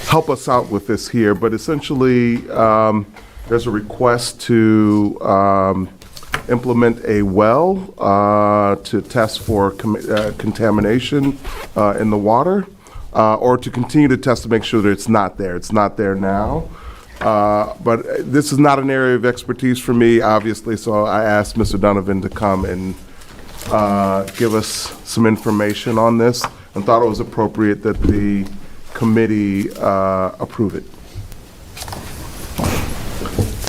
help us out with this here, but essentially, there's a request to implement a well to test for contamination in the water, or to continue to test to make sure that it's not there. It's not there now. But this is not an area of expertise for me, obviously, so I asked Mr. Donovan to come and give us some information on this, and thought it was appropriate that the committee approve it.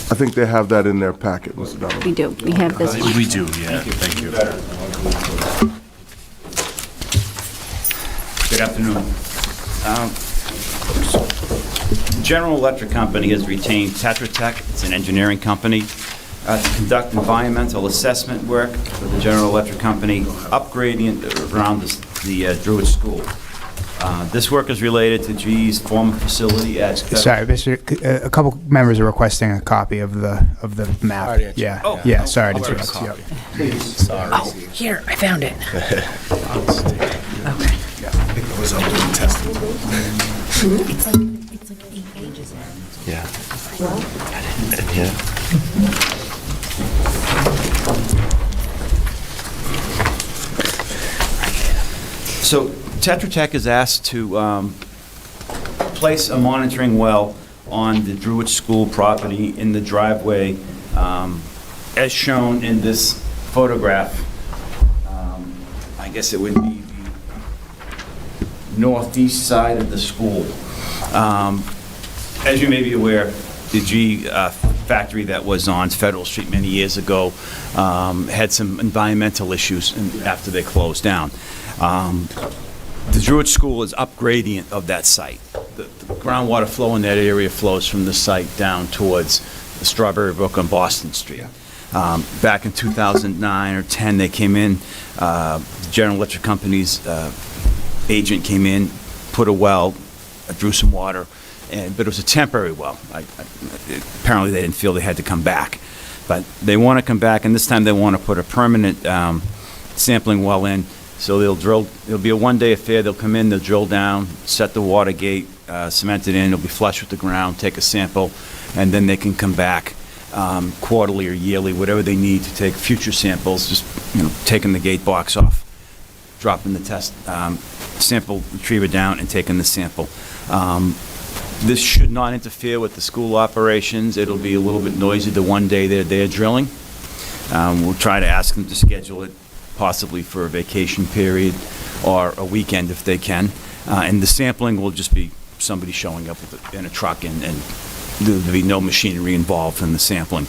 I think they have that in their packet, Mr. Donovan. We do. We have this one. We do, yeah. Thank you. Good afternoon. General Electric Company has retained Tetra Tech, it's an engineering company, to conduct environmental assessment work for the General Electric Company, upgrading around the Druid School. This work is related to GE's former facility at... Sorry, Mr. A couple members are requesting a copy of the map. Sorry to interrupt. Yeah. Oh. Yeah. Sorry to I'll interrupt. have a Yep. Please. Sorry. Oh, here, I found it. Okay. I was out doing testing. It's like 8 pages in. Yeah. And here. So Tetra Tech is asked to place a monitoring well on the Druid School property in the driveway, as shown in this photograph. I guess it would be the northeast side of the school. As you may be aware, the G factory that was on Federal Street many years ago had some environmental issues after they closed down. The Druid School is upgradient of that site. The groundwater flow in that area flows from the site down towards the Strawberry Brook on Boston Street. Back in 2009 or 10, they came in, the General Electric Company's agent came in, put a well, drew some water, but it was a temporary well. Apparently they didn't feel they had to come back. But they want to come back, and this time they want to put a permanent sampling well in. So they'll drill, it'll be a one-day affair. They'll come in, they'll drill down, set the water gate, cement it in, it'll be flush with the ground, take a sample, and then they can come back quarterly or yearly, whatever they need to take future samples, just, taking the gate box off, dropping the test sample retriever down and taking the sample. This should not interfere with the school operations. It'll be a little bit noisy the one day they're drilling. We'll try to ask them to schedule it possibly for a vacation period or a weekend if they can. And the sampling will just be somebody showing up in a truck, and there'll be no machinery involved in the sampling.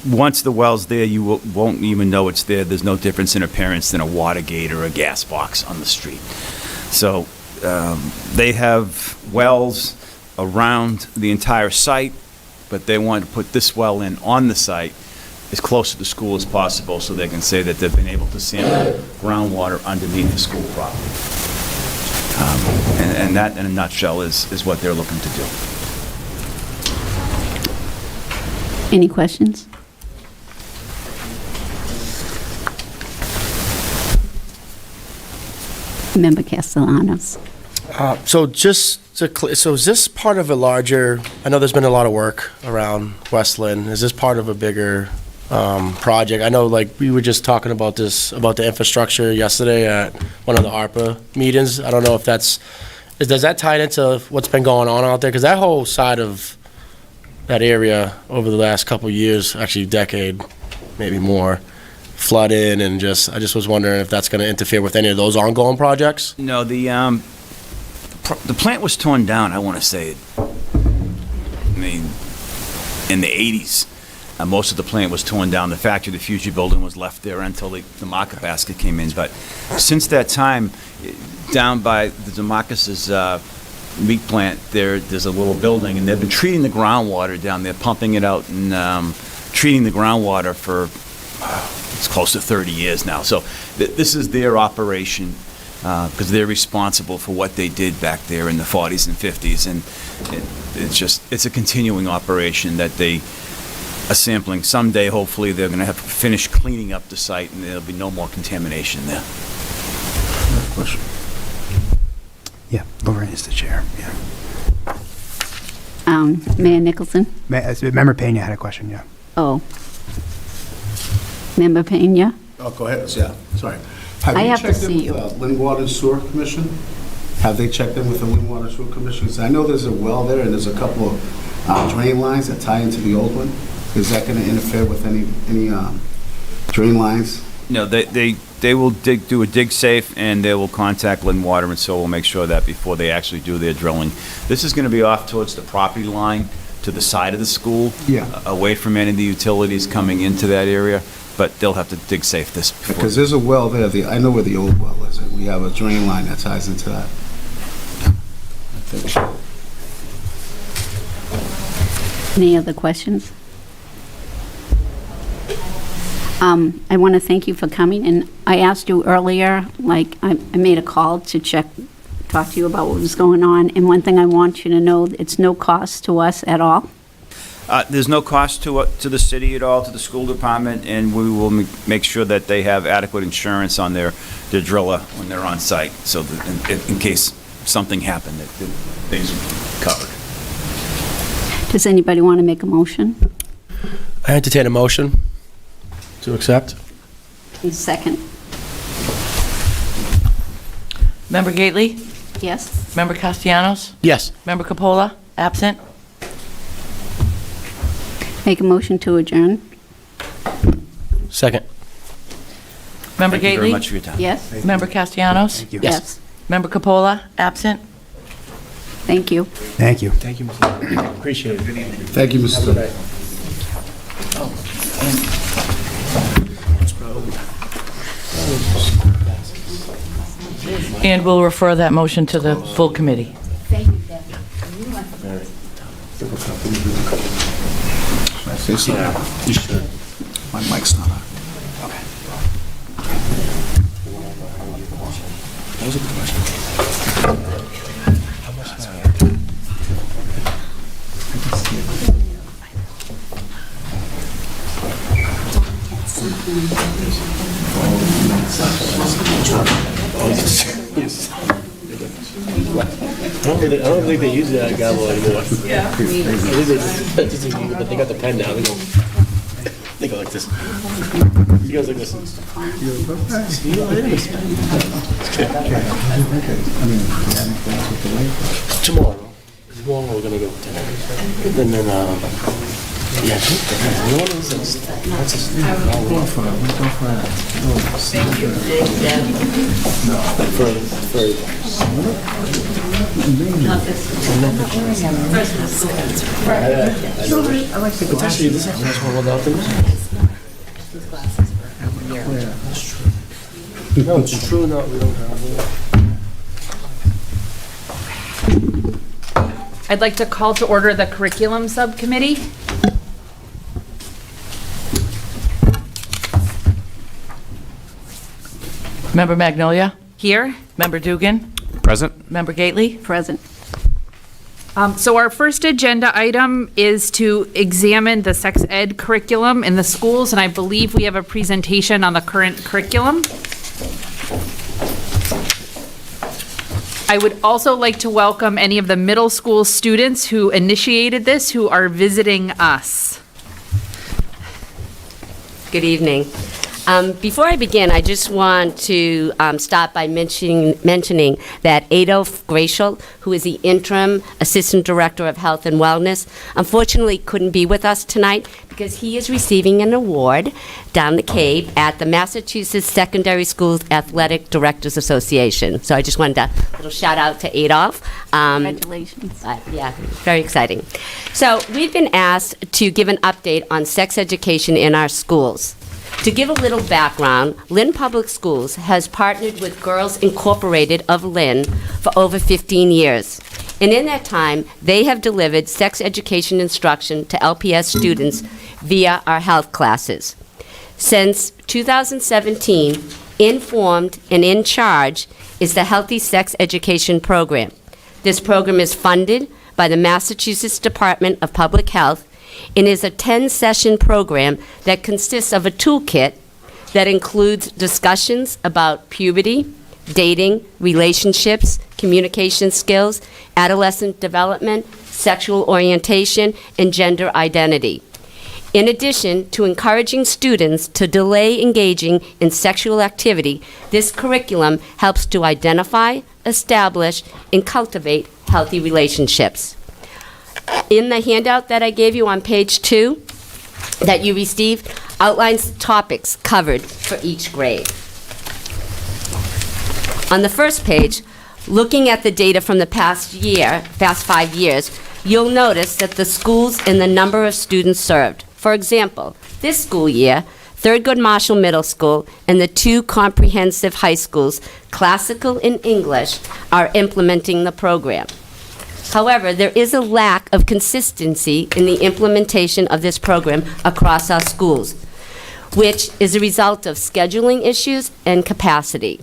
Once the well's there, you won't even know it's there. There's no difference in appearance than a water gate or a gas box on the street. So they have wells around the entire site, but they want to put this well in on the site as close to the school as possible so they can say that they've been able to sample groundwater underneath the school property. And that, in a nutshell, is what they're looking to do. Any questions? Member Castellanos. So just to so is this part of a larger, I know there's been a lot of work around West Lynn. Is this part of a bigger project? I know, like, we were just talking about this, about the infrastructure yesterday at one of the ARPA meetings. I don't know if does that tie into what's been going on out there? Because that whole side of that area over the last couple of years, actually decade, maybe more, flooded, and I just was wondering if that's going to interfere with any of those ongoing projects? No, the plant was torn down, I want to say, in the 80s. Most of the plant was torn down. The Factory of the Future building was left there until the market basket came in. But since that time, down by the DeMarcus's meat plant, there's a little building, and they've been treating the groundwater down there, pumping it out and treating the groundwater for it's close to 30 years now. So this is their operation because they're responsible for what they did back there in the 40s and 50s, and it's a continuing operation that they are sampling. Someday, hopefully, they're going to have finished cleaning up the site, and there'll be no more contamination there. Question. Yeah, Lorraine is the chair, yeah. Mayor Nicholson? Member Pena had a question, yeah. Oh. Member Pena? Oh, go ahead, yeah, sorry. I you have to checked in see with, you. Lynn Water Sewer Commission? Have they checked in with the Lynn Water Sewer Commission? 'Cause I know there's a well there, and there's a couple of drain lines that tie into the old one. Is that going to interfere with any drain lines? No, they will do a dig safe, and they will contact Lynn Water, and so we'll make sure that before they actually do their drilling. This is going to be off towards the property line, to the side of the school. Yeah. Away from any of the utilities coming into that area, but they'll have to dig safe this before. Because there's a well there, I know where the old well is, and we have a drain line that ties into that. I think so. Any other questions? I want to thank you for coming, and I asked you earlier, like, I made a call to talk to you about what was going on, and one thing I want you to know, it's no cost to us at all. There's no cost to the city at all, to the school department, and we will make sure that they have adequate insurance on their driller when they're on site, so that in case something happened, that things are covered. Does anybody want to make a motion? I entertain a motion to accept. Second. Member Gately? Yes? Member Castellanos? Yes. Member Capola? Absent? Make a motion to adjourn? Second. Member Thank you very Gately? much for your time. Yes? Member Castellanos? Thank you. Yes. Member Capola? Absent? Thank you. Thank you. Thank you, Mr. Appreciate it. Thank you, Mr. And we'll refer that motion to the full committee. You should. My mic's not on. That was a good question. I don't think they use that gavel anymore. Yeah. I think they got the pen now. They go like this. He goes like this. Tomorrow we're gonna go to dinner. And then, yeah. It's actually this is the first one without them. No, it's true. No, we don't have it. I'd like to call to order the Curriculum Subcommittee. Member Magnolia? Here. Member Dugan? Present? Member Gately? Present. So our first agenda item is to examine the sex ed curriculum in the schools, and I believe we have a presentation on the current curriculum. I would also like to welcome any of the middle school students who initiated this, who are visiting us. Good evening. Before I begin, I just want to start by mentioning that Adolph Gratial, who is the interim Assistant Director of Health and Wellness, unfortunately couldn't be with us tonight because he is receiving an award down the Cape at the Massachusetts Secondary Schools Athletic Directors Association. So I just wanted a little shout out to Adolph. Congratulations. Yeah, very exciting. So we've been asked to give an update on sex education in our schools. To give a little background, Lynn Public Schools has partnered with Girls Incorporated of Lynn for over 15 years. And in that time, they have delivered sex education instruction to LPS students via our health classes. Since 2017, Informed and In Charge is the Healthy Sex Education Program. This program is funded by the Massachusetts Department of Public Health and is a 10-session program that consists of a toolkit that includes discussions about puberty, dating, relationships, communication skills, adolescent development, sexual orientation, and gender identity. In addition to encouraging students to delay engaging in sexual activity, this curriculum helps to identify, establish, and cultivate healthy relationships. In the handout that I gave you on page 2 that you received, outlines the topics covered for each grade. On the first page, looking at the data from the past 5 years, you'll notice that the schools and the number of students served. For example, this school year, Thurgood Marshall Middle School and the 2 comprehensive high schools, Classical and English, are implementing the program. However, there is a lack of consistency in the implementation of this program across our schools, which is a result of scheduling issues and capacity.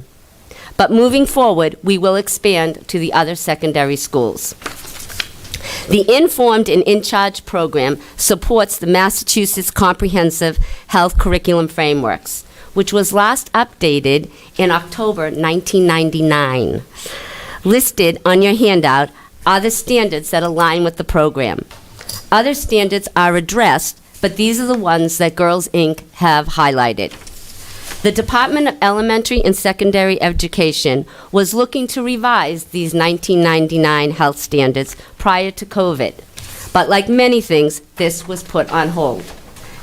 But moving forward, we will expand to the other secondary schools. The Informed and In Charge program supports the Massachusetts Comprehensive Health Curriculum Frameworks, which was last updated in October 1999. Listed on your handout are the standards that align with the program. Other standards are addressed, but these are the ones that Girls Inc. have highlighted. The Department of Elementary and Secondary Education was looking to revise these 1999 health standards prior to COVID. But like many things, this was put on hold.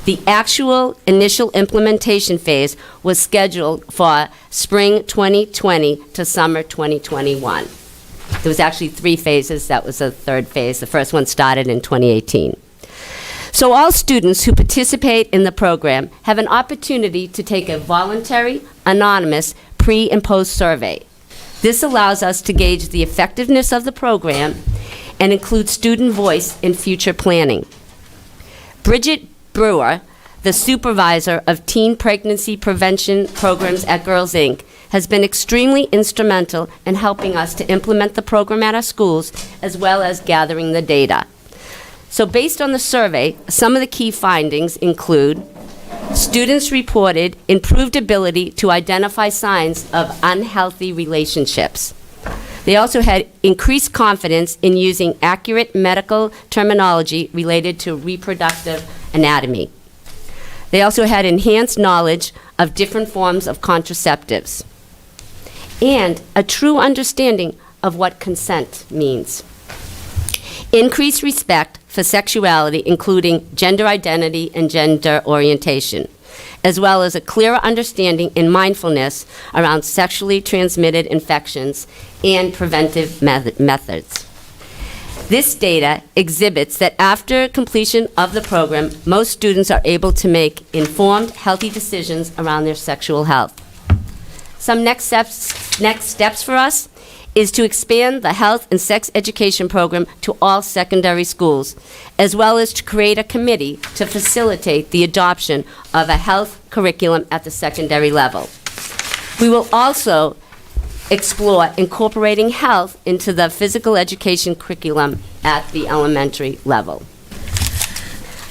The actual initial implementation phase was scheduled for spring 2020 to summer 2021. There was actually 3 phases. That was the 3rd phase. The first one started in 2018. So all students who participate in the program have an opportunity to take a voluntary, anonymous, pre- and post-survey. This allows us to gauge the effectiveness of the program and include student voice in future planning. Bridget Brewer, the supervisor of teen pregnancy prevention programs at Girls Inc., has been extremely instrumental in helping us to implement the program at our schools, as well as gathering the data. So based on the survey, some of the key findings include students reported improved ability to identify signs of unhealthy relationships. They also had increased confidence in using accurate medical terminology related to reproductive anatomy. They also had enhanced knowledge of different forms of contraceptives and a true understanding of what consent means. Increased respect for sexuality, including gender identity and gender orientation, as well as a clearer understanding and mindfulness around sexually transmitted infections and preventive methods. This data exhibits that after completion of the program, most students are able to make informed, healthy decisions around their sexual health. Some next steps for us is to expand the health and sex education program to all secondary schools, as well as to create a committee to facilitate the adoption of a health curriculum at the secondary level. We will also explore incorporating health into the physical education curriculum at the elementary level.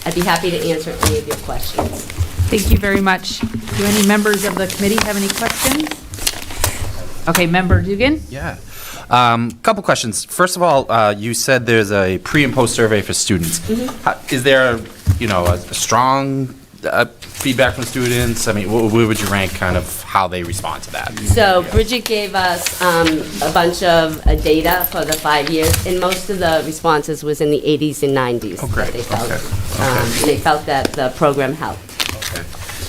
I'd be happy to answer any of your questions. Thank you very much. Do any members of the committee have any questions? Okay, Member Dugan? Yeah. Couple questions. First of all, you said there's a pre and post survey for students. Is there, a strong feedback from students? I mean, where would you rank kind of how they respond to that? So Bridget gave us a bunch of data for the 5 years, and most of the responses was in the 80s and 90s. Oh, great. They felt, Okay. they felt that the program helped. Okay.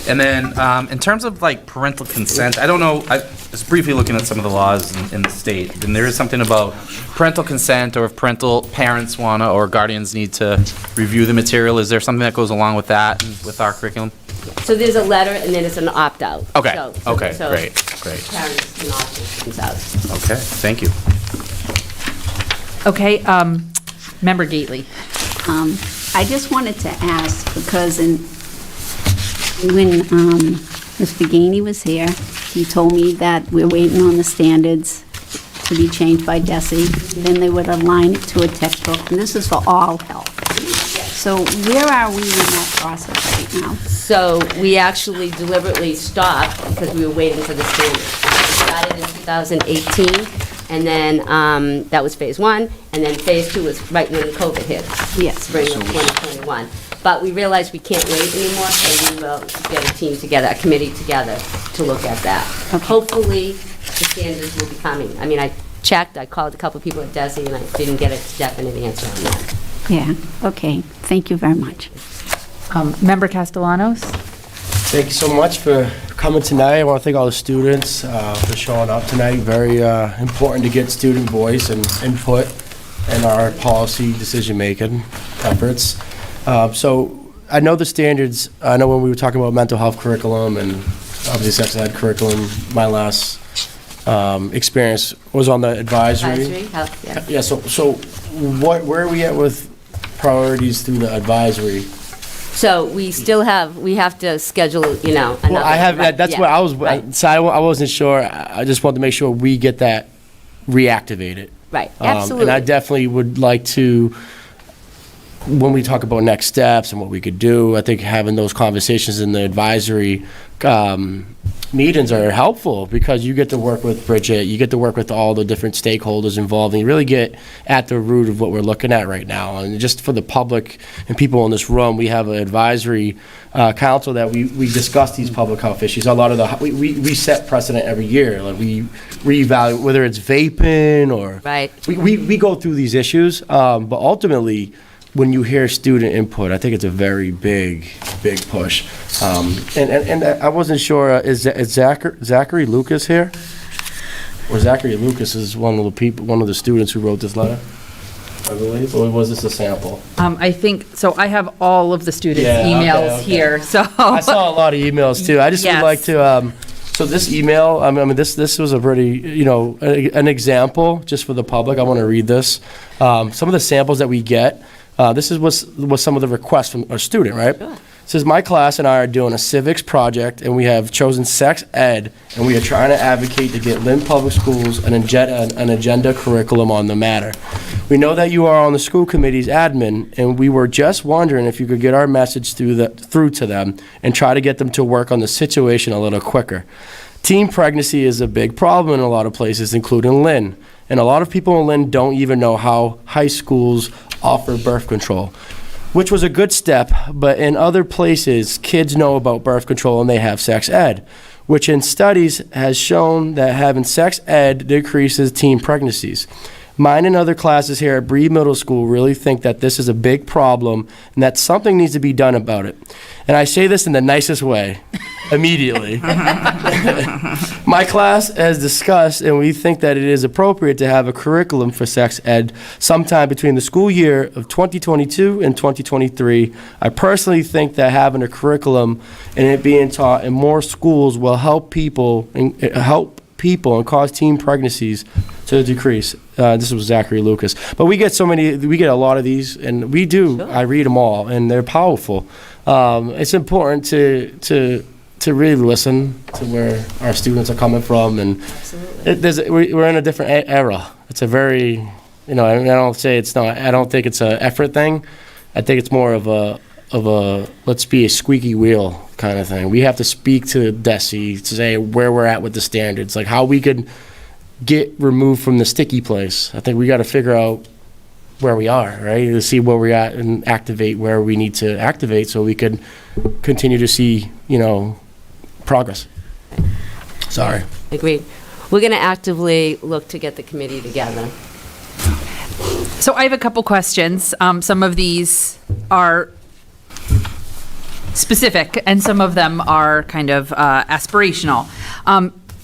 And then, in terms of like parental consent, I don't know, I was briefly looking at some of the laws in the state, and there is something about parental consent, or if parents wanna, or guardians need to review the material. Is there something that goes along with that, with our curriculum? So there's a letter, and then it's an opt-out. Okay, So- okay, so great. Parents can opt things out. Okay, thank you. Okay, Member Gately. I just wanted to ask, because when Mr. Gainey was here, he told me that we're waiting on the standards to be changed by DESE. Then they would align it to a textbook, and this is for all health. So where are we in that process right now? So we actually deliberately stopped because we were waiting for the standards. We started in 2018. And then that was phase 1, and then phase 2 was right when COVID hit. Yes. Spring of 2021. But we realized we can't wait anymore, so we will get a team together, a committee together to look at that. Hopefully, the standards will be coming. I mean, I checked, I called a couple of people at DESI, and I didn't get a definite answer on that. Yeah, okay. Thank you very much. Member Castellanos? Thank you so much for coming tonight. I want to thank all the students for showing up tonight. Very important to get student voice and input in our policy decision-making efforts. So I know the standards, I know when we were talking about mental health curriculum and obviously sex ed curriculum, my last experience was on the advisory. Advisory, health, yeah. Yeah, so where are we at with priorities through the advisory? So we still have, we have to schedule, another. Well, I have, that's yeah, what I was, right. so I wasn't sure. I just wanted to make sure we get that reactivated. Right, absolutely. And I definitely would like to, when we talk about next steps and what we could do, I think having those conversations in the advisory meetings are helpful, because you get to work with Bridget, you get to work with all the different stakeholders involved, and you really get at the root of what we're looking at right now. And just for the public and people in this room, we have an advisory council that we discuss these public health issues. A lot of the, we set precedent every year. Like we reevaluate whether it's vaping or, Right. we go through these issues, but ultimately, when you hear student input, I think it's a very big push. And I wasn't sure, is Zachary Lucas here? Or Zachary Lucas is one of the students who wrote this letter, I believe, or was this a sample? I think, so I have all of the students' Yeah, okay, emails okay. here, so. I saw a lot of emails too. I just would Yes. like to, so this email, I mean, this was a pretty, an example just for the public. I want to read this. Some of the samples that we get, this was some of the requests from a student, right? Sure. It says, my class and I are doing a civics project, and we have chosen sex ed, and we are trying to advocate to get Lynn Public Schools an agenda curriculum on the matter. We know that you are on the school committee's admin, and we were just wondering if you could get our message through to them and try to get them to work on the situation a little quicker. Teen pregnancy is a big problem in a lot of places, including Lynn. And a lot of people in Lynn don't even know how high schools offer birth control, which was a good step, but in other places, kids know about birth control and they have sex ed, which in studies has shown that having sex ed decreases teen pregnancies. Mine and other classes here at Bree Middle School really think that this is a big problem and that something needs to be done about it. And I say this in the nicest way, immediately. My class has discussed, and we think that it is appropriate to have a curriculum for sex ed sometime between the school year of 2022 and 2023. I personally think that having a curriculum and it being taught in more schools will help people and cause teen pregnancies to decrease. This was Zachary Lucas. But we get a lot of these, and we do. Sure. I read them all, and they're powerful. It's important to really listen to where our students are coming from, and we're in a different era. It's a very, I don't think it's an effort thing. I think it's more of a let's be a squeaky wheel kind of thing. We have to speak to DESI to say where we're at with the standards, like how we could get removed from the sticky place. I think we got to figure out where we are, right? To see where we're at and activate where we need to activate so we could continue to see, progress. Sorry. Agreed. We're going to actively look to get the committee together. So I have a couple questions. Some of these are specific, and some of them are kind of aspirational.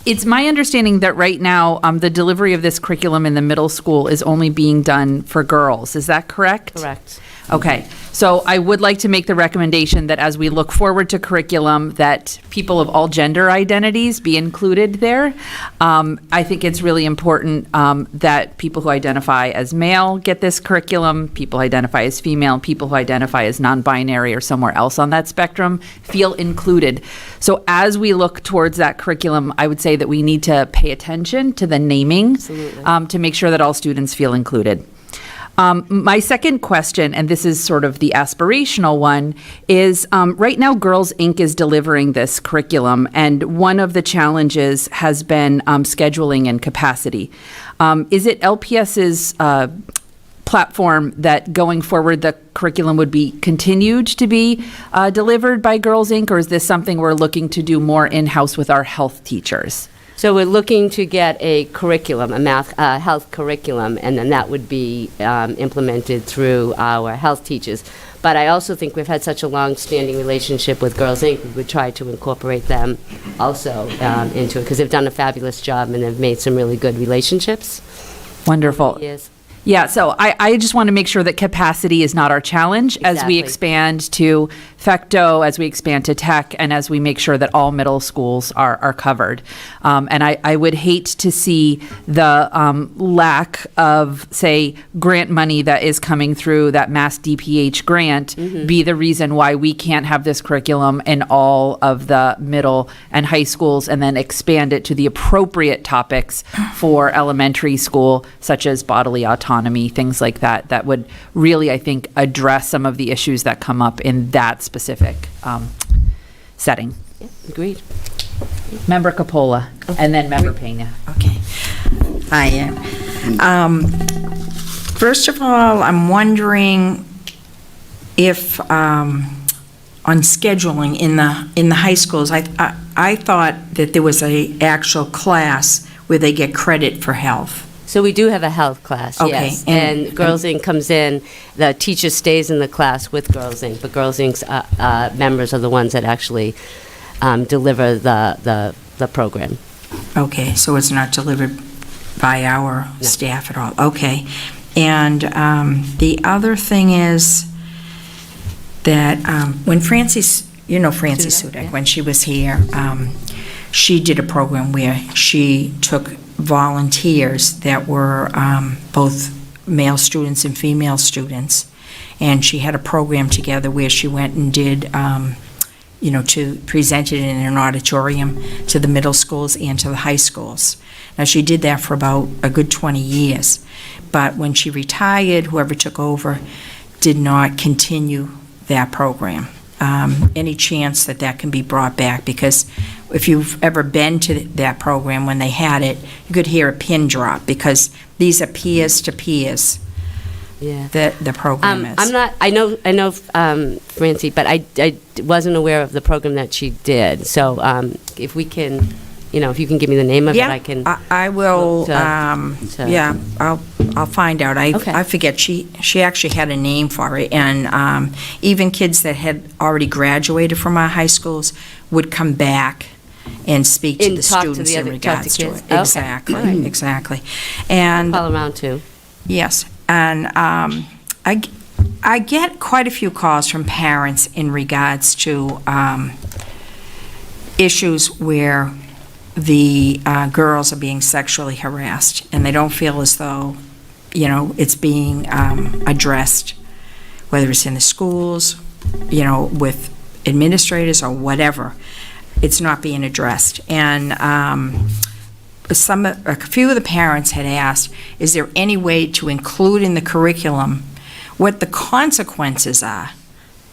It's my understanding that right now, the delivery of this curriculum in the middle school is only being done for girls. Is that correct? Correct. Okay, so I would like to make the recommendation that as we look forward to curriculum, that people of all gender identities be included there. I think it's really important that people who identify as male get this curriculum, people who identify as female, people who identify as non-binary or somewhere else on that spectrum feel included. So as we look towards that curriculum, I would say that we need to pay attention to the naming to make sure that all students feel included. My second question, and this is sort of the aspirational one, is right now Girls Inc. is delivering this curriculum, and one of the challenges has been scheduling and capacity. Is it LPS's platform that going forward the curriculum would be continued to be delivered by Girls Inc., or is this something we're looking to do more in-house with our health teachers? So we're looking to get a curriculum, a math, health curriculum, and then that would be implemented through our health teachers. But I also think we've had such a long-standing relationship with Girls Inc., we would try to incorporate them also into it, because they've done a fabulous job and they've made some really good relationships. Wonderful. Yes. Yeah, so I just want to make sure that capacity is not our challenge as we Exactly. expand to FECTO, as we expand to tech, and as we make sure that all middle schools are covered. And I would hate to see the lack of, say, grant money that is coming through that Mass DPH grant be the reason why we can't have this curriculum in all of the middle and high schools, and then expand it to the appropriate topics for elementary school, such as bodily autonomy, things like that, that would really, I think, address some of the issues that come up in that specific setting. Yeah, agreed. Member Capola, and then Member Pena. Okay. First of all, I'm wondering if, on scheduling in the high schools, I thought that there was a actual class where they get credit for health. So we do have a health class, Okay, yes. and- And Girls Inc. comes in, the teacher stays in the class with Girls Inc., but Girls Inc.'s members are the ones that actually deliver the program. Okay, so it's not delivered by our No. staff at all? Okay. And the other thing is that when Francie, Francie Sudak, Sudak, yeah. when she was here, she did a program where she took volunteers that were both male students and female students, and she had a program together where she went and did, to present it in an auditorium to the middle schools and to the high schools. Now, she did that for about a good 20 years, but when she retired, whoever took over did not continue that program. Any chance that that can be brought back? Because if you've ever been to that program when they had it, you could hear a pin drop, because these are peers to peers Yeah. that the program is. I know Francie, but I wasn't aware of the program that she did. So if we can, if you can give me the name of it, I can. I will, look to- yeah, I'll find out. Okay. I forget, she actually had a name for it, and even kids that had already graduated from our high schools would come back and speak to And the talk to students the in other- talk to regards to kids? it. Okay, Exactly, all right. exactly. And, Call around too. yes, and I get quite a few calls from parents in regards to issues where the girls are being sexually harassed, and they don't feel as though, it's being addressed, whether it's in the schools, with administrators or whatever. It's not being addressed. And a few of the parents had asked, is there any way to include in the curriculum what the consequences are?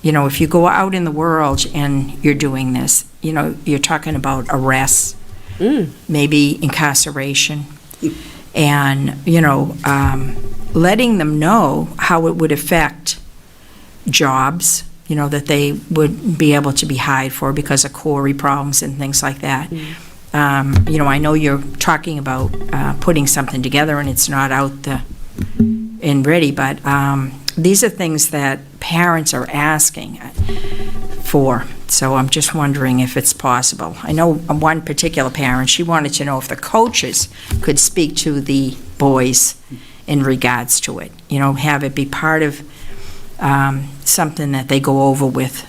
If you go out in the world and you're doing this, you're talking about arrests, maybe incarceration, and, letting them know how it would affect jobs, that they would be able to be hired for because of quarry problems and things like that. I know you're talking about putting something together and it's not out and ready, but these are things that parents are asking for. So I'm just wondering if it's possible. I know one particular parent, she wanted to know if the coaches could speak to the boys in regards to it. Have it be part of something that they go over with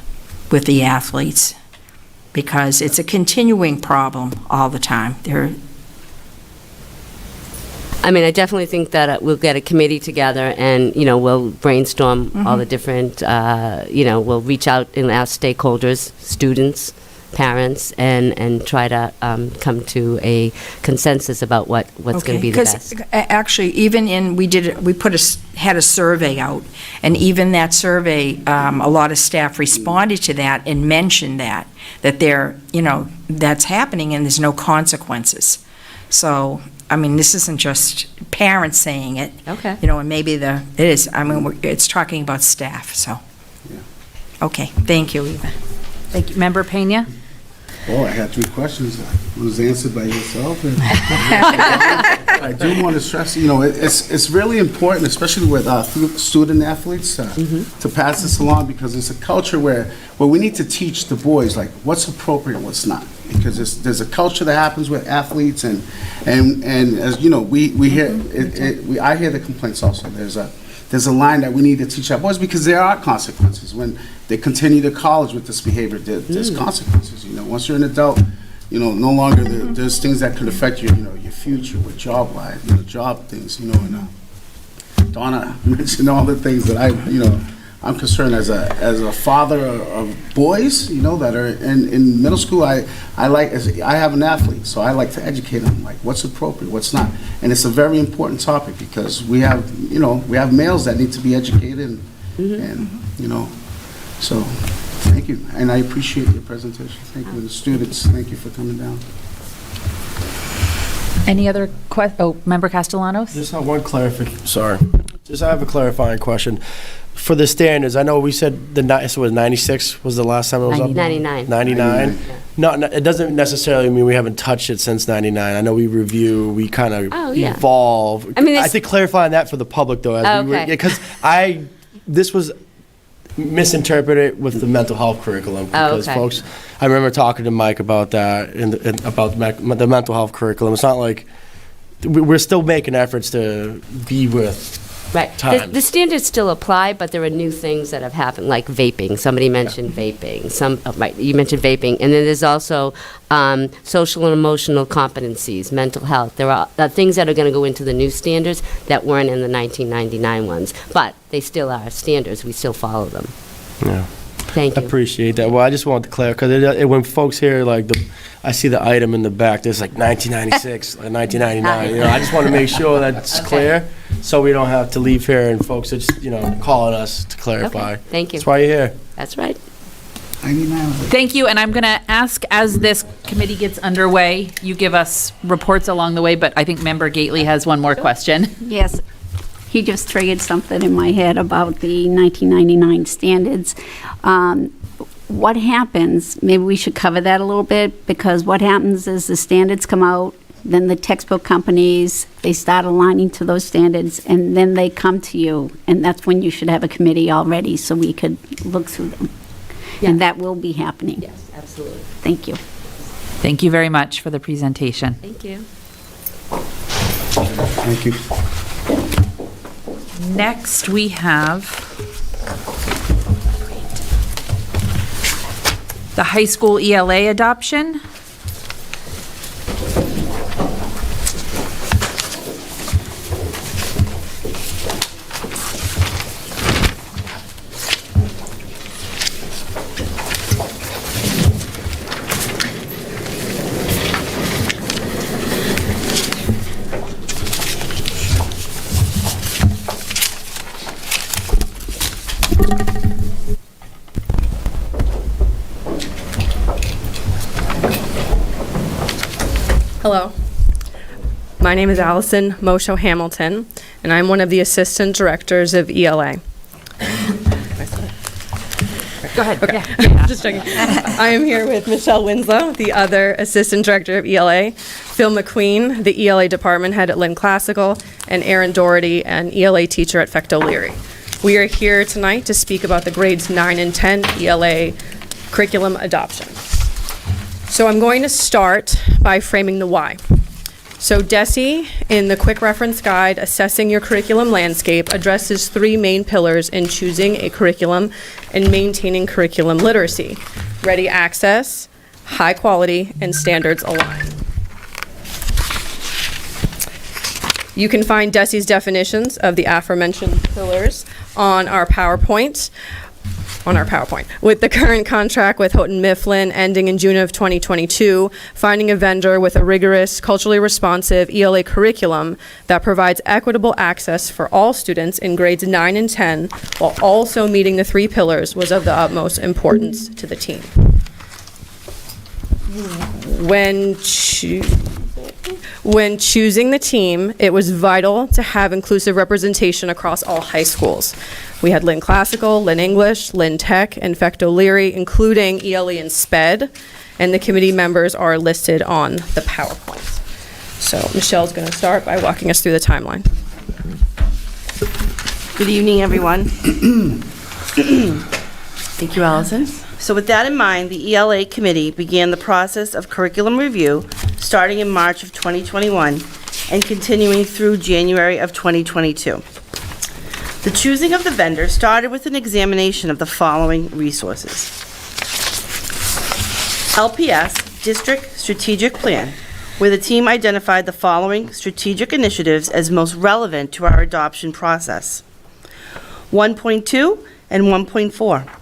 the athletes, because it's a continuing problem all the time. I definitely think that we'll get a committee together and, we'll brainstorm all the different, we'll reach out and ask stakeholders, students, parents and try to come to a consensus about what's going to be the best. Because actually, even had a survey out, and even that survey, a lot of staff responded to that and mentioned that they're, that's happening and there's no consequences. So, I mean, this isn't just parents saying it. Okay. And maybe it is, it's talking about staff, so. Yeah. Okay, thank you, Eva. Thank you. Member Pena? Oh, I had 3 questions. It was answered by yourself. I do want to stress, it's really important, especially with student athletes, to pass this along, because it's a culture where we need to teach the boys, like, what's appropriate and what's not. Because there's a culture that happens with athletes, and as you know, we hear, I hear the complaints also. There's a line that we need to teach our boys, because there are consequences when they continue to college with this behavior. There's consequences. Once you're an adult, no longer there's things that could affect your future with job life, job things. And Donna mentioned all the things that I'm concerned as a father of boys, that are in middle school. I have an athlete, so I like to educate them, like what's appropriate, what's not, and it's a very important topic, because we have males that need to be educated, and so thank you, and I appreciate your presentation. Thank you, and the students. Thank you for coming down. Any other Member Castellanos? Just have one clarification. Sorry. I have a clarifying question. For the standards, I know we said so was 96 was the last time it was up? 99. 99? No, it doesn't necessarily mean we haven't touched it since 99. I know we review, we kind of evolve. I think clarifying that for the public, though, because this was misinterpreted with the mental health curriculum, because folks, I remember talking to Mike about that, about the mental health curriculum. It's not like, we're still making efforts to be with Right. The standards still apply, but there are new things that have happened, like vaping. Somebody mentioned vaping. You mentioned vaping. And then there's also social and emotional competencies, mental health. There are things that are going to go into the new standards that weren't in the 1999 ones. But they still are standards. We still follow them. Yeah. Thank you. I appreciate that. Well, I just wanted to clarify, because when folks hear, like, I see the item in the back, there's like 1996, like 1999. I just want to make sure that's clear, so we don't have to leave here and folks are just, calling us to clarify. Okay. Thank you. That's why you're here. That's right. Thank you, and I'm going to ask, as this committee gets underway, you give us reports along the way, but I think Member Gately has one more question. Yes. He just triggered something in my head about the 1999 standards. What happens, maybe we should cover that a little bit, because what happens is the standards come out, then the textbook companies, they start aligning to those standards, and then they come to you, and that's when you should have a committee already, so we could look through them. Yeah. And that will be happening. Yes, absolutely. Thank you. Thank you very much for the presentation. Thank you. Thank you. Next, we have the high school ELA adoption. Hello. My name is Allison Mosho Hamilton, and I'm one of the assistant directors of ELA. Go ahead. Okay. Yeah. Just checking. I am here with Michelle Winslow, the other assistant director of ELA, Phil McQueen, the ELA department head at Lynn Classical, and Aaron Doherty, an ELA teacher at Fecto Leary. We are here tonight to speak about the grades 9 and 10 ELA curriculum adoption. So I'm going to start by framing the why. So DESE, in the quick reference guide, Assessing Your Curriculum Landscape, addresses 3 main pillars in choosing a curriculum and maintaining curriculum literacy: ready access, high quality, and standards aligned. You can find DESE's definitions of the aforementioned pillars on our PowerPoint. on our PowerPoint. With the current contract with Houghton Mifflin ending in June of 2022, finding a vendor with a rigorous, culturally responsive ELA curriculum that provides equitable access for all students in grades 9 and 10, while also meeting the 3 pillars, was of the utmost importance to the team. When choosing the team, it was vital to have inclusive representation across all high schools. We had Lynn Classical, Lynn English, Lynn Tech, and Fecht O'Leary, including ELA and SPED, and the committee members are listed on the PowerPoint. So Michelle's going to start by walking us through the timeline. Good evening, everyone. Thank you, Allison. So with that in mind, the ELA committee began the process of curriculum review starting in March of 2021 and continuing through January of 2022. The choosing of the vendor started with an examination of the following resources. LPS District Strategic Plan, where the team identified the following strategic initiatives as most relevant to our adoption process. 1.2 and 1.4.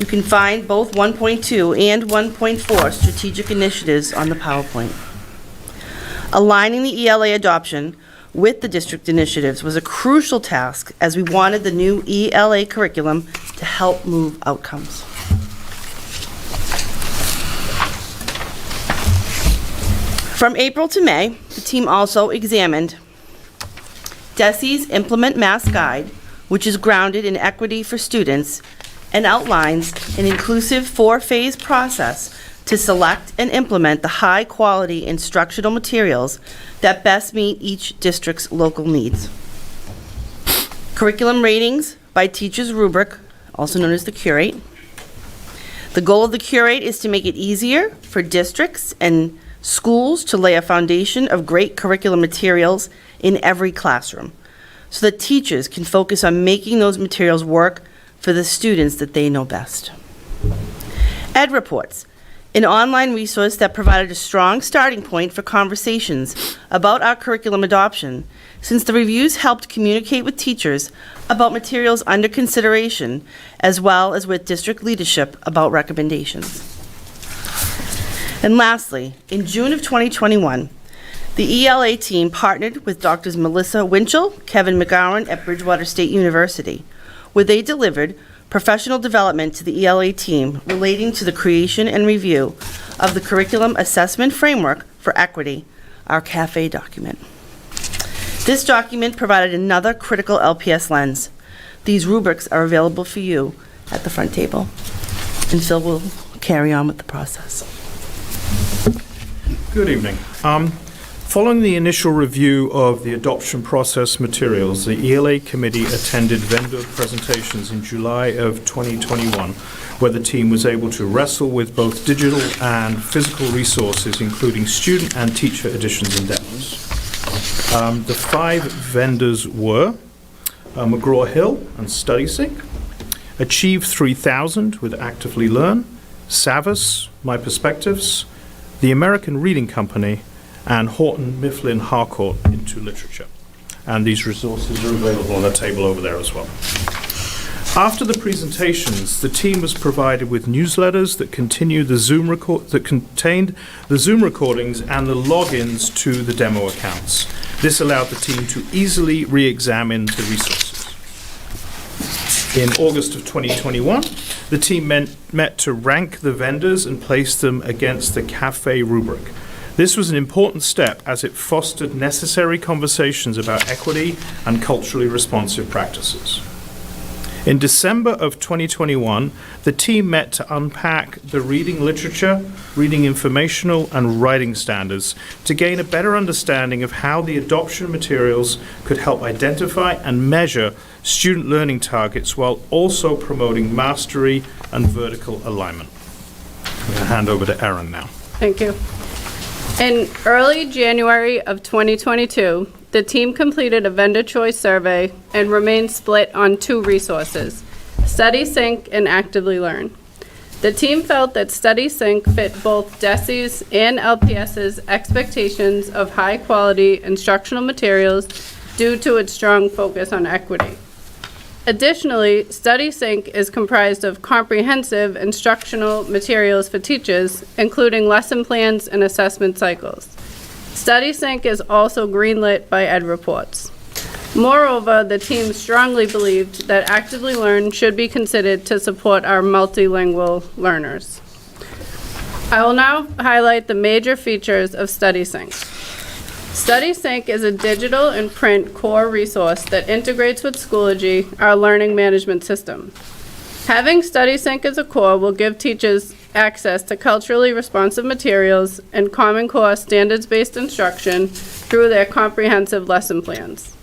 You can find both 1.2 and 1.4 strategic initiatives on the PowerPoint. Aligning the ELA adoption with the district initiatives was a crucial task as we wanted the new ELA curriculum to help move outcomes. From April to May, the team also examined DESE's Implement Mass Guide, which is grounded in equity for students and outlines an inclusive 4-phase process to select and implement the high-quality instructional materials that best meet each district's local needs. Curriculum ratings by teacher's rubric, also known as the Curate. The goal of the Curate is to make it easier for districts and schools to lay a foundation of great curriculum materials in every classroom, so that teachers can focus on making those materials work for the students that they know best. Ed Reports, an online resource that provided a strong starting point for conversations about our curriculum adoption, since the reviews helped communicate with teachers about materials under consideration, as well as with district leadership about recommendations. And lastly, in June of 2021, the ELA team partnered with Drs. Melissa Winchell, Kevin McGowan at Bridgewater State University, where they delivered professional development to the ELA team relating to the creation and review of the Curriculum Assessment Framework for Equity, our CAFE document. This document provided another critical LPS lens. These rubrics are available for you at the front table. And Phil will carry on with the process. Good evening. Following the initial review of the adoption process materials, the ELA committee attended vendor presentations in July of 2021, where the team was able to wrestle with both digital and physical resources, including student and teacher editions and demos. The 5 vendors were McGraw-Hill and StudySync, Achieve 3000 with Actively Learn, Savas, My Perspectives, the American Reading Company, and Houghton Mifflin Harcourt into Literature. And these resources are available on the table over there as well. After the presentations, the team was provided with newsletters that contained the Zoom recordings and the logins to the demo accounts. This allowed the team to easily re-examine the resources. In August of 2021, the team met to rank the vendors and place them against the CAFE rubric. This was an important step as it fostered necessary conversations about equity and culturally responsive practices. In December of 2021, the team met to unpack the reading literature, reading informational, and writing standards to gain a better understanding of how the adoption materials could help identify and measure student learning targets while also promoting mastery and vertical alignment. I'm going to hand over to Erin now. Thank you. In early January of 2022, the team completed a vendor choice survey and remained split on 2 resources, StudySync and Actively Learn. The team felt that StudySync fit both DESE's and LPS's expectations of high-quality instructional materials due to its strong focus on equity. Additionally, StudySync is comprised of comprehensive instructional materials for teachers, including lesson plans and assessment cycles. StudySync is also greenlit by EdReports. Moreover, the team strongly believed that Actively Learn should be considered to support our multilingual learners. I will now highlight the major features of StudySync. StudySync is a digital and print core resource that integrates with Schoology, our learning management system. Having StudySync as a core will give teachers access to culturally responsive materials and Common Core standards-based instruction through their comprehensive lesson plans.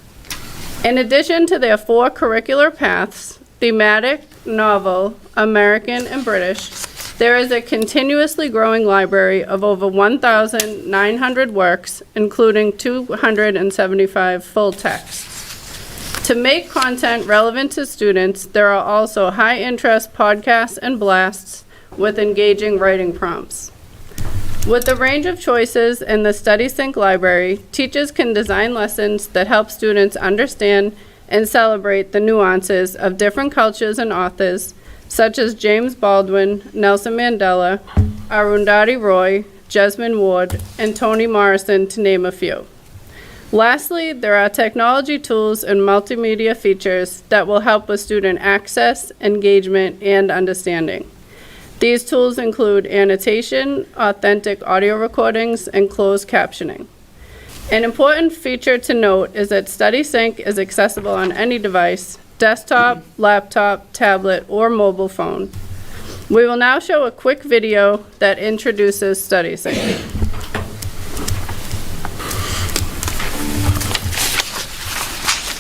In addition to their 4 curricular paths, thematic, novel, American, and British, there is a continuously growing library of over 1,900 works, including 275 full texts. To make content relevant to students, there are also high-interest podcasts and blasts with engaging writing prompts. With the range of choices in the StudySync library, teachers can design lessons that help students understand and celebrate the nuances of different cultures and authors, such as James Baldwin, Nelson Mandela, Arundhati Roy, Jesmyn Ward, and Toni Morrison, to name a few. Lastly, there are technology tools and multimedia features that will help with student access, engagement, and understanding. These tools include annotation, authentic audio recordings, and closed captioning. An important feature to note is that StudySync is accessible on any device, desktop, laptop, tablet, or mobile phone. We will now show a quick video that introduces StudySync.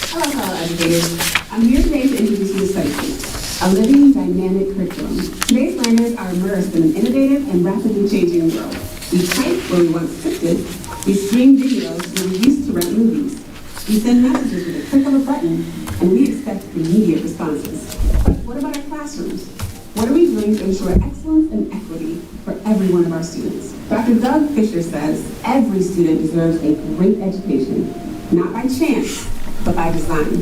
Hello, fellow educators. I'm here today to introduce you to StudySync, a living, dynamic curriculum. Today's learners are immersed in an innovative and rapidly changing world. We type where we once scripted, we stream videos where we used to rent movies. We send messages with a click of a button, and we expect immediate responses. But what about our classrooms? What are we doing to ensure excellence and equity for every one of our students? Dr. Doug Fisher says every student deserves a great education, not by chance, but by design.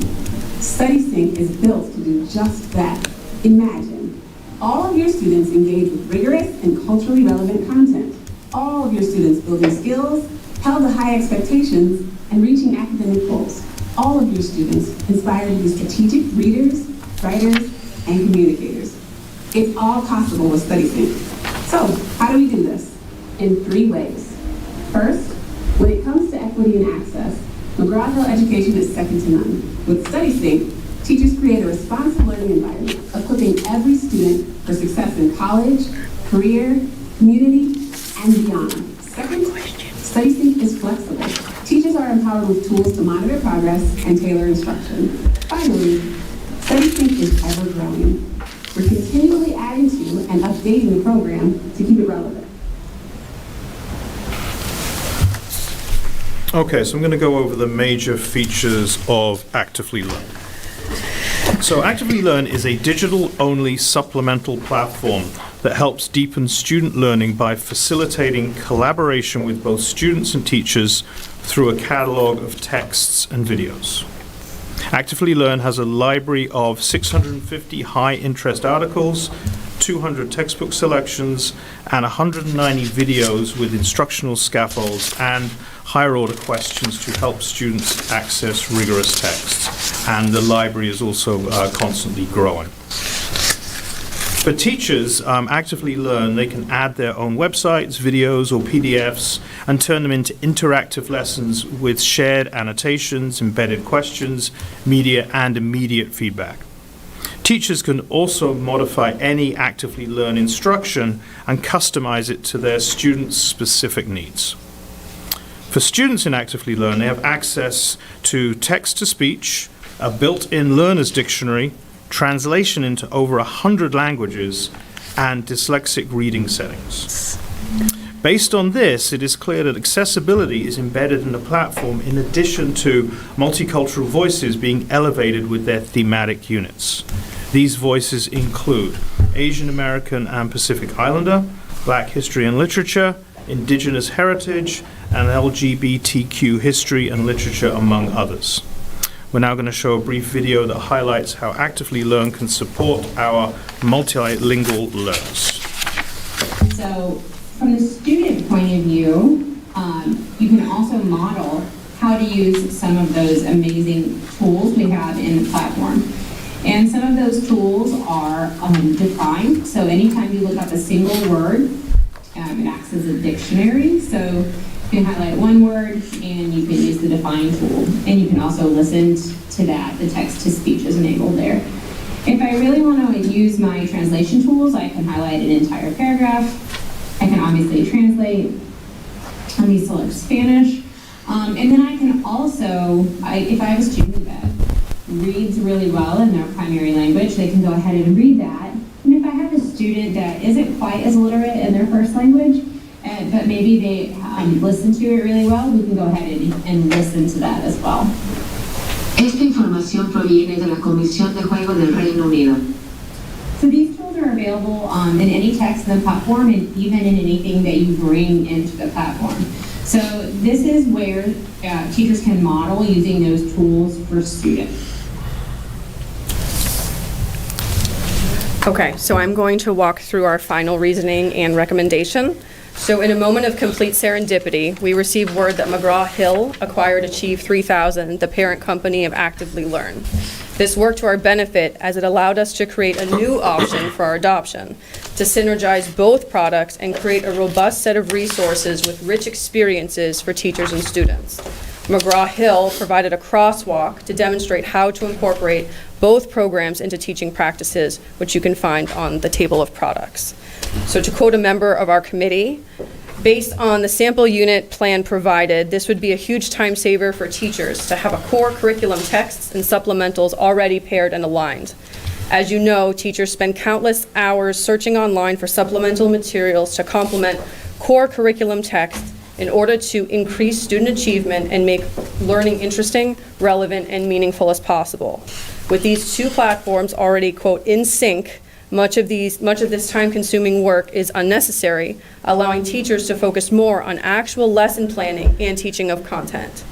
StudySync is built to do just that. Imagine all of your students engage with rigorous and culturally relevant content. All of your students building skills, held to high expectations, and reaching academic goals. All of your students inspired to be strategic readers, writers, and communicators. It's all possible with StudySync. So, how do we do this? In 3 ways. First, when it comes to equity and access, McGraw-Hill education is second to none. With StudySync, teachers create a responsive learning environment, equipping every student for success in college, career, community, and beyond. Second, StudySync is flexible. Teachers are empowered with tools to monitor progress and tailor instruction. Finally, StudySync is ever growing. We're continually adding to and updating the program to keep it relevant. Okay, so I'm going to go over the major features of Actively Learn. So Actively Learn is a digital-only supplemental platform that helps deepen student learning by facilitating collaboration with both students and teachers through a catalog of texts and videos. Actively Learn has a library of 650 high-interest articles, 200 textbook selections, and 190 videos with instructional scaffolds and higher-order questions to help students access rigorous texts. And the library is also constantly growing. For teachers, Actively Learn, they can add their own websites, videos, or PDFs and turn them into interactive lessons with shared annotations, embedded questions, media, and immediate feedback. Teachers can also modify any Actively Learn instruction and customize it to their students' specific needs. For students in Actively Learn, they have access to text-to-speech, a built-in learner's dictionary, translation into over 100 languages, and dyslexic reading settings. Based on this, it is clear that accessibility is embedded in the platform in addition to multicultural voices being elevated with their thematic units. These voices include Asian American and Pacific Islander, Black history and literature, Indigenous heritage, and LGBTQ history and literature, among others. We're now going to show a brief video that highlights how Actively Learn can support our multilingual learners. So from the student point of view, you can also model how to use some of those amazing tools we have in the platform. And some of those tools are defined. So anytime you look up a single word, it acts as a dictionary. So you can highlight one word and you can use the define tool. And you can also listen to that. The text-to-speech is enabled there. If I really want to use my translation tools, I can highlight an entire paragraph. I can obviously translate. Let me select Spanish. And then I can also, if I have a student that reads really well in their primary language, they can go ahead and read that. And if I have a student that isn't quite as literate in their first language, but maybe they listen to it really well, we can go ahead and listen to that as well. Esta información proviene de la Comisión de Juego del Reino Unido. So these tools are available in any text in the platform and even in anything that you bring into the platform. So this is where teachers can model using those tools for students. Okay, so I'm going to walk through our final reasoning and recommendation. So in a moment of complete serendipity, we received word that McGraw-Hill acquired Achieve 3000, the parent company of Actively Learn. This worked to our benefit as it allowed us to create a new option for our adoption, to synergize both products and create a robust set of resources with rich experiences for teachers and students. McGraw-Hill provided a crosswalk to demonstrate how to incorporate both programs into teaching practices, which you can find on the table of products. So to quote a member of our committee, based on the sample unit plan provided, this would be a huge time saver for teachers to have a core curriculum texts and supplementals already paired and aligned. As you know, teachers spend countless hours searching online for supplemental materials to complement core curriculum text in order to increase student achievement and make learning interesting, relevant, and meaningful as possible. With these two platforms already, quote, in sync, much of this time-consuming work is unnecessary, allowing teachers to focus more on actual lesson planning and teaching of content.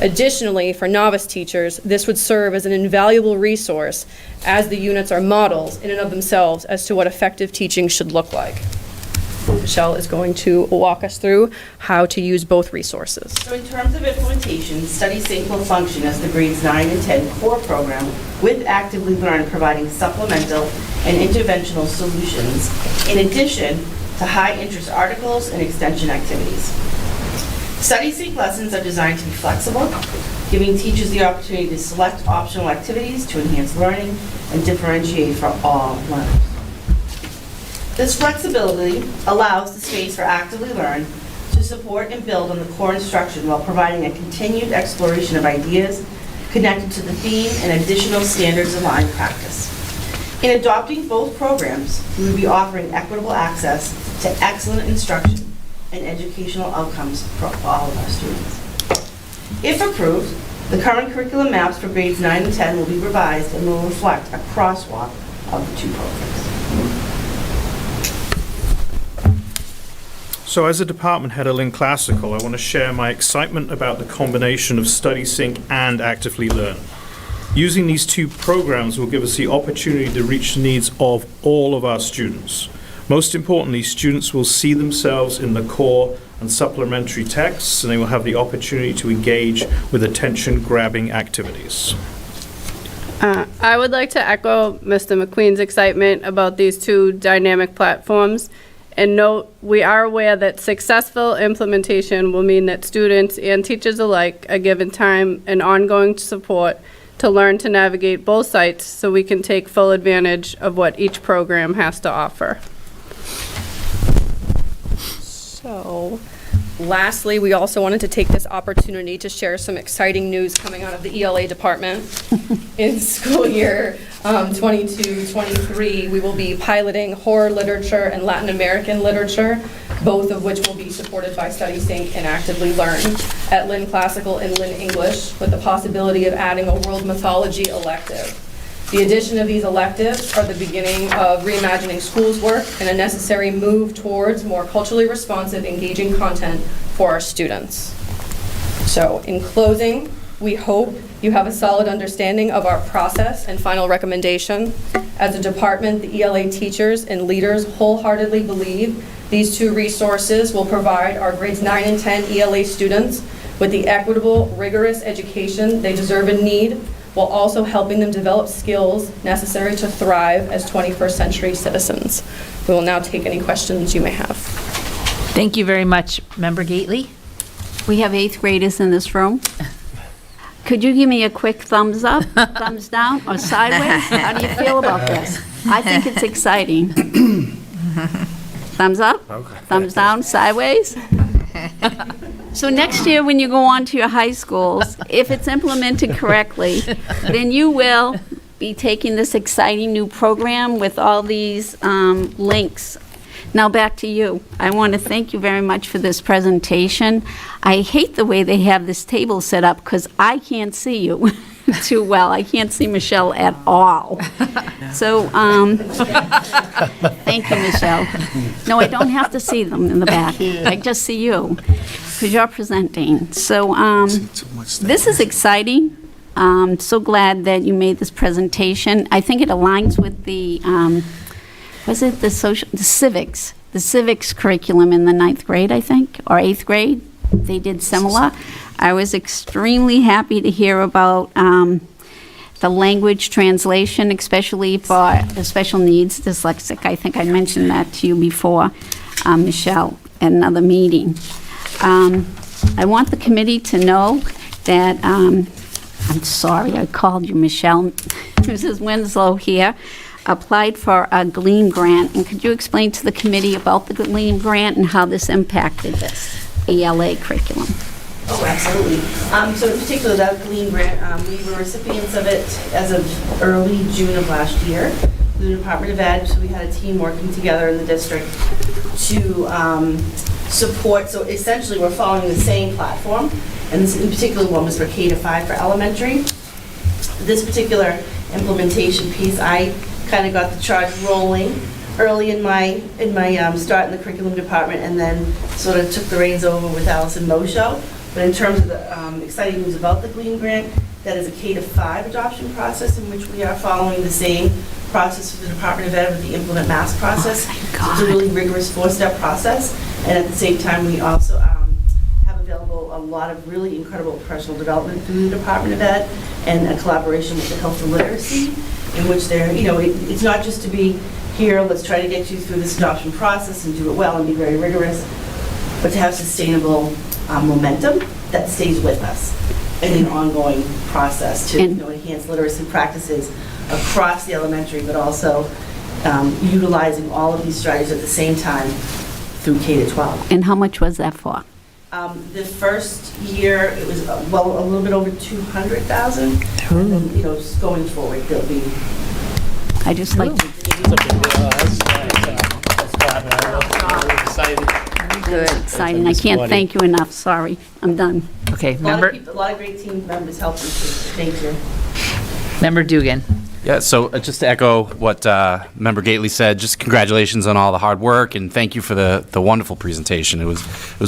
Additionally, for novice teachers, this would serve as an invaluable resource as the units are models in and of themselves as to what effective teaching should look like. Michelle is going to walk us through how to use both resources. So in terms of implementation, StudySync will function as the grades 9 and 10 core program with Actively Learn providing supplemental and interventional solutions in addition to high-interest articles and extension activities. StudySync lessons are designed to be flexible, giving teachers the opportunity to select optional activities to enhance learning and differentiate for all learners. This flexibility allows the space for Actively Learn to support and build on the core instruction while providing a continued exploration of ideas connected to the theme and additional standards-aligned practice. In adopting both programs, we will be offering equitable access to excellent instruction and educational outcomes for all of our students. If approved, the current curriculum maps for grades 9 and 10 will be revised and will reflect a crosswalk of the two programs. So as a department head at Lynn Classical, I want to share my excitement about the combination of StudySync and Actively Learn. Using these two programs will give us the opportunity to reach the needs of all of our students. Most importantly, students will see themselves in the core and supplementary texts, and they will have the opportunity to engage with attention-grabbing activities. I would like to echo Mr. McQueen's excitement about these two dynamic platforms. And note, we are aware that successful implementation will mean that students and teachers alike are given time and ongoing support to learn to navigate both sites so we can take full advantage of what each program has to offer. So, lastly, we also wanted to take this opportunity to share some exciting news coming out of the ELA department. In school year 22-23, we will be piloting horror literature and Latin American literature, both of which will be supported by StudySync and Actively Learn at Lynn Classical and Lynn English, with the possibility of adding a world mythology elective. The addition of these electives are the beginning of reimagining schools work and a necessary move towards more culturally responsive, engaging content for our students. So in closing, We hope you have a solid understanding of our process and final recommendation. As a department, the ELA teachers and leaders wholeheartedly believe these two resources will provide our grades 9 and 10 ELA students with the equitable, rigorous education they deserve and need, while also helping them develop skills necessary to thrive as 21st century citizens. We will now take any questions you may have. Thank you very much, Member Gately. We have 8th graders in this room. Could you give me a quick thumbs up, thumbs down, or sideways? How do you feel about this? I think it's exciting. Thumbs up? Okay. Thumbs down, sideways? So next year, when you go on to your high schools, if it's implemented correctly, then you will be taking this exciting new program with all these links. Now back to you. I want to thank you very much for this presentation. I hate the way they have this table set up because I can't see you too well. I can't see Michelle at all. So, thank you, Michelle. No, I don't have to see them in the back. I just see you because you're presenting. So, this is exciting. I'm so glad that you made this presentation. I think it aligns with the the civics curriculum in the 9th grade, I think, or 8th grade. They did similar. I was extremely happy to hear about the language translation, especially for the special needs dyslexic. I think I mentioned that to you before, Michelle, at another meeting. I want the committee to know that, I'm sorry I called you Michelle, Mrs. Winslow here, applied for a GLEAM grant. And could you explain to the committee about the GLEAM grant and how this impacted this ELA curriculum? Oh, absolutely. So in particular, that GLEAM grant, we were recipients of it as of early June of last year through the Department of Ed. So we had a team working together in the district to support. So essentially, we're following the same platform, and this in particular one was for K-5 for elementary. This particular implementation piece, I kind of got the charge rolling early in my start in the curriculum department, and then sort of took the reins over with Allison Mosho. But in terms of the exciting news about the GLEAM grant, that is a K-5 adoption process in which we are following the same process for the Department of Ed with the Implement Mass process. So it's a really rigorous 4-step process, and at the same time, we also have available a lot of really incredible professional development through the Department of Ed and a collaboration with the Health and Literacy, in which they're, it's not just to be here, let's try to get you through this adoption process and do it well and be very rigorous, but to have sustainable momentum that stays with us in an ongoing process to enhance literacy practices across the elementary, but also utilizing all of these strategies at the same time through K-12. And how much was that for? The first year, it was, a little bit over 200,000. And then, just going forward, there'll be. I just like to. Good, exciting. I can't thank you enough. Sorry, I'm done. Okay, A lot of great team members helped me too. Thank you. Member Dugan. Yeah, so just to echo what Member Gately said, just congratulations on all the hard work, and thank you for the wonderful presentation. It was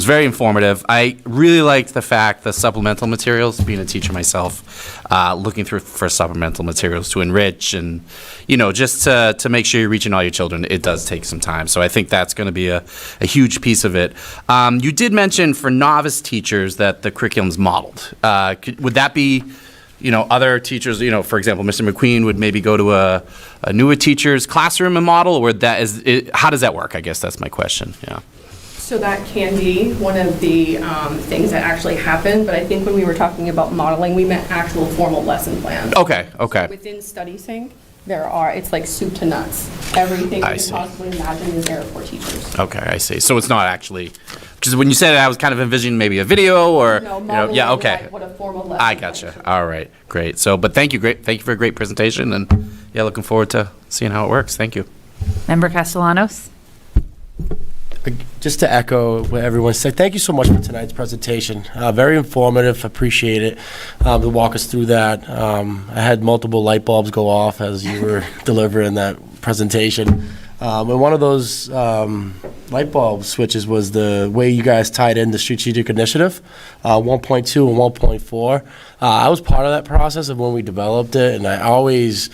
very informative. I really liked the fact the supplemental materials, being a teacher myself, looking through for supplemental materials to enrich and, just to make sure you're reaching all your children. It does take some time, so I think that's going to be a huge piece of it. You did mention for novice teachers that the curriculum's modeled. Would that be... other teachers, for example, Mr. McQueen would maybe go to a newer teacher's classroom and model, or how does that work? I guess that's my question, yeah. So that can be one of the things that actually happen, but I think when we were talking about modeling, we meant actual formal lesson plans. Okay. So within StudySync, it's like soup to nuts. Everything you can possibly imagine is there for teachers. Okay, I see. So it's not actually, because when you said it, I was kind of envisioning maybe a video or, yeah, okay. Like what a formal lesson I gotcha. All right, great. So, but thank you for a great presentation, and yeah, looking forward to seeing how it works. Thank you. Member Castellanos. Just to echo what everyone said, thank you so much for tonight's presentation. Very informative, appreciate it, to walk us through that. I had multiple light bulbs go off as you were delivering that presentation. And one of those light bulb switches was the way you guys tied in the strategic initiative, 1.2 and 1.4. I was part of that process of when we developed it, and I always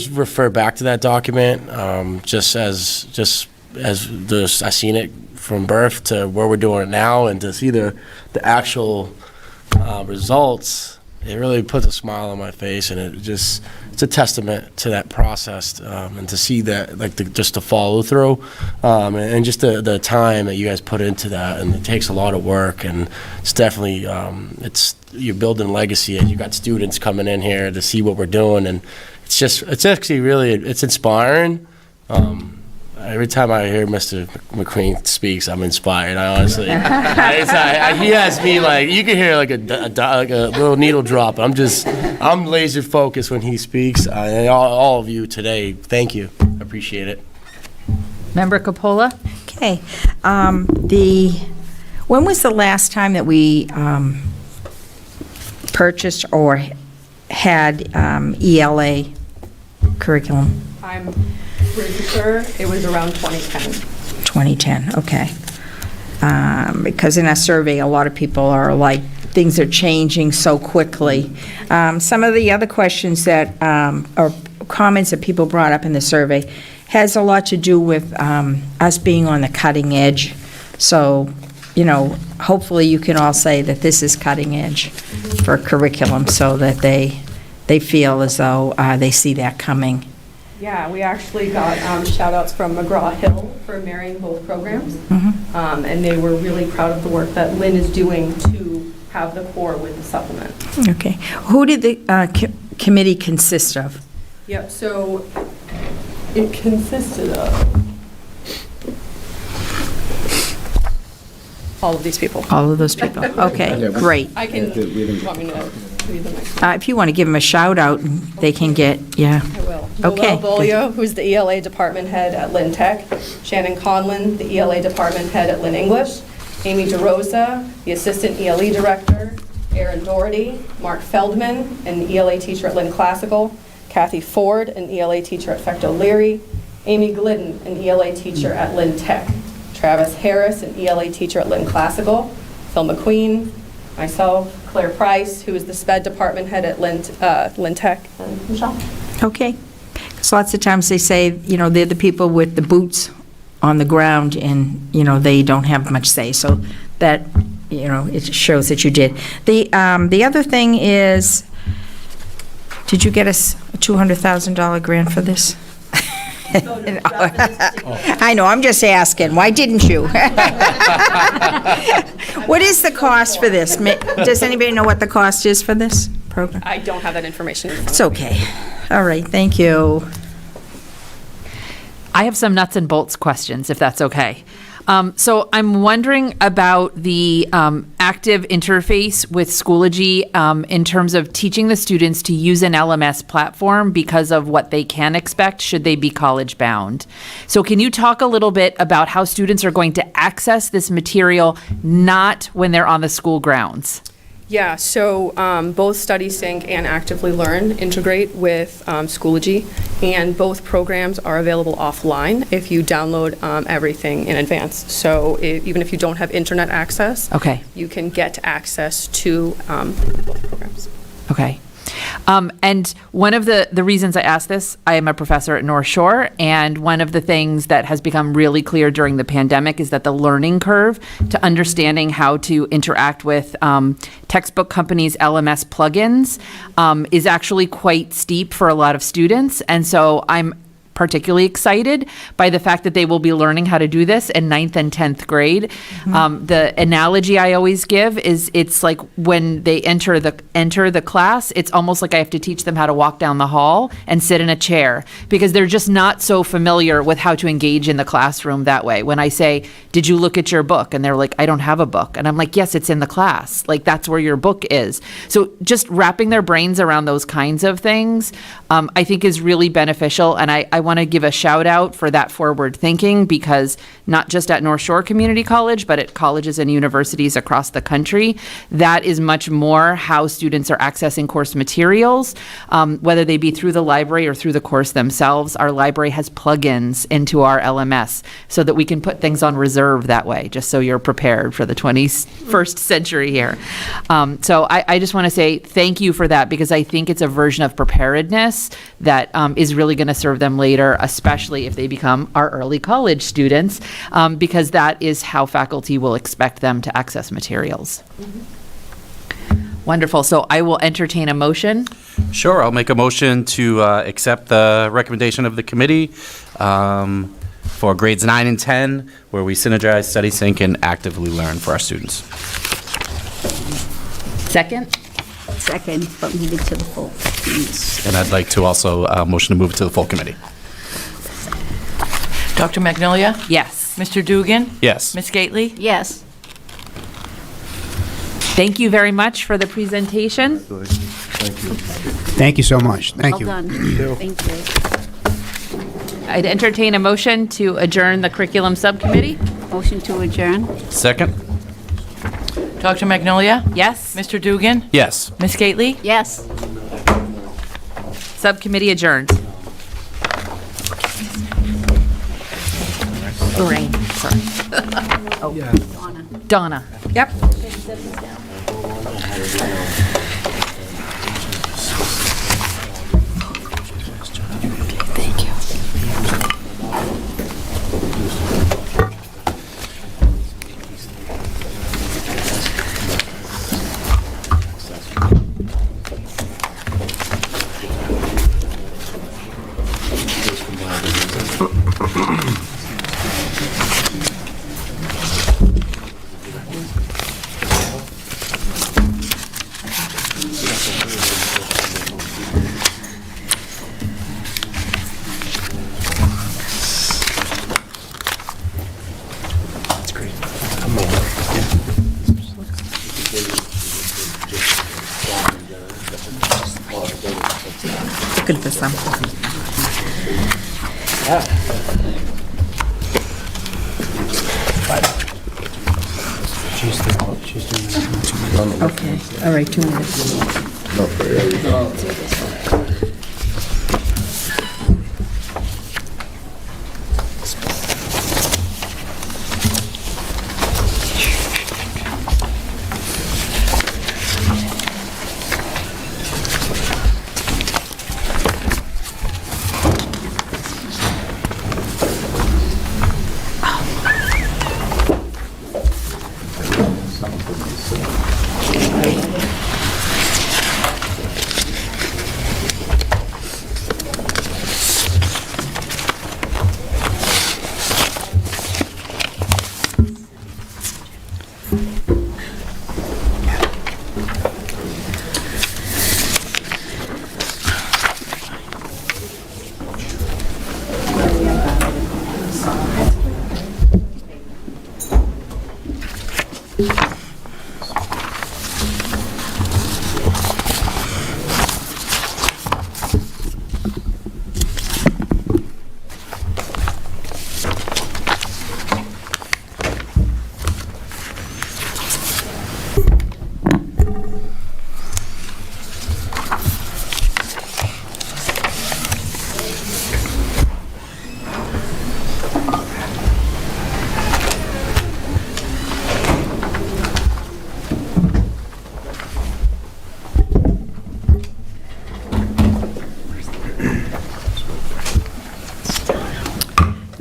refer back to that document, just as I seen it from birth to where we're doing it now, and to see the actual results. It really puts a smile on my face, and it's a testament to that process, and to see that, like, just the follow through, and just the time that you guys put into that, and it takes a lot of work, and it's definitely, you're building legacy, and you got students coming in here to see what we're doing, and it's actually really, it's inspiring. Every time I hear Mr. McQueen speaks, I'm inspired. I honestly, he has me like, you can hear like a little needle drop. I'm laser focused when he speaks. And all of you today, thank you. I appreciate it. Member Capola? Okay. When was the last time that we purchased or had ELA curriculum? I'm pretty sure it was around 2010. 2010, okay. Because in our survey, a lot of people are like, things are changing so quickly. Some of the other questions that, or comments that people brought up in the survey has a lot to do with us being on the cutting edge. So, hopefully you can all say that this is cutting edge for curriculum, so that they feel as though they see that coming. Yeah, we actually got shout outs from McGraw-Hill for marrying both programs. And they were really proud of the work that Lynn is doing to have the core with the supplement. Okay. Who did the committee consist of? Yep, so it consisted of all of these people. All of those people. Okay, great. I can, want me to read them? If you want to give them a shout out, they can get, yeah. I will. Okay. Noel Bolio, who's the ELA department head at Lynn Tech. Shannon Conlon, the ELA department head at Lynn English. Amy DeRosa, the assistant ELE director. Aaron Doherty, Mark Feldman, an ELA teacher at Lynn Classical. Kathy Ford, an ELA teacher at Fecto Leary. Amy Glidden, an ELA teacher at Lynn Tech. Travis Harris, an ELA teacher at Lynn Classical. Phil McQueen, myself, Claire Price, who is the SPED department head at Lynn Tech, and Michelle. Okay. Because lots of times they say, they're the people with the boots on the ground, and, they don't have much say. So that, it shows that you did. The other thing is, did you get us a $200,000 grant for this? I know, I'm just asking. Why didn't you? What is the cost for this? Does anybody know what the cost is for this program? I don't have that information. It's okay. All right, thank you. I have some nuts and bolts questions, if that's okay. So I'm wondering about the active interface with Schoology in terms of teaching the students to use an LMS platform because of what they can expect should they be college bound. So can you talk a little bit about how students are going to access this material not when they're on the school grounds? Yeah, so both Study Sync and Actively Learn integrate with Schoology, and both programs are available offline if you download everything in advance. So even if you don't have internet access, you can get access to both programs. Okay. And one of the reasons I ask this, I am a professor at North Shore, and one of the things that has become really clear during the pandemic is that the learning curve to understanding how to interact with textbook companies' LMS plugins is actually quite steep for a lot of students. And so I'm particularly excited by the fact that they will be learning how to do this in 9th and 10th grade. The analogy I always give is it's like when they enter the class, it's almost like I have to teach them how to walk down the hall and sit in a chair because they're just not so familiar with how to engage in the classroom that way. When I say, did you look at your book? And they're like, I don't have a book. And I'm like, yes, it's in the class. Like that's where your book is. So just wrapping their brains around those kinds of things, I think is really beneficial. And I want to give a shout out for that forward thinking, because not just at North Shore Community College, but at colleges and universities across the country, that is much more how students are accessing course materials, whether they be through the library or through the course themselves. Our library has plugins into our LMS so that we can put things on reserve that way, just so you're prepared for the 21st century here. So I just want to say thank you for that, because I think it's a version of preparedness that is really going to serve them later, especially if they become our early college students, because that is how faculty will expect them to access materials. Wonderful. So I will entertain a motion. Sure, I'll make a motion to accept the recommendation of the committee for grades 9 and 10, where we synergize, study sync, and actively learn for our students. Second? Second, but move it to the full. And I'd like to also motion to move it to the full committee. Dr. Magnolia? Yes. Mr. Dugan? Yes. Ms. Gately? Yes. Thank you very much for the presentation. Thank you so much. Thank you. Well done. Thank you. I'd entertain a motion to adjourn the curriculum subcommittee. Motion to adjourn. Second? Dr. Magnolia? Yes. Mr. Dugan? Yes. Ms. Gately? Yes. Subcommittee adjourned. Lorraine, sorry. Oh, Donna. Yep. Looking for something. Okay, all right, 2 minutes.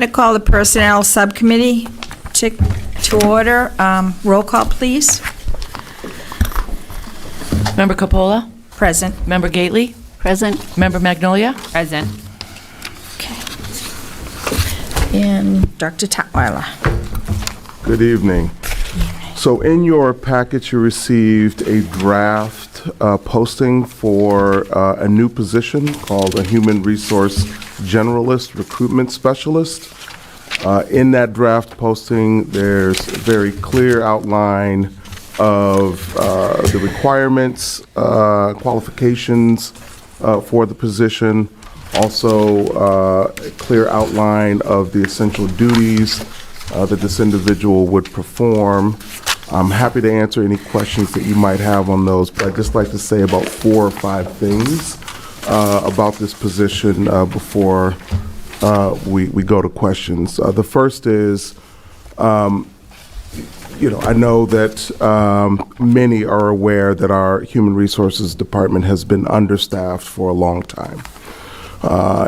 I'm going to call the Personnel Subcommittee to order. Roll call, please. Member Capola? Present. Member Gately? Present. Member Magnolia? Present. And Dr. Tutwiler. Good evening. So in your package, you received a draft posting for a new position called a Human Resource Generalist Recruitment Specialist. In that draft posting, there's a very clear outline of the requirements, qualifications for the position, Also, a clear outline of the essential duties that this individual would perform. I'm happy to answer any questions that you might have on those, but I'd just like to say about 4 or 5 things about this position before we go to questions. The first is, I know that many are aware that our Human Resources Department has been understaffed for a long time.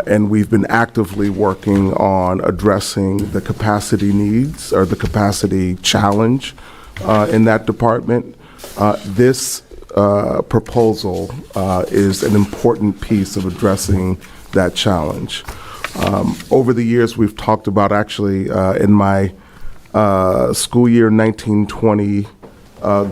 And we've been actively working on addressing the capacity needs or the capacity challenge in that department. This proposal is an important piece of addressing that challenge. Over the years, we've talked about actually in my school year 1920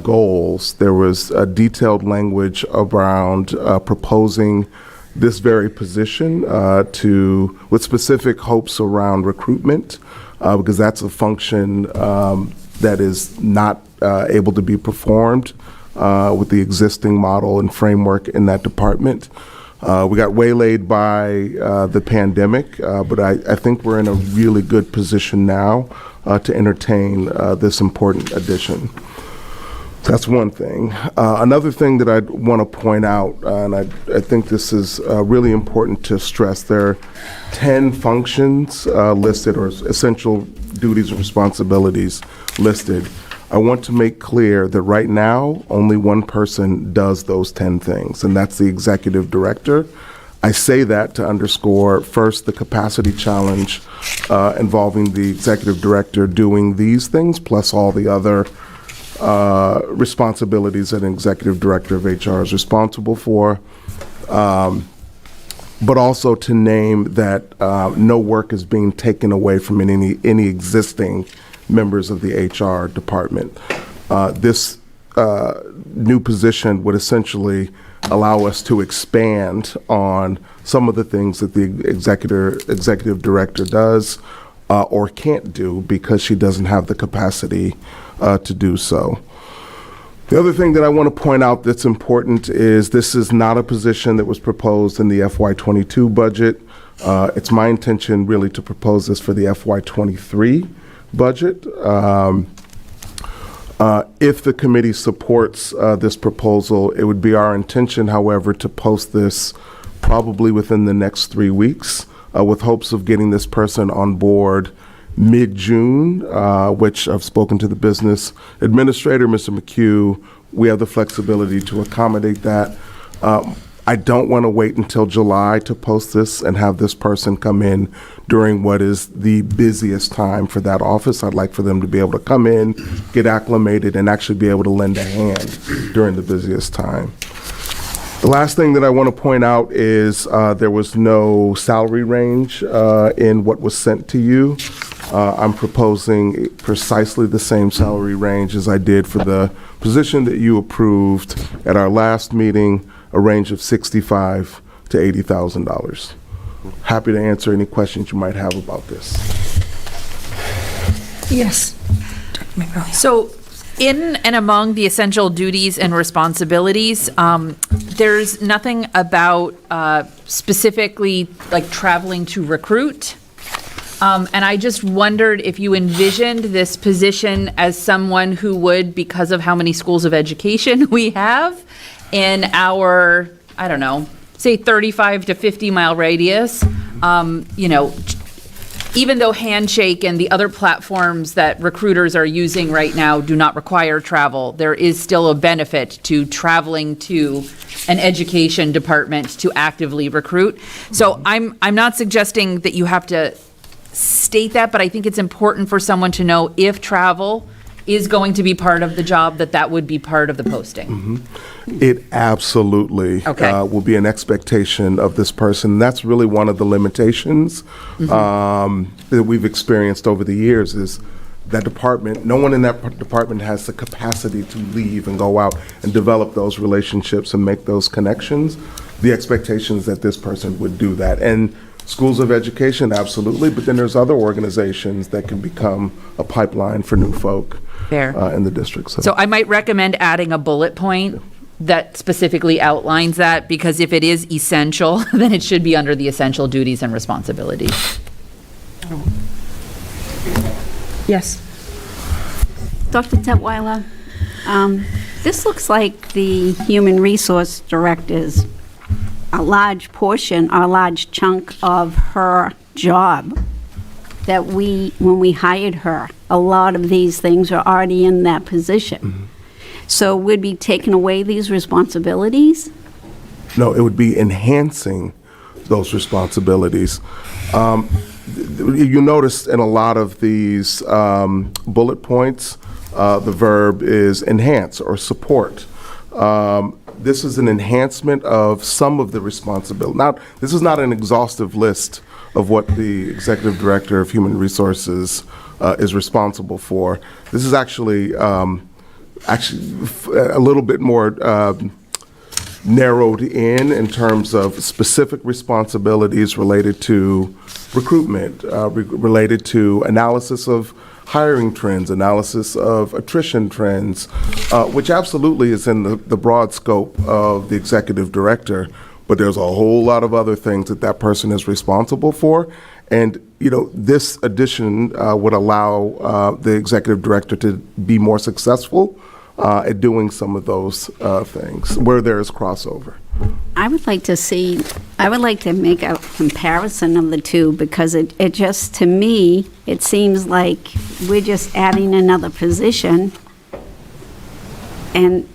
goals, there was a detailed language around proposing this very position with specific hopes around recruitment, because that's a function that is not able to be performed with the existing model and framework in that department. We got waylaid by the pandemic, but I think we're in a really good position now to entertain this important addition. That's one thing. Another thing that I'd want to point out, and I think this is really important to stress, there are 10 functions listed, or essential duties and responsibilities listed. I want to make clear that right now, only one person does those 10 things, and that's the executive director. I say that to underscore, first, the capacity challenge involving the executive director doing these things, plus all the other responsibilities that an executive director of HR is responsible for, but also to name that no work is being taken away from any existing members of the HR department. This new position would essentially allow us to expand on some of the things that the executive director does or can't do because she doesn't have the capacity to do so. The other thing that I want to point out that's important is this is not a position that was proposed in the FY22 budget. It's my intention really to propose this for the FY23 budget. If the committee supports this proposal, it would be our intention, however, to post this probably within the next 3 weeks with hopes of getting this person on board mid-June, which I've spoken to the business administrator, Mr. McHugh. We have the flexibility to accommodate that. I don't want to wait until July to post this and have this person come in during what is the busiest time for that office. I'd like for them to be able to come in, get acclimated, and actually be able to lend a hand during the busiest time. The last thing that I want to point out is there was no salary range in what was sent to you. I'm proposing precisely the same salary range as I did for the position that you approved at our last meeting, a range of $65,000 to $80,000. Happy to answer any questions you might have about this. Yes. So in and among the essential duties and responsibilities, there's nothing about specifically like traveling to recruit. And I just wondered if you envisioned this position as someone who would, because of how many schools of education we have in our, I don't know, say 35 to 50 mile radius, even though Handshake and the other platforms that recruiters are using right now do not require travel, there is still a benefit to traveling to an education department to actively recruit. So I'm not suggesting that you have to state that, but I think it's important for someone to know if travel is going to be part of the job, that would be part of the posting. Mm-hmm. It absolutely will be an expectation of this person. That's really one of the limitations that we've experienced over the years is that department, no one in that department has the capacity to leave and go out and develop those relationships and make those connections. The expectation is that this person would do that. And schools of education, absolutely, but then there's other organizations that can become a pipeline for new folk in the district. So I might recommend adding a bullet point that specifically outlines that, because if it is essential, then it should be under the essential duties and responsibilities. Yes. Dr. Tetweiler, this looks like the Human Resource Director's a large portion, or a large chunk of her job that when we hired her, a lot of these things are already in that position. So would be taking away these responsibilities? No, it would be enhancing those responsibilities. You notice in a lot of these bullet points, the verb is enhance or support. This is an enhancement of some of the responsibility. Now, this is not an exhaustive list of what the Executive Director of Human Resources is responsible for. This is actually a little bit more narrowed in terms of specific responsibilities related to recruitment, related to analysis of hiring trends, analysis of attrition trends, which absolutely is in the broad scope of the Executive Director, but there's a whole lot of other things that person is responsible for. And, this addition would allow the Executive Director to be more successful at doing some of those things where there is crossover. I would like to make a comparison of the two, because it just, to me, it seems like we're just adding another position. And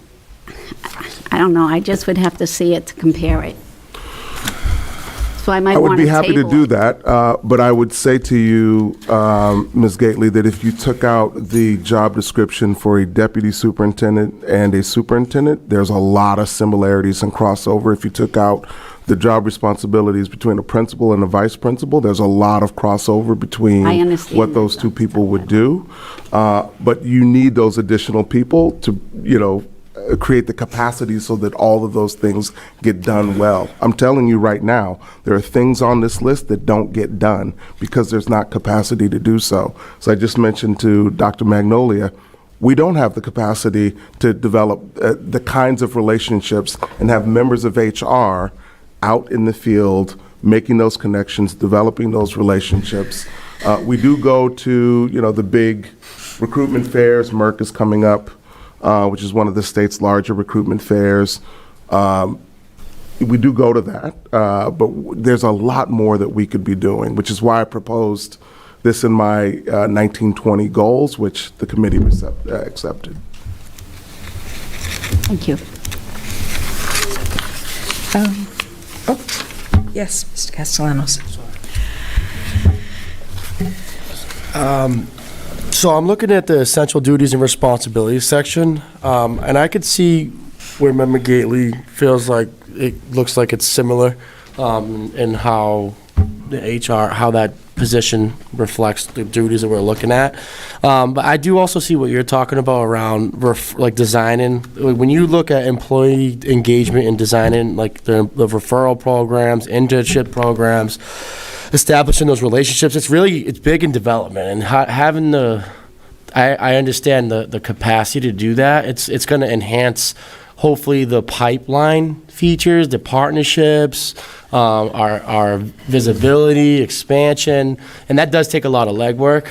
I don't know, I just would have to see it to compare it. So I might I would want be to happy to table do it. that, but I would say to you, Ms. Gately, that if you took out the job description for a deputy superintendent and a superintendent, there's a lot of similarities and crossover. If you took out the job responsibilities between a principal and a vice principal, there's a lot of crossover between I understand what those two people would do. But you need those additional people to, create the capacity so that all of those things get done well. I'm telling you right now, there are things on this list that don't get done because there's not capacity to do so. So I just mentioned to Dr. Magnolia, we don't have the capacity to develop the kinds of relationships and have members of HR out in the field making those connections, developing those relationships. We do go to, the big recruitment fairs. Merck is coming up, which is one of the state's larger recruitment fairs. We do go to that, but there's a lot more that we could be doing, which is why I proposed this in my 1920 goals, which the committee accepted. Thank you. Yes, Mr. Castellanos. So I'm looking at the essential duties and responsibilities section, and I could see where Member Gately feels like it looks like it's similar in how the HR, how that position reflects the duties that we're looking at. But I do also see what you're talking about around like designing. When you look at employee engagement and designing like the referral programs, internship programs, establishing those relationships, it's big in development, and having I understand the capacity to do that. It's going to enhance hopefully the pipeline features, the partnerships, our visibility, expansion, and that does take a lot of legwork,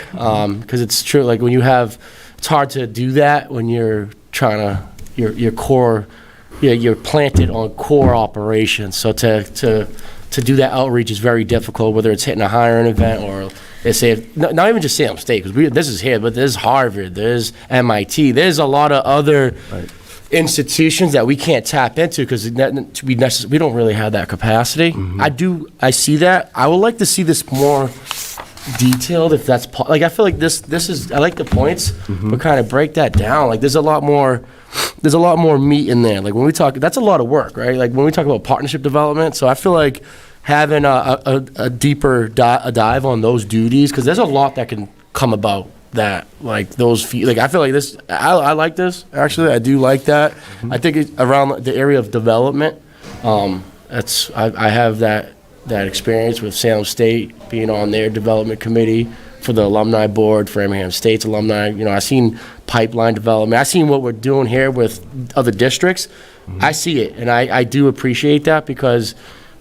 because it's true, like when it's hard to do that when you're trying to, your core, you're planted on core operations. So to do that outreach is very difficult, whether it's hitting a hiring event or not even just Salem State, because this is here, but there's Harvard, there's MIT, there's a lot of other institutions that we can't tap into because we don't really have that capacity. I see that. I would like to see this more detailed, if that's like, I feel like this is, I like the points, but kind of break that down. Like there's a lot more meat in there. Like when we talk, that's a lot of work, right? Like when we talk about partnership development, so I feel like having a deeper dive on those duties, because there's a lot that can come about that, like those, like I feel like this, I like this, actually, I do like that. I think it's around the area of development, I have that experience with Salem State, being on their development committee, for the alumni board, Framingham State's alumni. You know, I've seen pipeline development. I've seen what we're doing here with other districts. I see it, and I do appreciate that because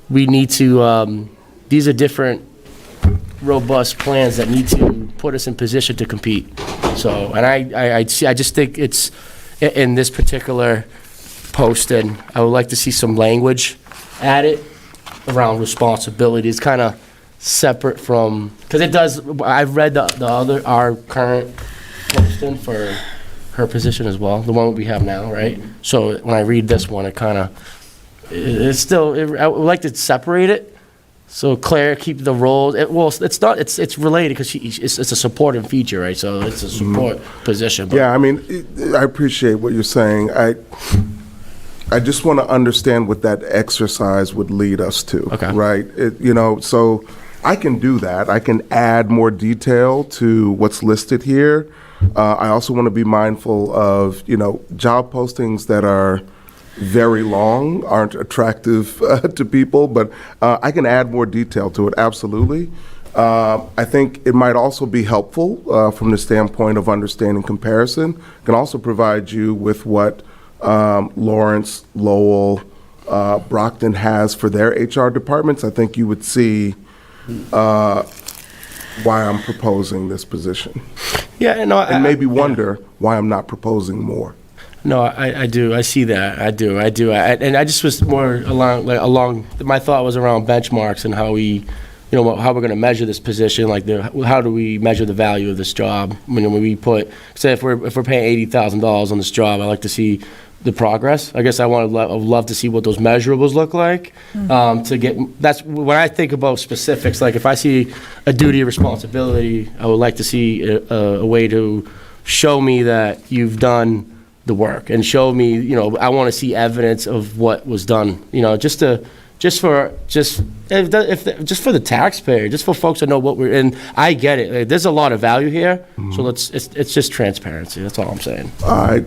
we need to, these are different robust plans that need to put us in position to compete. So, and I just think it's, in this particular posting, I would like to see some language added around responsibility. It's kind of separate from, because it does, I've read our current posting for her position as well, the one we have now, right? So when I read this one, it kind of, it's still, I would like to separate it. So Claire, keep the role, it's not, it's related because it's a supporting feature, right? So it's a support position. But Yeah, I mean, I appreciate what you're saying. I just want to understand what that exercise would lead us to, right? So I can do that. I can add more detail to what's listed here. I also want to be mindful of, job postings that are very long aren't attractive to people, but I can add more detail to it, absolutely. I think it might also be helpful from the standpoint of understanding comparison. It can also provide you with what Lawrence, Lowell, Brockton has for their HR departments. I think you would see why I'm proposing this position. Yeah, and maybe wonder why I'm not proposing more. No, I do. I see that. I do. And I just was more along. My thought was around benchmarks and how we, how we're going to measure this position. Like, how do we measure the value of this job? When we put, say, if we're paying $80,000 on this job, I like to see the progress. I guess I would love to see what those measurables look like. That's when I think about specifics. Like, if I see a duty or responsibility, I would like to see a way to show me that you've done the work and show me, I want to see evidence of what was done, just for the taxpayer, just for folks to know what we're in. I get it. Like, there's a lot of value here. So it's just transparency. That's all I'm saying. I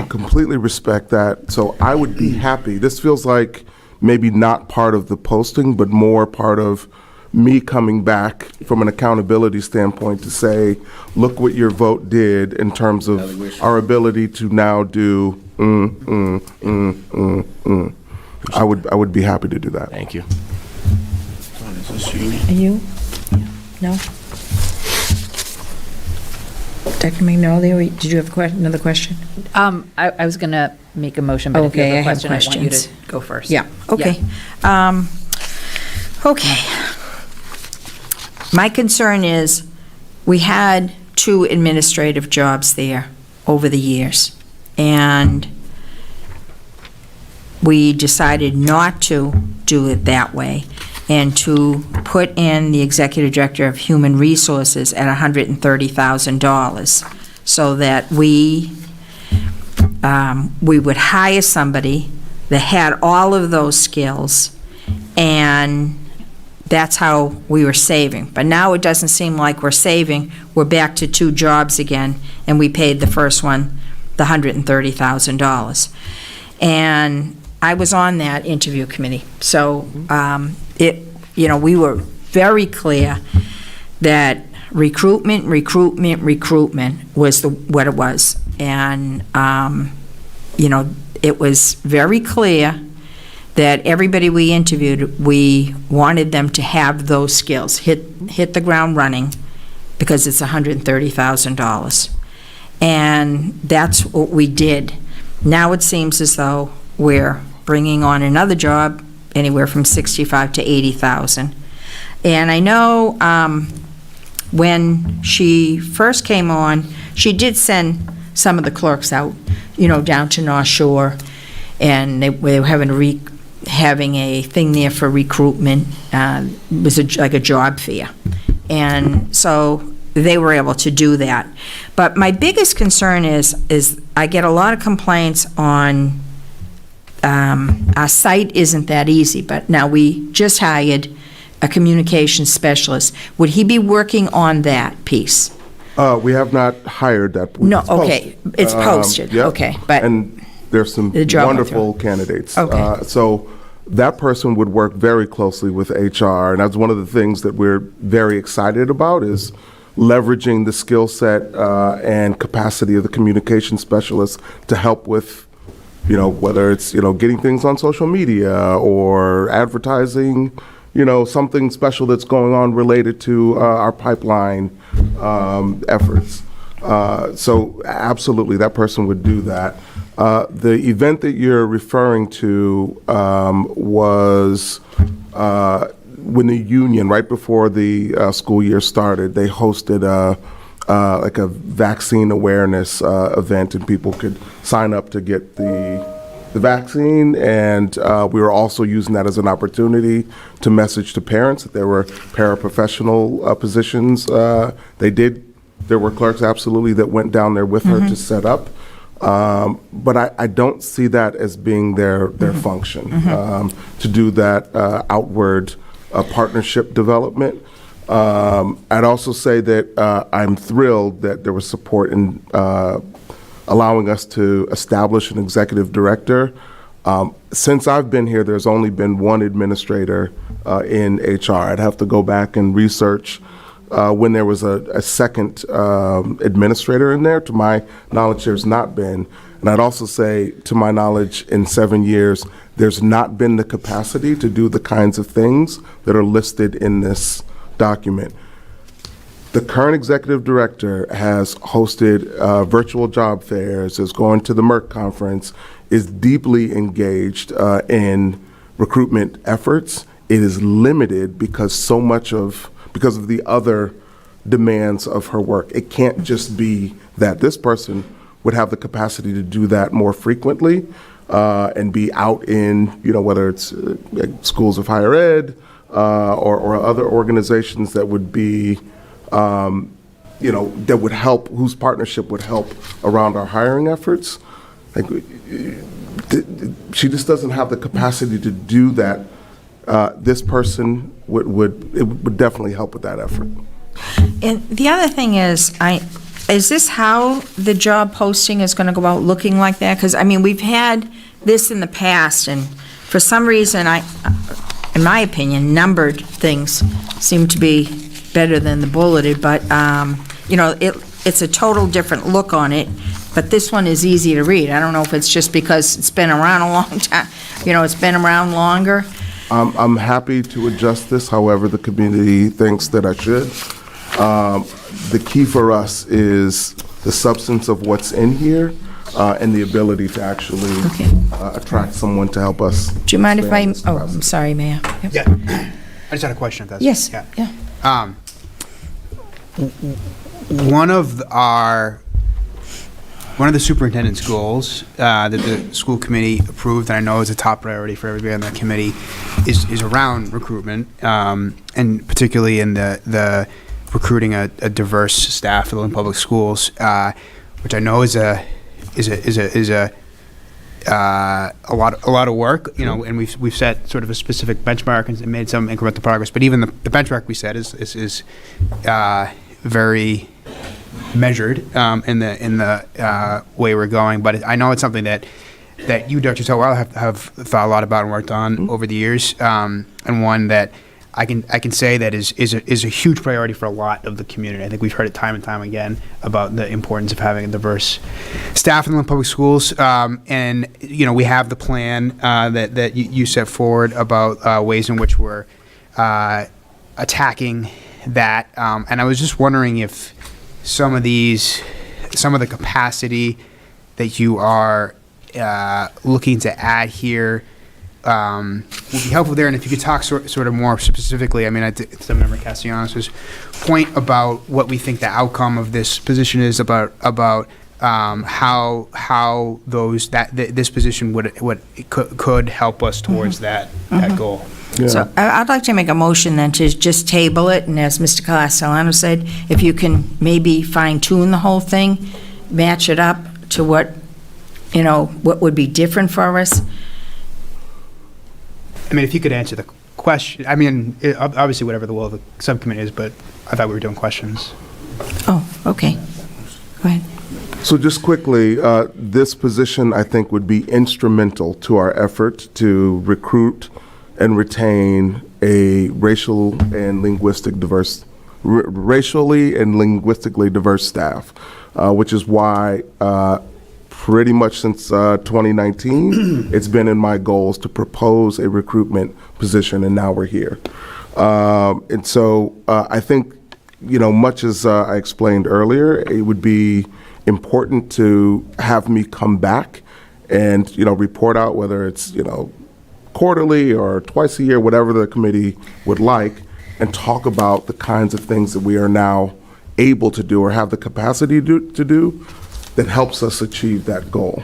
completely respect that. So I would be happy. This feels like maybe not part of the posting, but more part of me coming back from an accountability standpoint to say, look what your vote did in terms of our ability to now do I would be happy to do that. Thank you. Are you? No? Dr. Magnolia, did you have another question? I was going to make a motion, but if you have a question, I want you to go first. Yeah, okay. Okay. My concern is, we had 2 administrative jobs there over the years, and we decided not to do it that way and to put in the Executive Director of Human Resources at $130,000 so that we would hire somebody that had all of those skills, and that's how we were saving. But now it doesn't seem like we're saving. We're back to 2 jobs again, and we paid the first one the $130,000. And I was on that interview committee. So we were very clear that recruitment was what it was. And, it was very clear that everybody we interviewed, we wanted them to have those skills, hit the ground running, because it's $130,000. And that's what we did. Now it seems as though we're bringing on another job, anywhere from $65,000 to $80,000. And I know when she first came on, she did send some of the clerks out, down to North Shore, and they were having a thing there for recruitment. It was like a job fair. And so they were able to do that. But my biggest concern is I get a lot of complaints on our site isn't that easy, but now we just hired a communications specialist. Would he be working on that piece? We have not hired that. No, okay, it's posted, Yep. okay, but. And there's some wonderful candidates. Okay. So that person would work very closely with HR, and that's one of the things that we're very excited about is leveraging the skill set and capacity of the communication specialists to help with, whether it's, getting things on social media or advertising, something special that's going on related to our pipeline efforts. So absolutely, that person would do that. The event that you're referring to was when the union, right before the school year started, they hosted like a vaccine awareness event, and people could sign up to get the vaccine. And we were also using that as an opportunity to message to parents that there were paraprofessional positions. There were clerks, absolutely, that went down there with her to set up. But I don't see that as being their function, to do that outward partnership development. I'd also say that I'm thrilled that there was support in allowing us to establish an executive director. Since I've been here, there's only been one administrator in HR. I'd have to go back and research when there was a second administrator in there. To my knowledge, there's not been. And I'd also say, to my knowledge, in 7 years, there's not been the capacity to do the kinds of things that are listed in this document. The current executive director has hosted virtual job fairs, is going to the Merck conference, is deeply engaged in recruitment efforts. It is limited because of the other demands of her work. It can't just be that. This person would have the capacity to do that more frequently and be out in, whether it's schools of higher ed or other organizations that would be, that would help, whose partnership would help around our hiring efforts. She just doesn't have the capacity to do that. This person would definitely help with that effort. And the other thing is this how the job posting is going to go out, looking like that? Because, we've had this in the past, and for some reason, in my opinion, numbered things seem to be better than the bulleted, but, it's a total different look on it, but this one is easy to read. I don't know if it's just because it's been around a long time, it's been around longer. I'm happy to adjust this however the community thinks that I should. The key for us is the substance of what's in here and the ability to actually attract someone to help us. Do you mind if I'm sorry, Mayor. Yep. Yeah. I just had a question if that's... Yes, yeah. One of the superintendent's goals that the school committee approved, and I know is a top priority for everybody on that committee, is around recruitment, and particularly in the recruiting a diverse staff for the Lynn Public Schools, which I know is a lot of work, and we've set sort of a specific benchmark and made some incremental progress. But even the benchmark we set is very measured in the way we're going. But I know it's something that you, Dr. Towell, have thought a lot about and worked on over the years, and one that I can say that is a huge priority for a lot of the community. I think we've heard it time and time again about the importance of having a diverse staff in the public schools. And we have the plan that you set forward about ways in which we're attacking that. And I was just wondering if some of the capacity that you are looking to add here would be helpful there. And if you could talk sort of more specifically, to Member Castellanos' point about what we think the outcome of this position is, about how this position could help us towards that goal. Yeah. So I'd like to make a motion then to just table it, and as Mr. Castellano said, if you can maybe fine-tune the whole thing, match it up to what would be different for us. If you could answer the question, obviously whatever the will of the subcommittee is, but I thought we were doing questions. Oh, okay. Go ahead. So just quickly, this position, I think, would be instrumental to our effort to recruit and retain a racial and linguistic diverse racially and linguistically diverse staff, which is why pretty much since 2019, it's been in my goals to propose a recruitment position, and now we're here. And so I think, much as I explained earlier, it would be important to have me come back and, report out, whether it's, quarterly or twice a year, whatever the committee would like, and talk about the kinds of things that we are now able to do or have the capacity to do that helps us achieve that goal.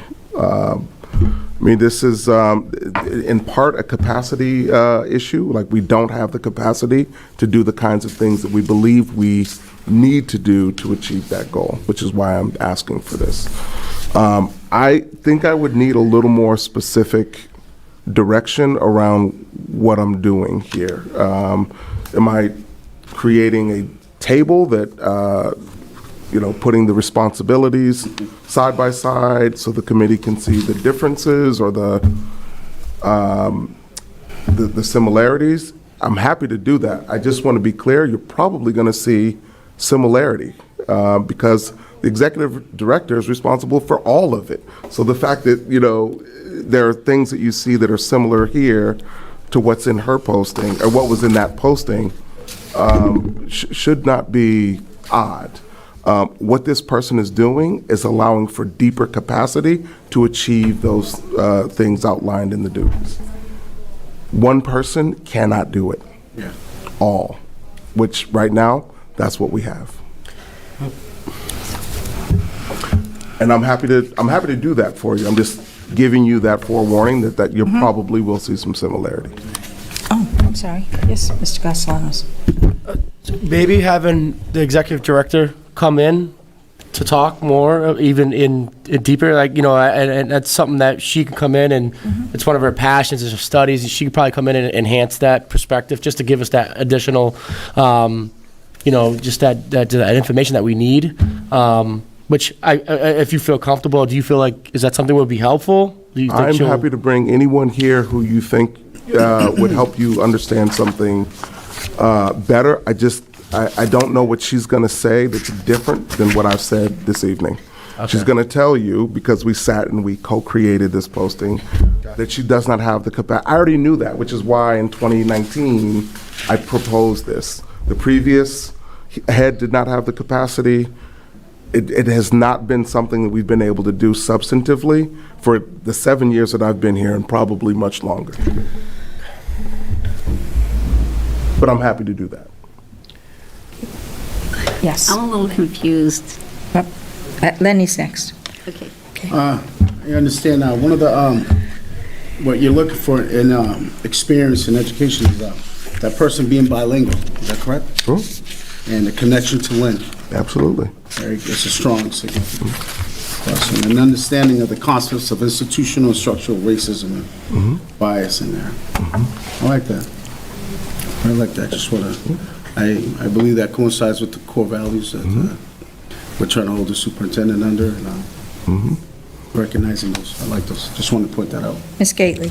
This is in part a capacity issue. Like, we don't have the capacity to do the kinds of things that we believe we need to do to achieve that goal, which is why I'm asking for this. I think I would need a little more specific direction around what I'm doing here. Am I creating a table that, putting the responsibilities side by side so the committee can see the differences or the similarities? I'm happy to do that. I just want to be clear, you're probably going to see similarity because the executive director is responsible for all of it. So the fact that, there are things that you see that are similar here to what's in her posting or what was in that posting should not be odd. What this person is doing is allowing for deeper capacity to achieve those things outlined in the duties. One person cannot do it. Yeah. All, which right now, that's what we have. And I'm happy to do that for you. I'm just giving you that forewarning that you probably will see some similarity. Oh, I'm sorry. Yes, Mr. Castellanos. Maybe having the executive director come in to talk more, even in deeper, and that's something that she can come in and it's one of her passions is her studies, and she could probably come in and enhance that perspective just to give us that additional, just that information that we need. Which if you feel comfortable, do you feel like, is that something that would be helpful? Do you think I'm happy to bring anyone here who you think would help you understand something better. I don't know what she's going to say that's different than what I've said this evening. Okay. She's going to tell you, because we sat and we co-created this posting, that she does not have the capacity. I already knew that, which is why in 2019 I proposed this. The previous head did not have the capacity. It has not been something that we've been able to do substantively for the 7 years that I've been here, and probably much longer. But I'm happy to do that. Yes. I'm a little confused. Lenny's next. Okay. I understand now. One of the, what you're looking for in experience in education is that person being bilingual. Is that correct? Sure. And the connection to Lynn. Absolutely. It's a strong signal. Awesome. An understanding of the concepts of institutional and structural racism and bias in there. I like that. I like that. Just want to, I believe that coincides with the core values that we're trying to hold the superintendent under, and recognizing those. I like those. Just want to point that out. Ms. Gately.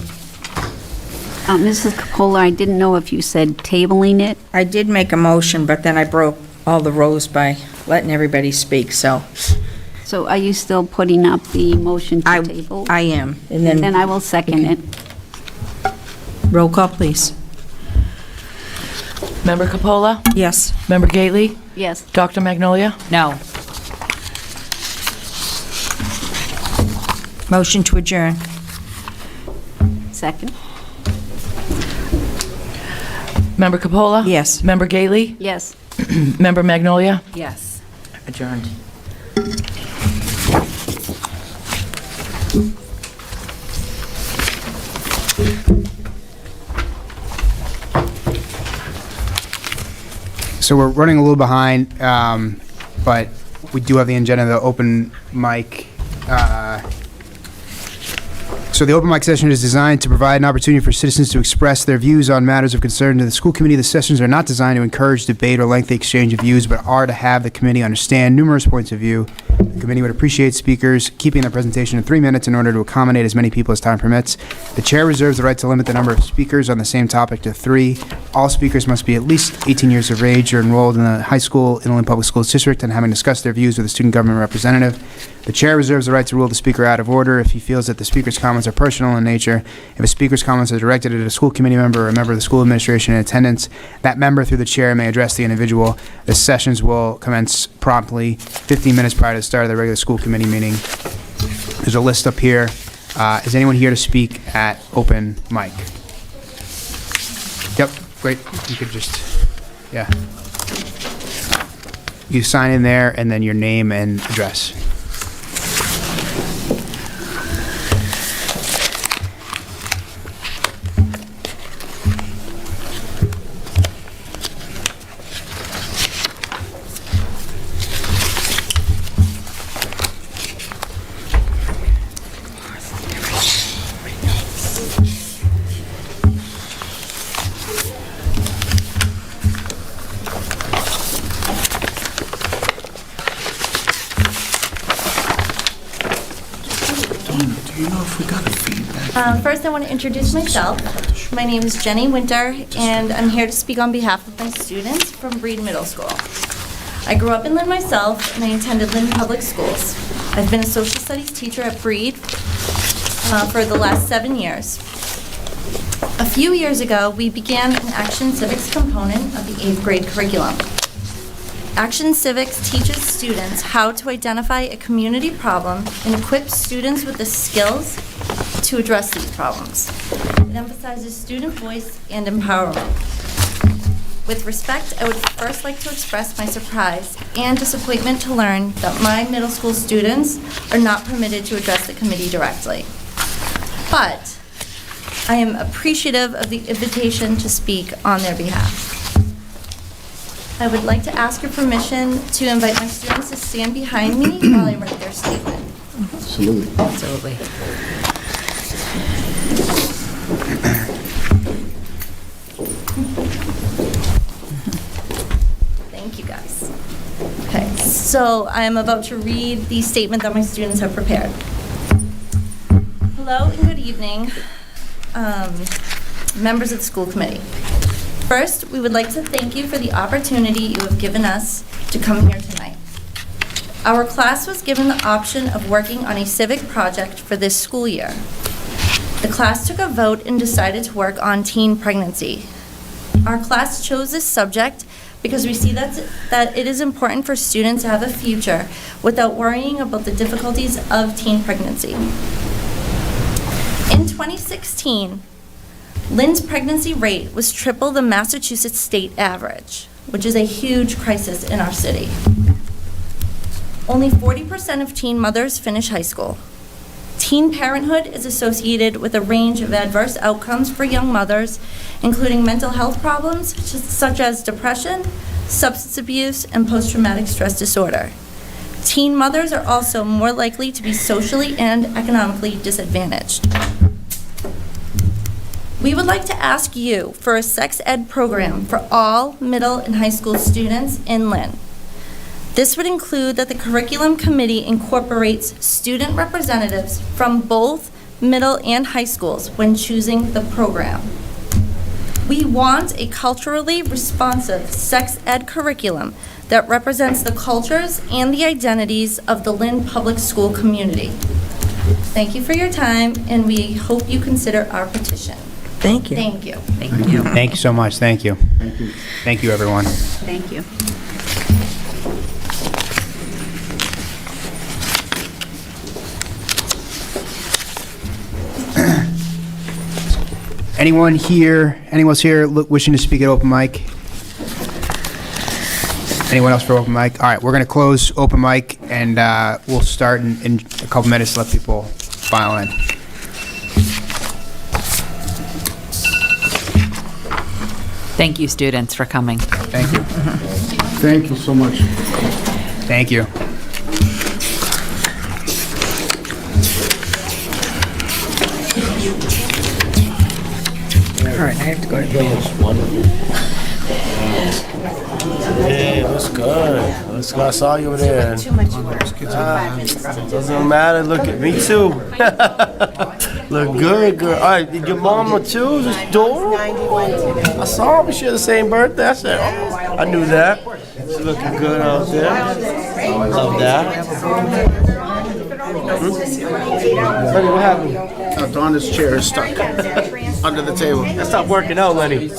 Mrs. Capola, I didn't know if you said tabling it. I did make a motion, but then I broke all the rows by letting everybody speak, so. So are you still putting up the motion to table? I am. And Then I will second it. Roll call, please. Member Capola? Yes. Member Gately? Yes. Dr. Magnolia? No. Motion to adjourn. Second? Member Capola? Yes. Member Gately? Yes. Member Magnolia? Yes. Adjourned. So we're running a little behind, but we do have the agenda, the open mic. So So the open mic session is designed to provide an opportunity for citizens to express their views on matters of concern to the school committee. The sessions are not designed to encourage debate or lengthy exchange of views, but are to have the committee understand numerous points of view. The committee would appreciate speakers keeping their presentation in 3 minutes in order to accommodate as many people as time permits. The chair reserves the right to limit the number of speakers on the same topic to 3. All speakers must be at least 18 years of age or enrolled in a high school in the Lynn Public Schools District and having discussed their views with a student government representative. The chair reserves the right to rule the speaker out of order if he feels that the speaker's comments are personal in nature. If a speaker's comments are directed at a school committee member or a member of the school administration in attendance, that member, through the chair, may address the individual. The sessions will commence promptly 15 minutes prior to the start of the regular school committee meeting. There's a list up here. Is anyone here to speak at open mic? Yep, great. You could just, yeah. You sign in there and then your name and address. First, I want to introduce myself. My name is Jenny Winter, and I'm here to speak on behalf of my students from Breed Middle School. I grew up in Lynn myself, and I attended Lynn Public Schools. I've been a social studies teacher at Breed for the last 7 years. A few years ago, we began an Action Civics component of the 8th grade curriculum. Action Civics teaches students how to identify a community problem and equips students with the skills to address these problems. It emphasizes student voice and empowerment. With respect, I would first like to express my surprise and disappointment to learn that my middle school students are not permitted to address the committee directly. But I am appreciative of the invitation to speak on their behalf. I would like to ask your permission to invite my students to stand behind me while I write their statement. Absolutely. Absolutely. Thank you, guys. Okay, so I am about to read the statement that my students have prepared. Hello and good evening, members of the school committee. First, we would like to thank you for the opportunity you have given us to come here tonight. Our class was given the option of working on a civic project for this school year. The class took a vote and decided to work on teen pregnancy. Our class chose this subject because we see that it is important for students to have a future without worrying about the difficulties of teen pregnancy. In 2016, Lynn's pregnancy rate was triple the Massachusetts state average, which is a huge crisis in our city. Only 40% of teen mothers finish high school. Teen parenthood is associated with a range of adverse outcomes for young mothers, including mental health problems such as depression, substance abuse, and post-traumatic stress disorder. Teen mothers are also more likely to be socially and economically disadvantaged. We would like to ask you for a sex ed program for all middle and high school students in Lynn. This would include that the curriculum committee incorporates student representatives from both middle and high schools when choosing the program. We want a culturally responsive sex ed curriculum that represents the cultures and the identities of the Lynn Public School community. Thank you for your time, and we hope you consider our petition. Thank you. Thank you. Thank you. Thank you so much. Thank you. Thank you. Thank you, everyone. Thank you. Anyone else here wishing to speak at open mic? Anyone else for open mic? All right, we're going to close open mic, and we'll start in a couple minutes to let people file in. Thank you, students, for coming. Thank you. Thank you so much. Thank you. All right, I have to go to bed. Hey, what's good? What's good? I saw you over there. Doesn't matter. Look at me too. Look good, girl. All right, your mama too? Just Dora? I saw her. We share the same birthday. I said, oh, I knew that. She's looking good out there. Love that. Lenny, what happened? Donna's chair is stuck under the table. I stopped working out, Lenny.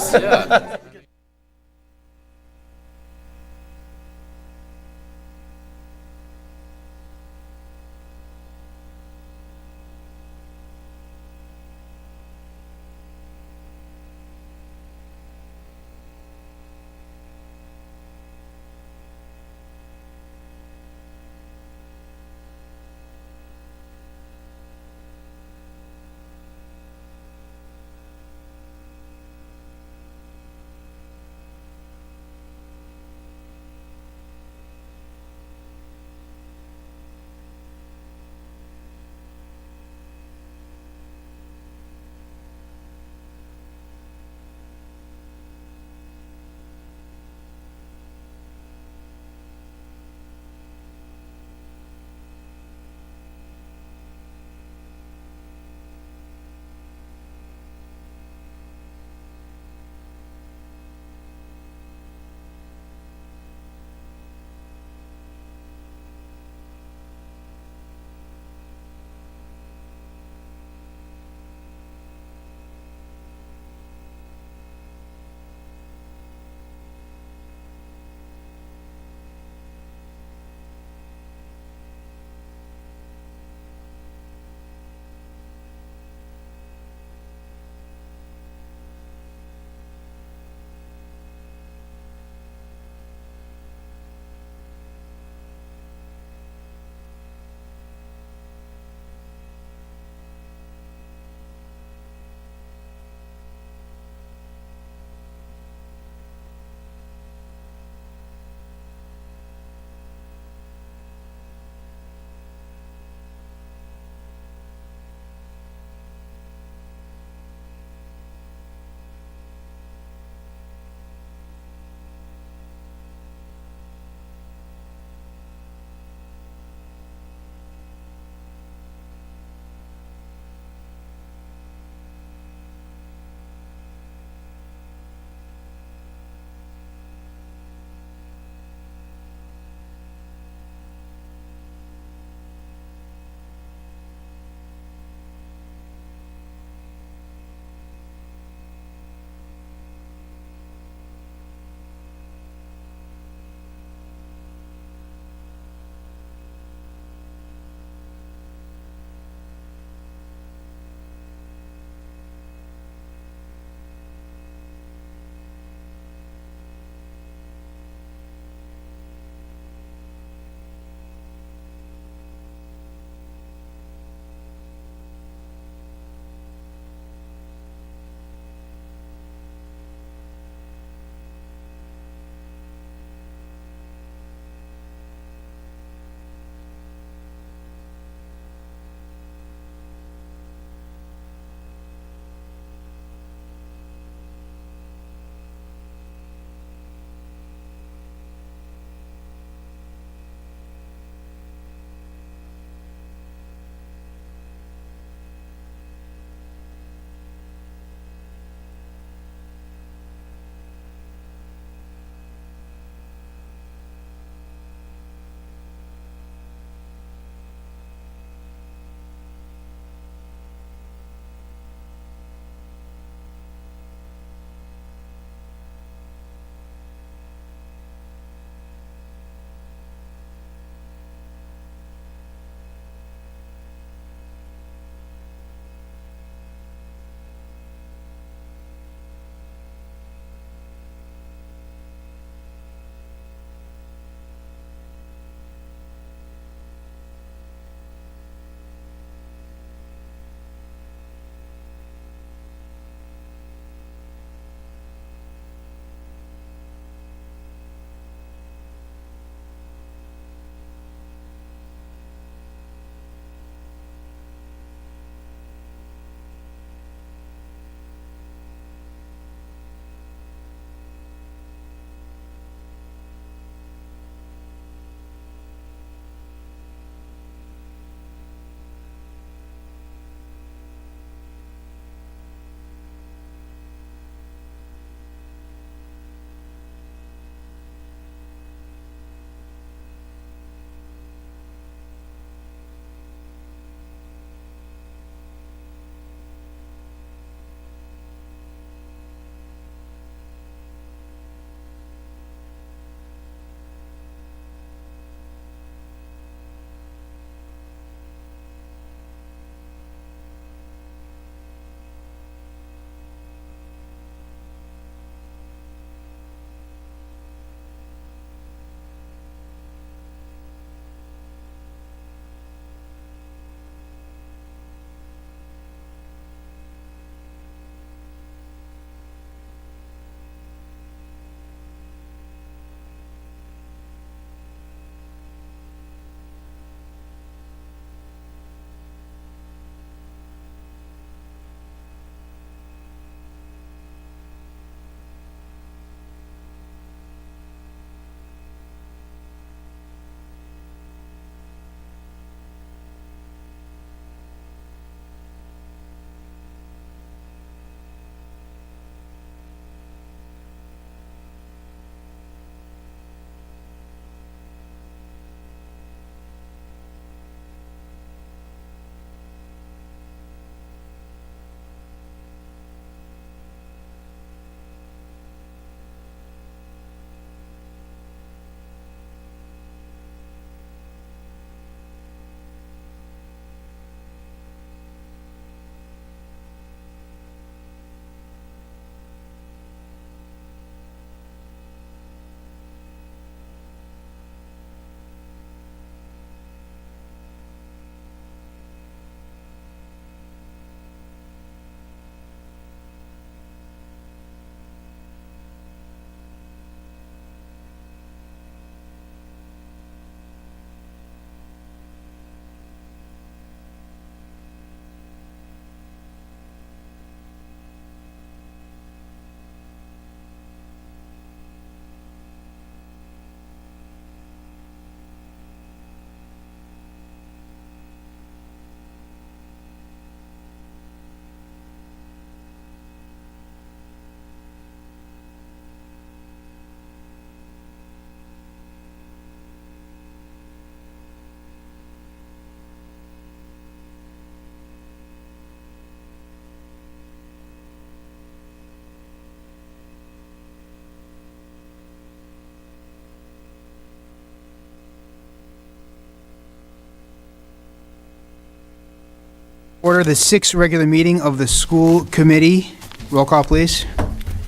Order the sixth regular meeting of the school committee. Roll call, please.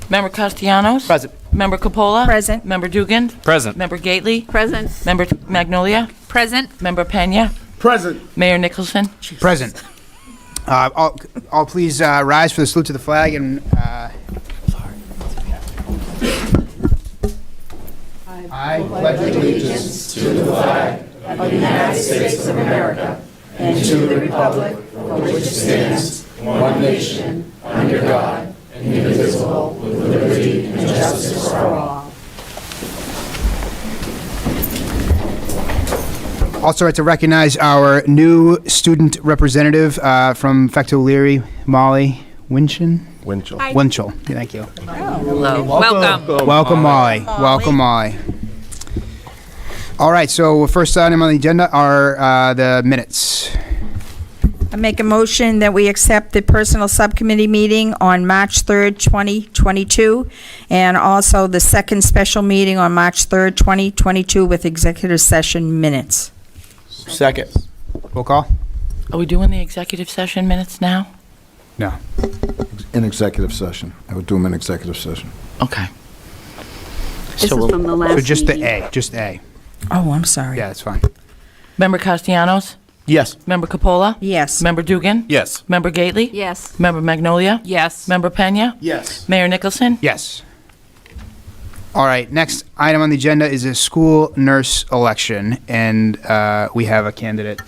Member Castellanos? Present. Member Capola? Present. Member Dugan? Present. Member Gately? Present. Member Magnolia? Present. Member Pena? Present. Mayor Nicholson? Present. All please rise for the salute to the flag and. I pledge allegiance to the flag of the United States of America and to the republic for which it stands, one nation, under God, indivisible, with liberty and justice for all. Also, I'd like to recognize our new student representative from Facto Leary, Molly Winchell. Winchell. Winchell, thank you. Hello. Welcome. Welcome, Molly. Welcome, Molly. All right, so first item on the agenda are the minutes. I make a motion that we accept the personal subcommittee meeting on March 3rd, 2022, and also the second special meeting on March 3rd, 2022 with executive session minutes. Second. Roll call? Are we doing the executive session minutes now? No. In executive session. I would do them in executive session. Okay. This is from the last So just the meeting. A, just A. Oh, I'm sorry. Yeah, that's fine. Member Castellanos? Yes. Member Capola? Yes. Member Dugan? Yes. Member Gately? Yes. Member Magnolia? Yes. Member Pena? Yes. Mayor Nicholson? Yes. All right, next item on the agenda is a school nurse election, and we have a candidate.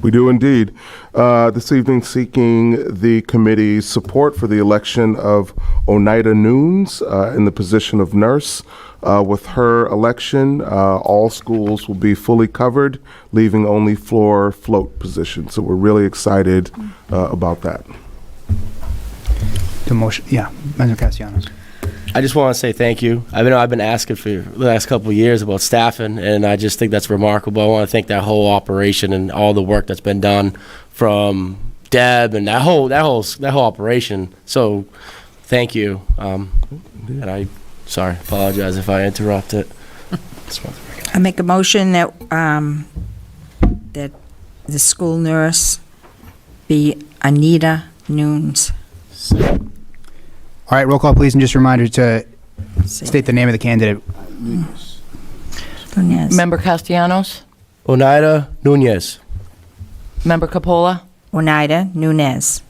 We do indeed. This evening, seeking the committee's support for the election of Oneida Nunes in the position of nurse. With her election, all schools will be fully covered, leaving only floor float positions. So we're really excited about that. The motion, yeah, Member Castellanos. I just want to say thank you. I've been asking for the last couple of years about staffing, and I just think that's remarkable. I want to thank that whole operation and all the work that's been done from Deb and that whole operation. So, thank you. And apologize if I interrupted. I make a motion that, that the school nurse be Anita Nunes. All right, roll call, please, and just a reminder to state the name of the candidate. Nunes. Member Castellanos? Oneida Nunez. Member Capola? Oneida Nunes.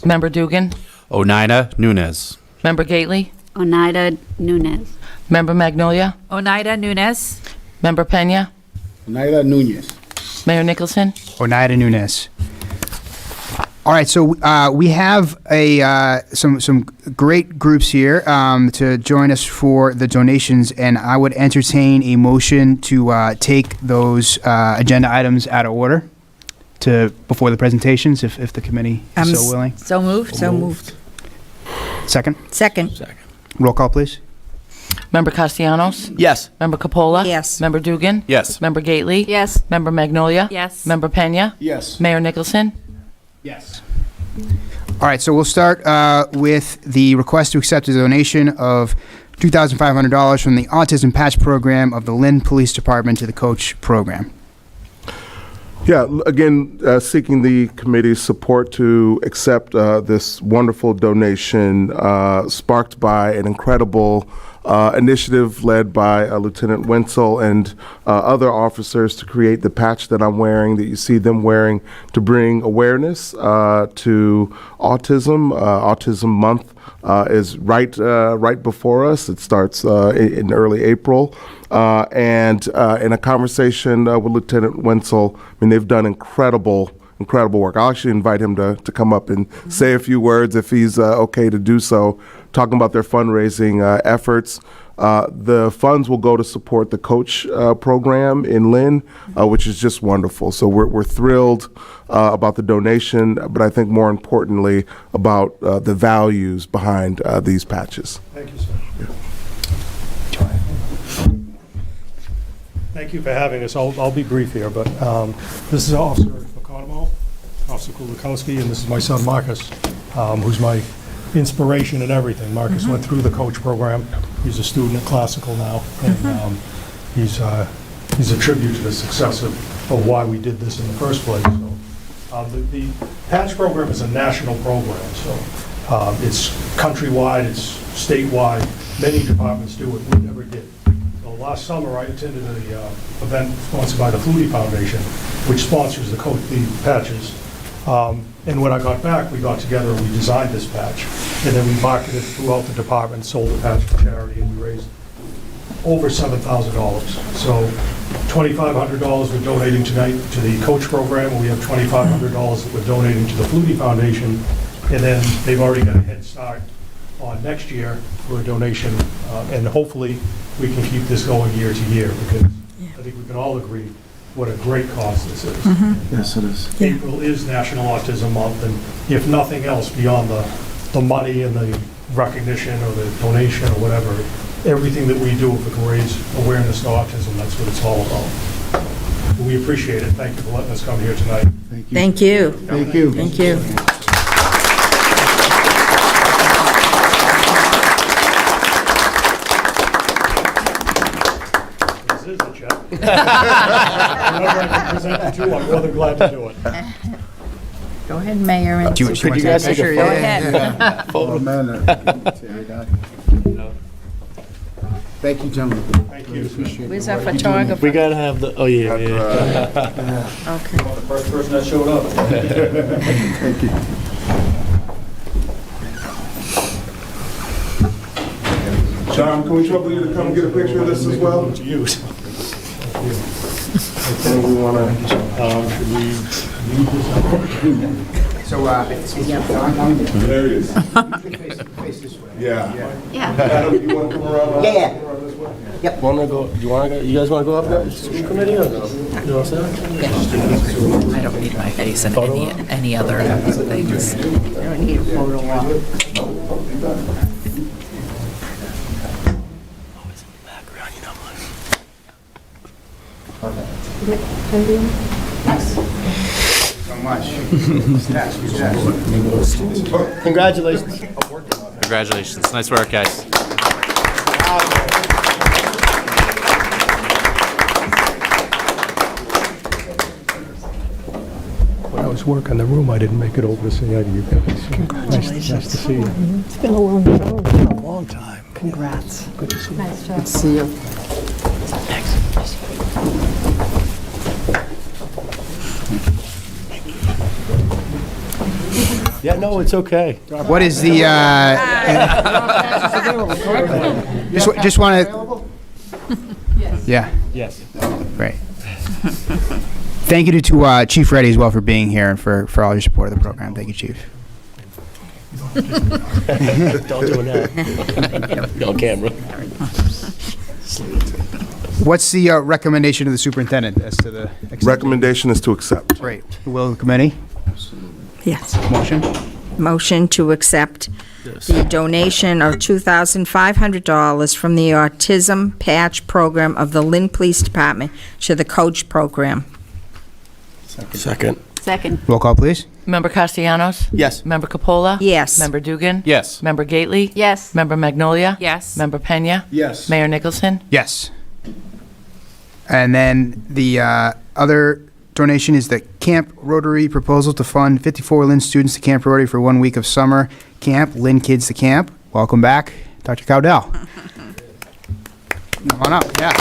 Member Dugan? Oneida Nunez. Member Gately? Oneida Nunes. Member Magnolia? Oneida Nunes. Member Pena? Oneida Nunez. Mayor Nicholson? Oneida Nunes. All right, so we have some great groups here to join us for the donations, and I would entertain a motion to take those agenda items out of order before the presentations, if the committee is so willing. So moved. So moved. Second? Second. Roll call, please. Member Castellanos? Yes. Member Capola? Yes. Member Dugan? Yes. Member Gately? Yes. Member Magnolia? Yes. Member Pena? Yes. Mayor Nicholson? Yes. All right, so we'll start with the request to accept a donation of $2,500 from the Autism Patch Program of the Lynn Police Department to the Coach Program. Yeah, again, seeking the committee's support to accept this wonderful donation sparked by an incredible initiative led by Lieutenant Wenzel and other officers to create the patch that I'm wearing, that you see them wearing, to bring awareness to autism. Autism Month is right before us. It starts in early April. And in a conversation with Lieutenant Wenzel, I mean, they've done incredible work. I'll actually invite him to come up and say a few words if he's okay to do so, talking about their fundraising efforts. The funds will go to support the Coach program in Lynn, which is just wonderful. So we're thrilled about the donation, but I think more importantly about the values behind these patches. Thank you, sir. Thank you for having us. I'll be brief here, but this is Officer McConnell, Officer Kulikowski, and this is my son Marcus, who's my inspiration and everything. Marcus went through the Coach program. He's a student at Classical now, and he's a tribute to the success of why we did this in the first place. So The patch program is a national program, so it's countrywide, it's statewide. Many departments do it, we never did. So last summer, I attended an event sponsored by the Flutie Foundation, which sponsors the patches. And when I got back, we got together and we designed this patch. And then we marketed it throughout the department, sold the patch to charity, and we raised over $7,000. So $2,500 we're donating tonight to the coach program. We have $2,500 that we're donating to the Flutie Foundation. And then they've already got a head start on next year for a donation. And hopefully we can keep this going year to year, because I think we can all agree what a great cause this is. Yes, it is. April is National Autism Month, and if nothing else, beyond the money and the recognition or the donation or whatever, everything that we do, if it can raise awareness to autism, that's what it's all about. We appreciate it. Thank you for letting us come here tonight. Thank you. Thank you. Thank you. This is a check. Whoever I can present it to, I'm more than glad to do it. Go ahead, Mayor. and Do you Superintendent. you guys take a Go photo? ahead. Oh, man. Thank you, gentlemen. Thank you. Where's our photographer? We gotta have the, oh, yeah, Okay. The first person that showed up. Thank you. John, can we trouble you to come get a picture of this as well? To you. And we want to, Should we leave this up? So, there he is. Yeah. Adam, you want to come around? Yeah. Come around this way? Wanna go, you guys wanna go up there, school committee, or no? You all set? I don't need my face in any other things. I don't need a photo op. so much. Congratulations. Congratulations. Nice work, guys. When I was working the room, I didn't make it over to say hi to you guys. Nice to see you. It's been a long time. A long time. Congrats. Good to see you. Nice job. Good to see you. Yeah, no, it's okay. What is the, just want to, yeah, Yes. great. Thank you to Chief Reddy as well for being here and for all your support of the program. Thank you, Chief. Don't do that. On camera. What's the recommendation of the superintendent as to the? Recommendation is to accept. Great. The will of the committee? Yes. Motion? Motion to accept the donation of $2,500 from the Autism Patch Program of the Lynn Police Department to the Coach Program. Second. Second. Roll call, please. Member Castellanos? Yes. Member Capola? Yes. Member Dugan? Yes. Member Gately? Yes. Member Magnolia? Yes. Member Pena? Yes. Mayor Nicholson? Yes. And then the other donation is the Camp Rotary proposal to fund 54 Lynn students to Camp Rotary for 1 week of summer camp. Lynn Kids to Camp. Welcome back, Dr. Cowdell. Come on up, yeah.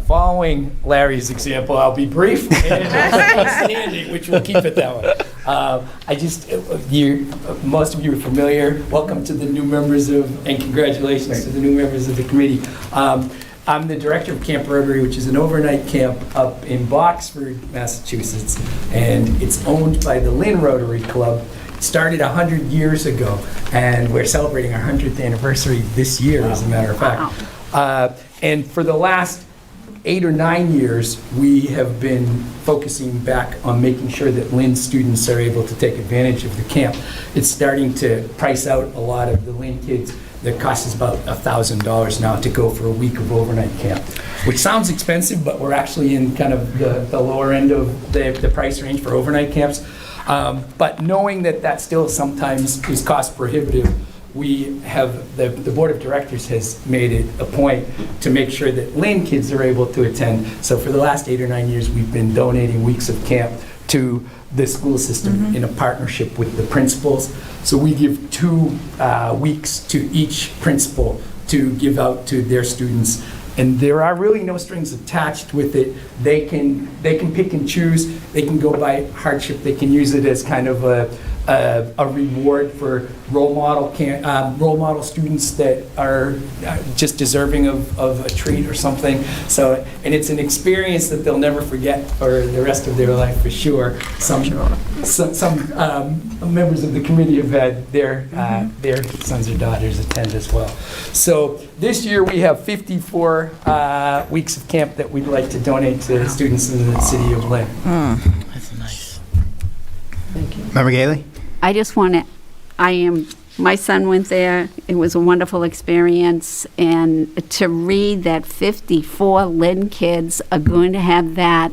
Following Larry's example, I'll be brief and outstanding, which will keep it that way. Most of you are familiar. Welcome to the new members and congratulations to the new members of the committee. I'm the director of Camp Rotary, which is an overnight camp up in Boxford, Massachusetts, and it's owned by the Lynn Rotary Club. It started 100 years ago, and we're celebrating our 100th anniversary this year, as a matter of fact. And for the last 8 or 9 years, we have been focusing back on making sure that Lynn students are able to take advantage of the camp. It's starting to price out a lot of the Lynn kids. That costs us about $1,000 now to go for a week of overnight camp, which sounds expensive, but we're actually in kind of the lower end of the price range for overnight camps. But knowing that that still sometimes is cost prohibitive, we have, the board of directors has made it a point to make sure that Lynn kids are able to attend. So for the last 8 or 9 years, we've been donating weeks of camp to the school system in a partnership with the principals. So we give 2 weeks to each principal to give out to their students. And there are really no strings attached with it. They can pick and choose. They can go by hardship. They can use it as kind of a reward for role model students that are just deserving of a treat or something. So, and it's an experience that they'll never forget for the rest of their life for sure. Some members of the committee have had their sons or daughters attend as well. So this year we have 54 weeks of camp that we'd like to donate to students in the city of Lynn. That's nice. Thank you. Member Gailey? I just want to, my son went there. It was a wonderful experience. And to read that 54 Lynn kids are going to have that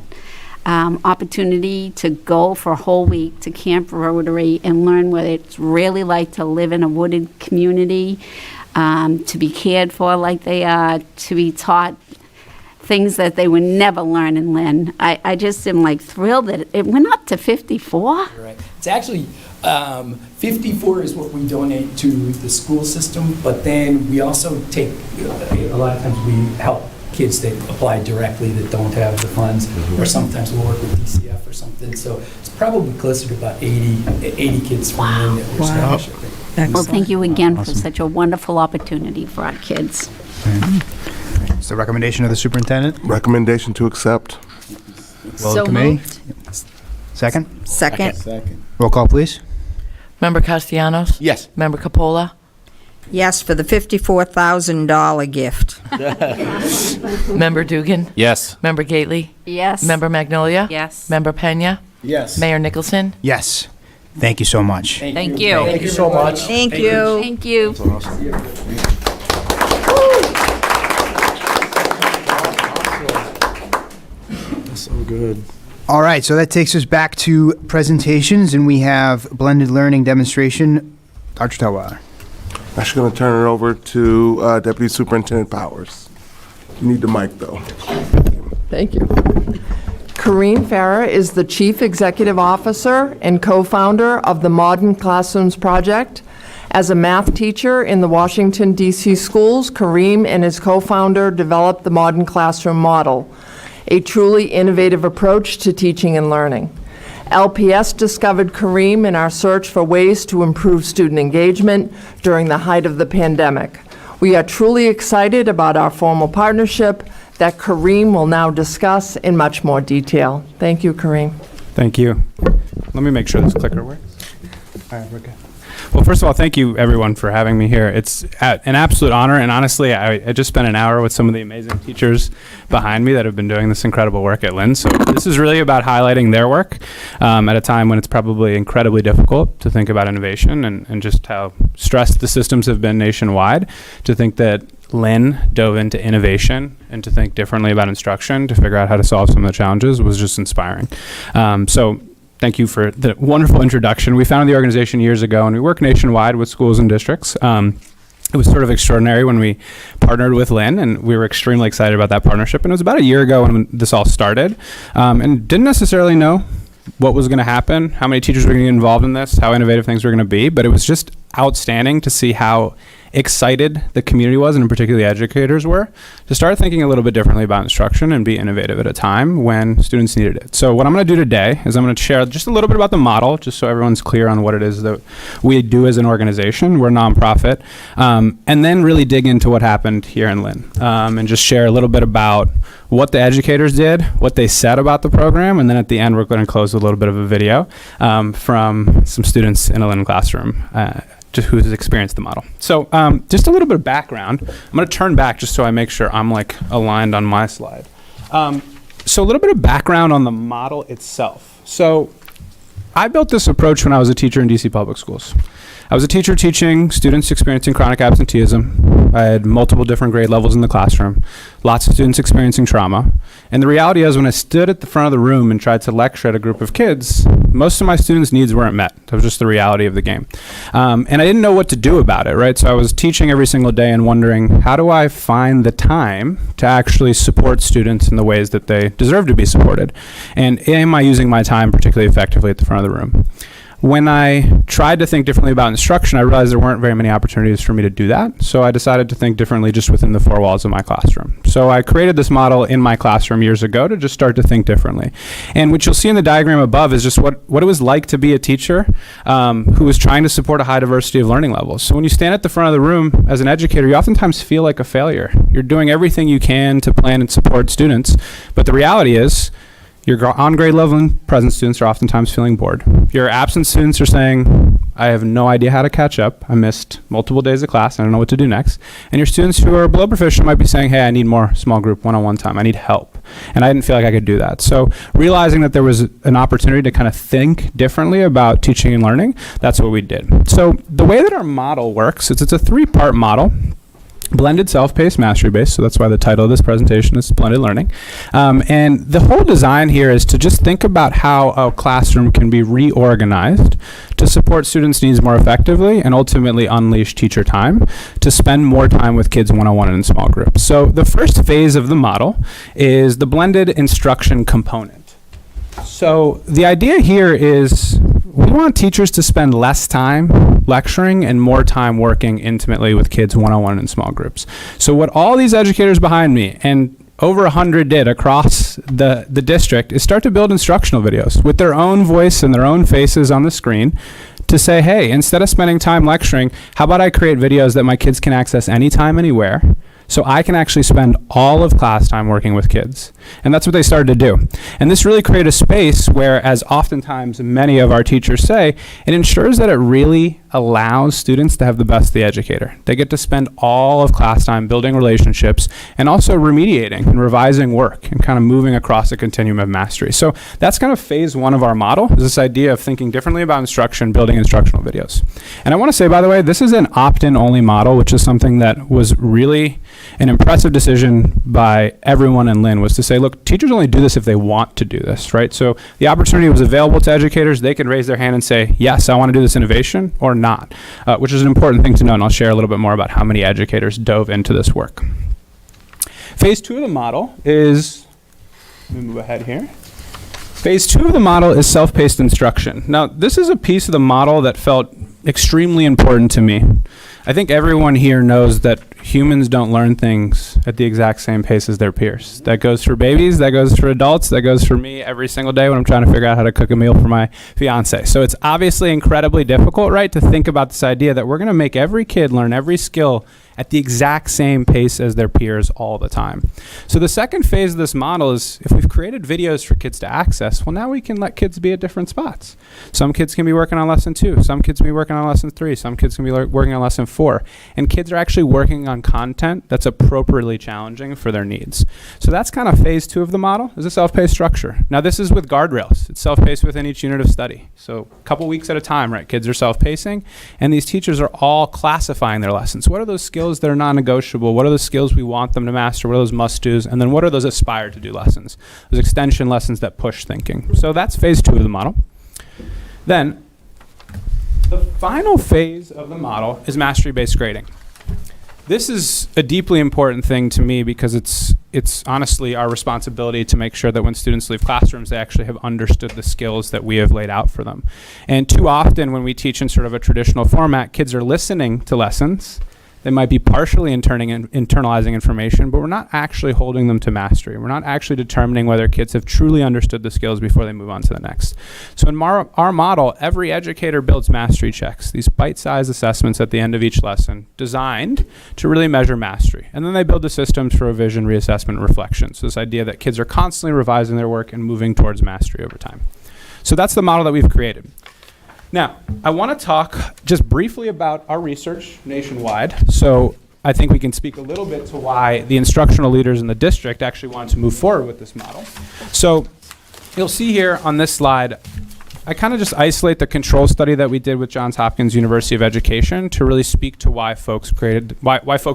opportunity to go for a whole week to Camp Rotary and learn what it's really like to live in a wooded community, to be cared for like they are, to be taught things that they would never learn in Lynn. I just am like thrilled that it went up to 54. Right. It's actually 54 is what we donate to the school system, but then we also take, a lot of times we help kids that apply directly that don't have the funds, or sometimes we'll work with DCF or something. So it's probably closer to about 80 kids from Lynn that we're scholarshipping. Well, thank you again for such a wonderful opportunity for our kids. It's the recommendation of the superintendent. Recommendation to accept. Will So the committee? moved. Second? Second. Roll call, please. Member Castellanos? Yes. Member Capola? Yes, for the $54,000 gift. Member Dugan? Yes. Member Gately? Yes. Member Magnolia? Yes. Member Pena? Yes. Mayor Nicholson? Yes. Thank you so much. Thank you. Thank you so much. Thank you. Thank you. That's so good. All right, so that takes us back to presentations, and we have blended learning demonstration. Dr. Telweiler. Actually going to turn it over to Deputy Superintendent Powers. You need the mic, though. Thank you. Kareem Farah is the Chief Executive Officer and co-founder of the Modern Classrooms Project. As a math teacher in the Washington, D.C. schools, Kareem and his co-founder developed the Modern Classroom Model, a truly innovative approach to teaching and learning. LPS discovered Kareem in our search for ways to improve student engagement during the height of the pandemic. We are truly excited about our formal partnership that Kareem will now discuss in much more detail. Thank you, Kareem. Thank you. Let me make sure this clicker works. All right, we're good. Well, first of all, thank you, everyone, for having me here. It's an absolute honor, and honestly, I just spent an hour with some of the amazing teachers behind me that have been doing this incredible work at Lynn. So this is really about highlighting their work at a time when it's probably incredibly difficult to think about innovation and just how stressed the systems have been nationwide. To think that Lynn dove into innovation and to think differently about instruction to figure out how to solve some of the challenges was just inspiring. So thank you for the wonderful introduction. We founded the organization years ago, and we work nationwide with schools and districts. It was sort of extraordinary when we partnered with Lynn, and we were extremely excited about that partnership. And it was about a year ago when this all started, and didn't necessarily know what was going to happen, how many teachers were going to get involved in this, how innovative things were going to be. But it was just outstanding to see how excited the community was, and in particular the educators were, to start thinking a little bit differently about instruction and be innovative at a time when students needed it. So what I'm going to do today is I'm going to share just a little bit about the model, just so everyone's clear on what it is that we do as an organization. We're a nonprofit, and then really dig into what happened here in Lynn, and just share a little bit about what the educators did, what they said about the program, and then at the end we're going to close with a little bit of a video from some students in a Lynn classroom who's experienced the model. So just a little bit of background. I'm going to turn back just so I make sure I'm like aligned on my slide. So a little bit of background on the model itself. So I built this approach when I was a teacher in DC public schools. I was a teacher teaching students experiencing chronic absenteeism. I had multiple different grade levels in the classroom, lots of students experiencing trauma. And the reality is when I stood at the front of the room and tried to lecture at a group of kids, most of my students' needs weren't met. That was just the reality of the game. And I didn't know what to do about it, right? So I was teaching every single day and wondering, how do I find the time to actually support students in the ways that they deserve to be supported? And am I using my time particularly effectively at the front of the room? When I tried to think differently about instruction, I realized there weren't very many opportunities for me to do that. So I decided to think differently just within the four walls of my classroom. So I created this model in my classroom years ago to just start to think differently. And what you'll see in the diagram above is just what it was like to be a teacher who was trying to support a high diversity of learning levels. So when you stand at the front of the room as an educator, you oftentimes feel like a failure. You're doing everything you can to plan and support students. But the reality is, your on-grade level and present students are oftentimes feeling bored. Your absent students are saying, I have no idea how to catch up. I missed multiple days of class. I don't know what to do next. And your students who are below proficient might be saying, hey, I need more small group one-on-one time. I need help. And I didn't feel like I could do that. So realizing that there was an opportunity to kind of think differently about teaching and learning, that's what we did. So the way that our model works is it's a three-part model. Blended, self-paced, mastery-based, so that's why the title of this presentation is Blended Learning. And the whole design here is to just think about how a classroom can be reorganized to support students' needs more effectively and ultimately unleash teacher time to spend more time with kids one-on-one and in small groups. So the first phase of the model is the blended instruction component. So the idea here is we want teachers to spend less time lecturing and more time working intimately with kids one-on-one in small groups. So what all these educators behind me and over 100 did across the district is start to build instructional videos with their own voice and their own faces on the screen to say, hey, instead of spending time lecturing, how about I create videos that my kids can access anytime, anywhere, so I can actually spend all of class time working with kids. And that's what they started to do. And this really created a space where, as oftentimes many of our teachers say, it ensures that it really allows students to have the best of the educator. They get to spend all of class time building relationships and also remediating and revising work and kind of moving across a continuum of mastery. So that's kind of phase one of our model, is this idea of thinking differently about instruction, building instructional videos. And I want to say, by the way, this is an opt-in only model, which is something that was really an impressive decision by everyone in Lynn, was to say, look, teachers only do this if they want to do this, right? So the opportunity was available to educators. They could raise their hand and say, yes, I want to do this innovation, or not, which is an important thing to know, and I'll share a little bit more about how many educators dove into this work. Phase two of the model is, let me move ahead here. Phase two of the model is self-paced instruction. Now, this is a piece of the model that felt extremely important to me. I think everyone here knows that humans don't learn things at the exact same pace as their peers. That goes for babies, that goes for adults, that goes for me every single day when I'm trying to figure out how to cook a meal for my fiance. So it's obviously incredibly difficult, right, to think about this idea that we're going to make every kid learn every skill at the exact same pace as their peers all the time. So the second phase of this model is, if we've created videos for kids to access, well, now we can let kids be at different spots. Some kids can be working on lesson 2, some kids can be working on lesson 3, some kids can be working on lesson 4, and kids are actually working on content that's appropriately challenging for their needs. So that's kind of phase 2 of the model, is a self-paced structure. Now this is with guardrails. It's self-paced within each unit of study. So a couple weeks at a time, right? Kids are self-pacing, and these teachers are all classifying their lessons. What are those skills that are non-negotiable? What are the skills we want them to master? What are those must-dos? And then what are those aspire to do lessons? Those extension lessons that push thinking. So that's phase 2 of the model. Then the final phase of the model is mastery-based grading. This is a deeply important thing to me because it's honestly our responsibility to make sure that when students leave classrooms, they actually have understood the skills that we have laid out for them. And too often when we teach in sort of a traditional format, kids are listening to lessons. They might be partially internalizing information, but we're not actually holding them to mastery. We're not actually determining whether kids have truly understood the skills before they move on to the next. So in our model, every educator builds mastery checks, these bite-sized assessments at the end of each lesson, designed to really measure mastery. And then they build the systems for revision, reassessment, and reflection. So this idea that kids are constantly revising their work and moving towards mastery over time. So that's the model that we've created. Now, I want to talk just briefly about our research nationwide. So I think we can speak a little bit to why the instructional leaders in the district actually wanted to move forward with this model. So you'll see here on this slide I kind of just isolate the control study that we did with Johns Hopkins University of Education to really speak to why folks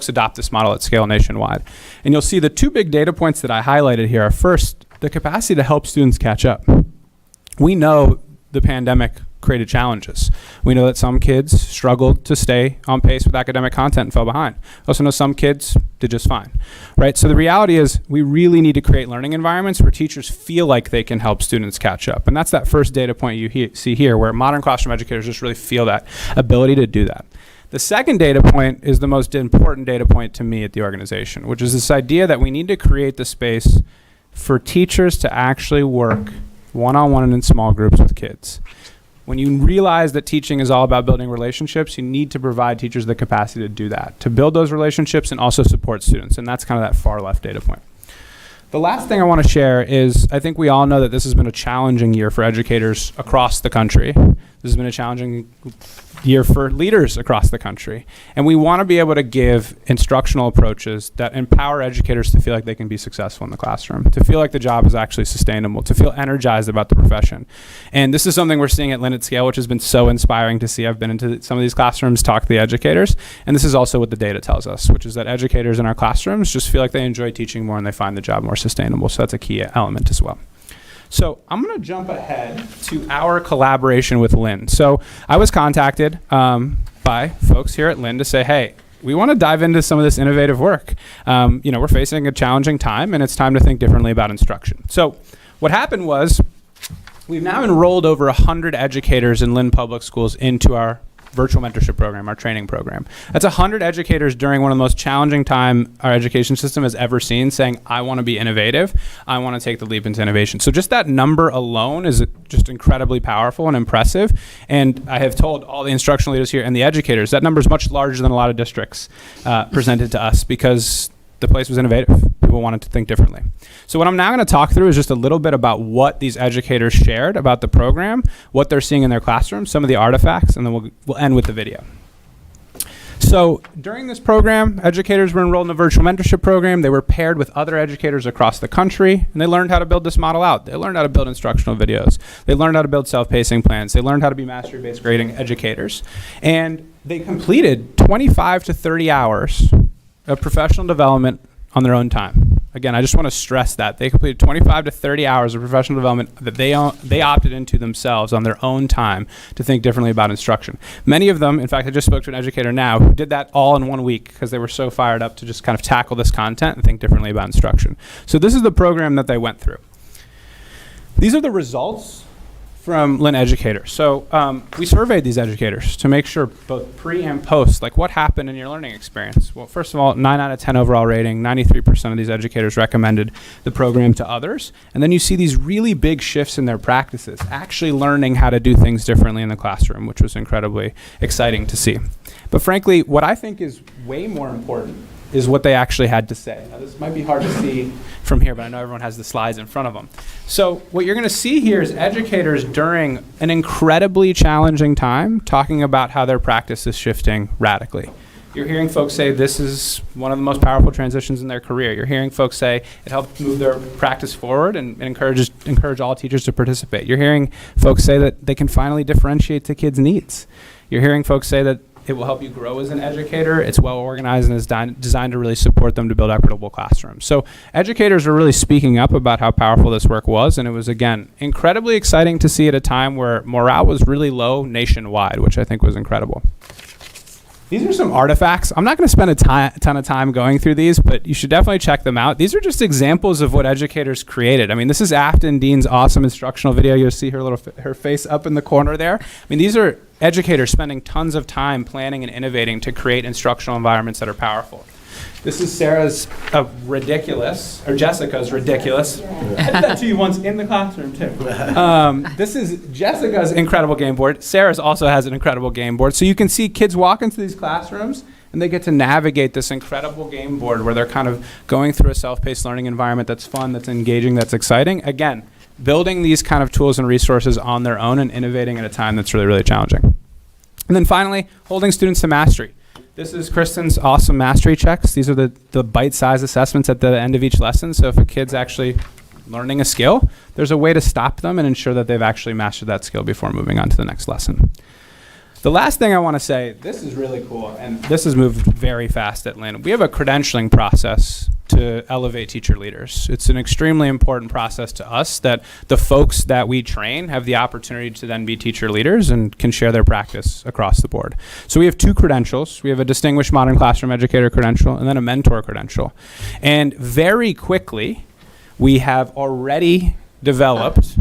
adopt this model at scale nationwide. And you'll see the two big data points that I highlighted here are, first, the capacity to help students catch up. We know the pandemic created challenges. We know that some kids struggled to stay on pace with academic content and fell behind. We also know some kids did just fine, right? So the reality is we really need to create learning environments where teachers feel like they can help students catch up. And that's that first data point you see here, where modern classroom educators just really feel that ability to do that. The second data point is the most important data point to me at the organization, which is this idea that we need to create the space for teachers to actually work one-on-one and in small groups with kids. When you realize that teaching is all about building relationships, you need to provide teachers the capacity to do that, to build those relationships and also support students. And that's kind of that far left data point. The last thing I want to share is I think we all know that this has been a challenging year for educators across the country. This has been a challenging year for leaders across the country. And we want to be able to give instructional approaches that empower educators to feel like they can be successful in the classroom, to feel like the job is actually sustainable, to feel energized about the profession. And this is something we're seeing at Lynn at Scale, which has been so inspiring to see. I've been into some of these classrooms, talked to the educators, and this is also what the data tells us, which is that educators in our classrooms just feel like they enjoy teaching more and they find the job more sustainable. So that's a key element as well. So I'm going to jump ahead to our collaboration with Lynn. So I was contacted by folks here at Lynn to say, hey, we want to dive into some of this innovative work. We're facing a challenging time, and it's time to think differently about instruction. So what happened was we've now enrolled over 100 educators in Lynn Public Schools into our virtual mentorship program, our training program. That's 100 educators during one of the most challenging time our education system has ever seen, saying, I want to be innovative. I want to take the leap into innovation. So just that number alone is just incredibly powerful and impressive. And I have told all the instructional leaders here and the educators, that number is much larger than a lot of districts presented to us, because the place was innovative. People wanted to think differently. So what I'm now going to talk through is just a little bit about what these educators shared about the program, what they're seeing in their classroom, some of the artifacts, and then we'll end with the video. So during this program, educators were enrolled in a virtual mentorship program. They were paired with other educators across the country, and they learned how to build this model out. They learned how to build instructional videos. They learned how to build self-pacing plans. They learned how to be mastery-based grading educators. And they completed 25 to 30 hours of professional development on their own time. Again, I just want to stress that. They completed 25 to 30 hours of professional development that they opted into themselves on their own time to think differently about instruction. Many of them, in fact, I just spoke to an educator now who did that all in 1 week because they were so fired up to just kind of tackle this content and think differently about instruction. So this is the program that they went through. These are the results from Lynn educators. So we surveyed these educators to make sure both pre and post, like what happened in your learning experience. Well, first of all, 9 out of 10 overall rating, 93% of these educators recommended the program to others. And then you see these really big shifts in their practices, actually learning how to do things differently in the classroom, which was incredibly exciting to see. But frankly, what I think is way more important is what they actually had to say. Now, this might be hard to see from here, but I know everyone has the slides in front of them. So what you're going to see here is educators during an incredibly challenging time talking about how their practice is shifting radically. You're hearing folks say this is one of the most powerful transitions in their career. You're hearing folks say it helped move their practice forward and encourage all teachers to participate. You're hearing folks say that they can finally differentiate to kids' needs. You're hearing folks say that it will help you grow as an educator. It's well organized and is designed to really support them to build equitable classrooms. So educators are really speaking up about how powerful this work was, and it was, again, incredibly exciting to see at a time where morale was really low nationwide, which I think was incredible. These are some artifacts. I'm not going to spend a ton of time going through these, but you should definitely check them out. These are just examples of what educators created. I mean, this is Afton Dean's awesome instructional video. You'll see her face up in the corner there. I mean, these are educators spending tons of time planning and innovating to create instructional environments that are powerful. This is Jessica's ridiculous. I did that to you once in the classroom, too. This is Jessica's incredible game board. Sarah's also has an incredible game board. So you can see kids walk into these classrooms, and they get to navigate this incredible game board where they're kind of going through a self-paced learning environment that's fun, that's engaging, that's exciting. Again, building these kind of tools and resources on their own and innovating at a time that's really, really challenging. And then finally, holding students to mastery. This is Kristen's awesome mastery checks. These are the bite-sized assessments at the end of each lesson. So if a kid's actually learning a skill, there's a way to stop them and ensure that they've actually mastered that skill before moving on to the next lesson. The last thing I want to say, this is really cool, and this has moved very fast at Lynn. We have a credentialing process to elevate teacher leaders. It's an extremely important process to us that the folks that we train have the opportunity to then be teacher leaders and can share their practice across the board. So we have 2 credentials. We have a Distinguished Modern Classroom Educator credential and then a Mentor credential. And very quickly, we have already developed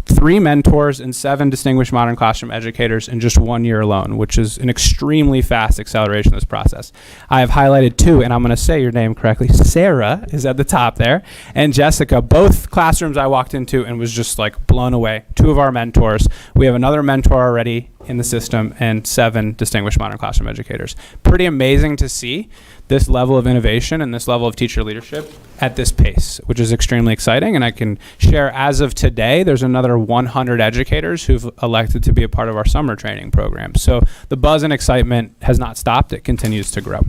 3 mentors and 7 distinguished modern classroom educators in just 1 year alone, which is an extremely fast acceleration of this process. I have highlighted 2, and I'm going to say your name correctly. Sarah is at the top there, and Jessica, both classrooms I walked into and was just like blown away. 2 of our mentors. We have another mentor already in the system and 7 distinguished modern classroom educators. Pretty amazing to see this level of innovation and this level of teacher leadership at this pace, which is extremely exciting. And I can share, as of today, there's another 100 educators who've elected to be a part of our summer training program. So the buzz and excitement has not stopped. It continues to grow.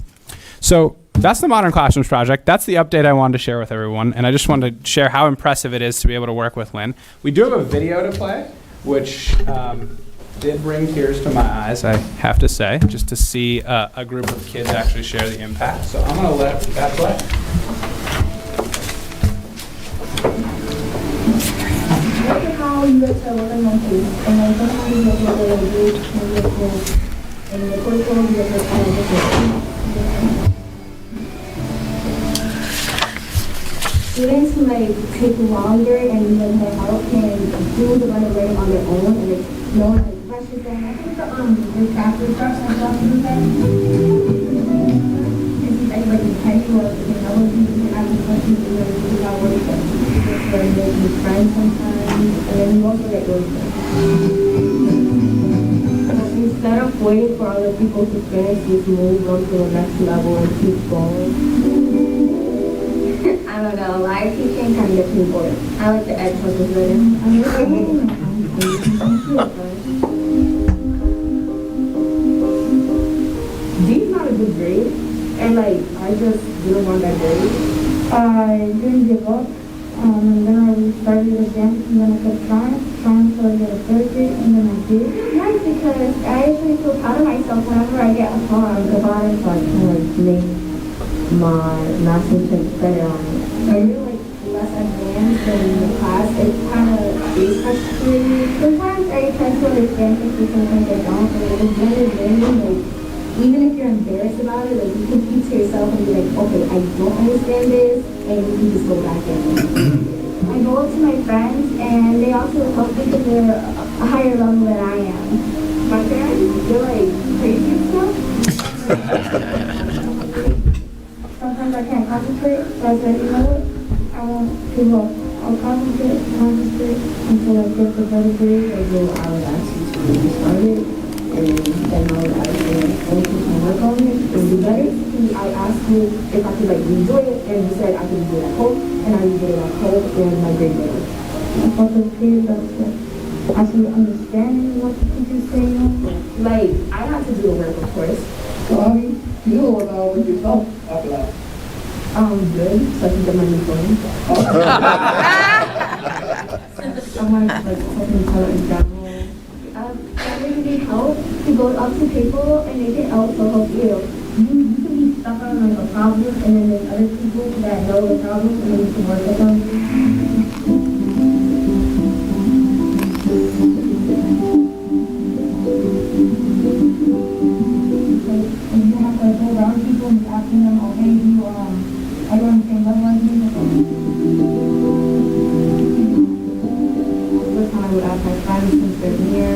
So that's the Modern Classrooms project. That's the update I wanted to share with everyone. And I just wanted to share how impressive it is to be able to work with Lynn. We do have a video to play, which did bring tears to my eyes, I have to say, just to see a group of kids actually share the impact. So I'm going to let that play. How you get to learn on things, and then sometimes you get to do and the curriculum you get to kind of different. Students who like take longer and need more help can do the learning on their own, and it's no one like pressures them. I think the craft instructions also do that. It's like intentional, you know, you can ask questions and then figure out what it's like making friends sometimes, and then you also get those instead of waiting for other people to finish, you move on to the next level and keep going. I don't know, live teaching kind of gets me bored. I like to add something to it. D's not a good grade, and like I just didn't want that grade. I didn't give up, and then I started a dance, and then I kept trying till I get a 3rd grade, and then I did. Right, because I actually feel proud of myself whenever I get a song on the bottom, so I kind of make my math intense better on it. I really like less advanced than the class. It kind of is frustrating. Sometimes I try to understand things, but sometimes I don't. And it's better learning, like, even if you're embarrassed about it, like, you can keep to yourself and be like, okay, I don't understand this, and you can just go back in. I go up to my friends, and they also help me because they're a higher level than I am. My parents, they're like crazy and stuff. Sometimes I can't concentrate, so I said, you know what, I won't give up. I'll concentrate until I get the better grade, or I would ask you to restart it, and then I would ask you to focus and work on it and do better. I asked you if I could like redo it, and you said I could do it at home, and I did it at home, and my grade better. I thought the kids that's actually understanding what the teacher's saying. Like, I had to do the work, of course. So I mean, you know what you felt after that? Good, so I can get my new phone. I wanted to like something tell in general. I really need help to go up to people and they can also help you. You can be stuck on like a problem, and then there's other people that know the problem and you can work with them. And you have to go around people and asking them, okay, you are you on the same level as me? Most of the time I would ask my friends since they're near.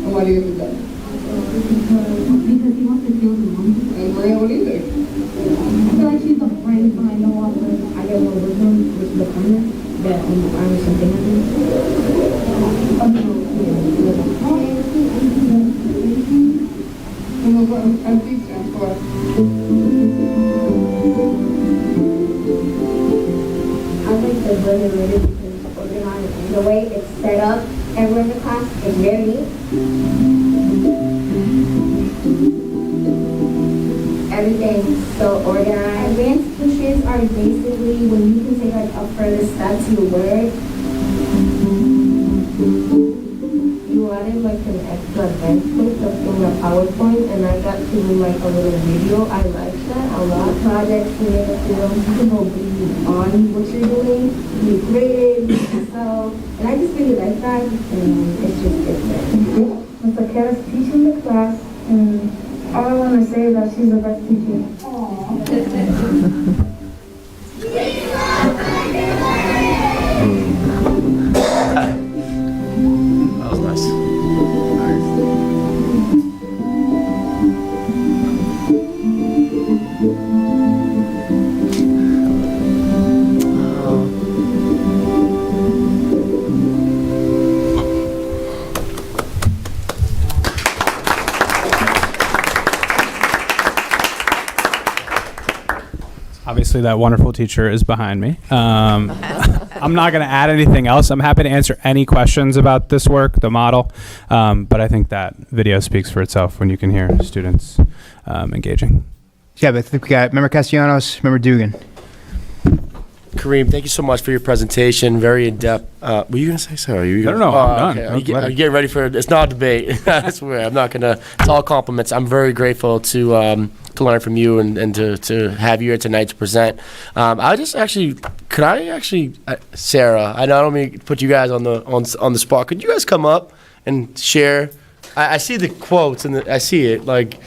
And why do you do that? Because he wants to feel the money. And Maria, what do you think? I feel like she's afraid when I know all the I get more wisdom, which is the comment that I was something like this. And what empty stands for? I think the really, really organized. The way it's set up, everyone in the class is very neat. Everything's so organized. Advanced pastiches are basically when you can take like a further step to your word. You added like an extra advancement of in the PowerPoint, and I got to do like a little video. I like that a lot. Projects where you can go breathe on what you're doing, be creative, yourself, and I just really like that, and it's just different. It's like Kara's teaching the class, and all I want to say is that she's the best teacher. Aww. That was nice. Obviously, that wonderful teacher is behind me. I'm not going to add anything else. I'm happy to answer any questions about this work, the model, but I think that video speaks for itself when you can hear students engaging. Yeah, but I think we got Member Castellanos, Member Dugan. Kareem, thank you so much for your presentation. Very in-depth. Were you going to say so? No, I'm done. Okay. Are you getting ready for it? It's not a debate. I swear. I'm not going to. It's all compliments. I'm very grateful to learn from you and to have you here tonight to present. Sarah, I don't mean to put you guys on the spot. Could you guys come up and share? I see the quotes and I see it, like,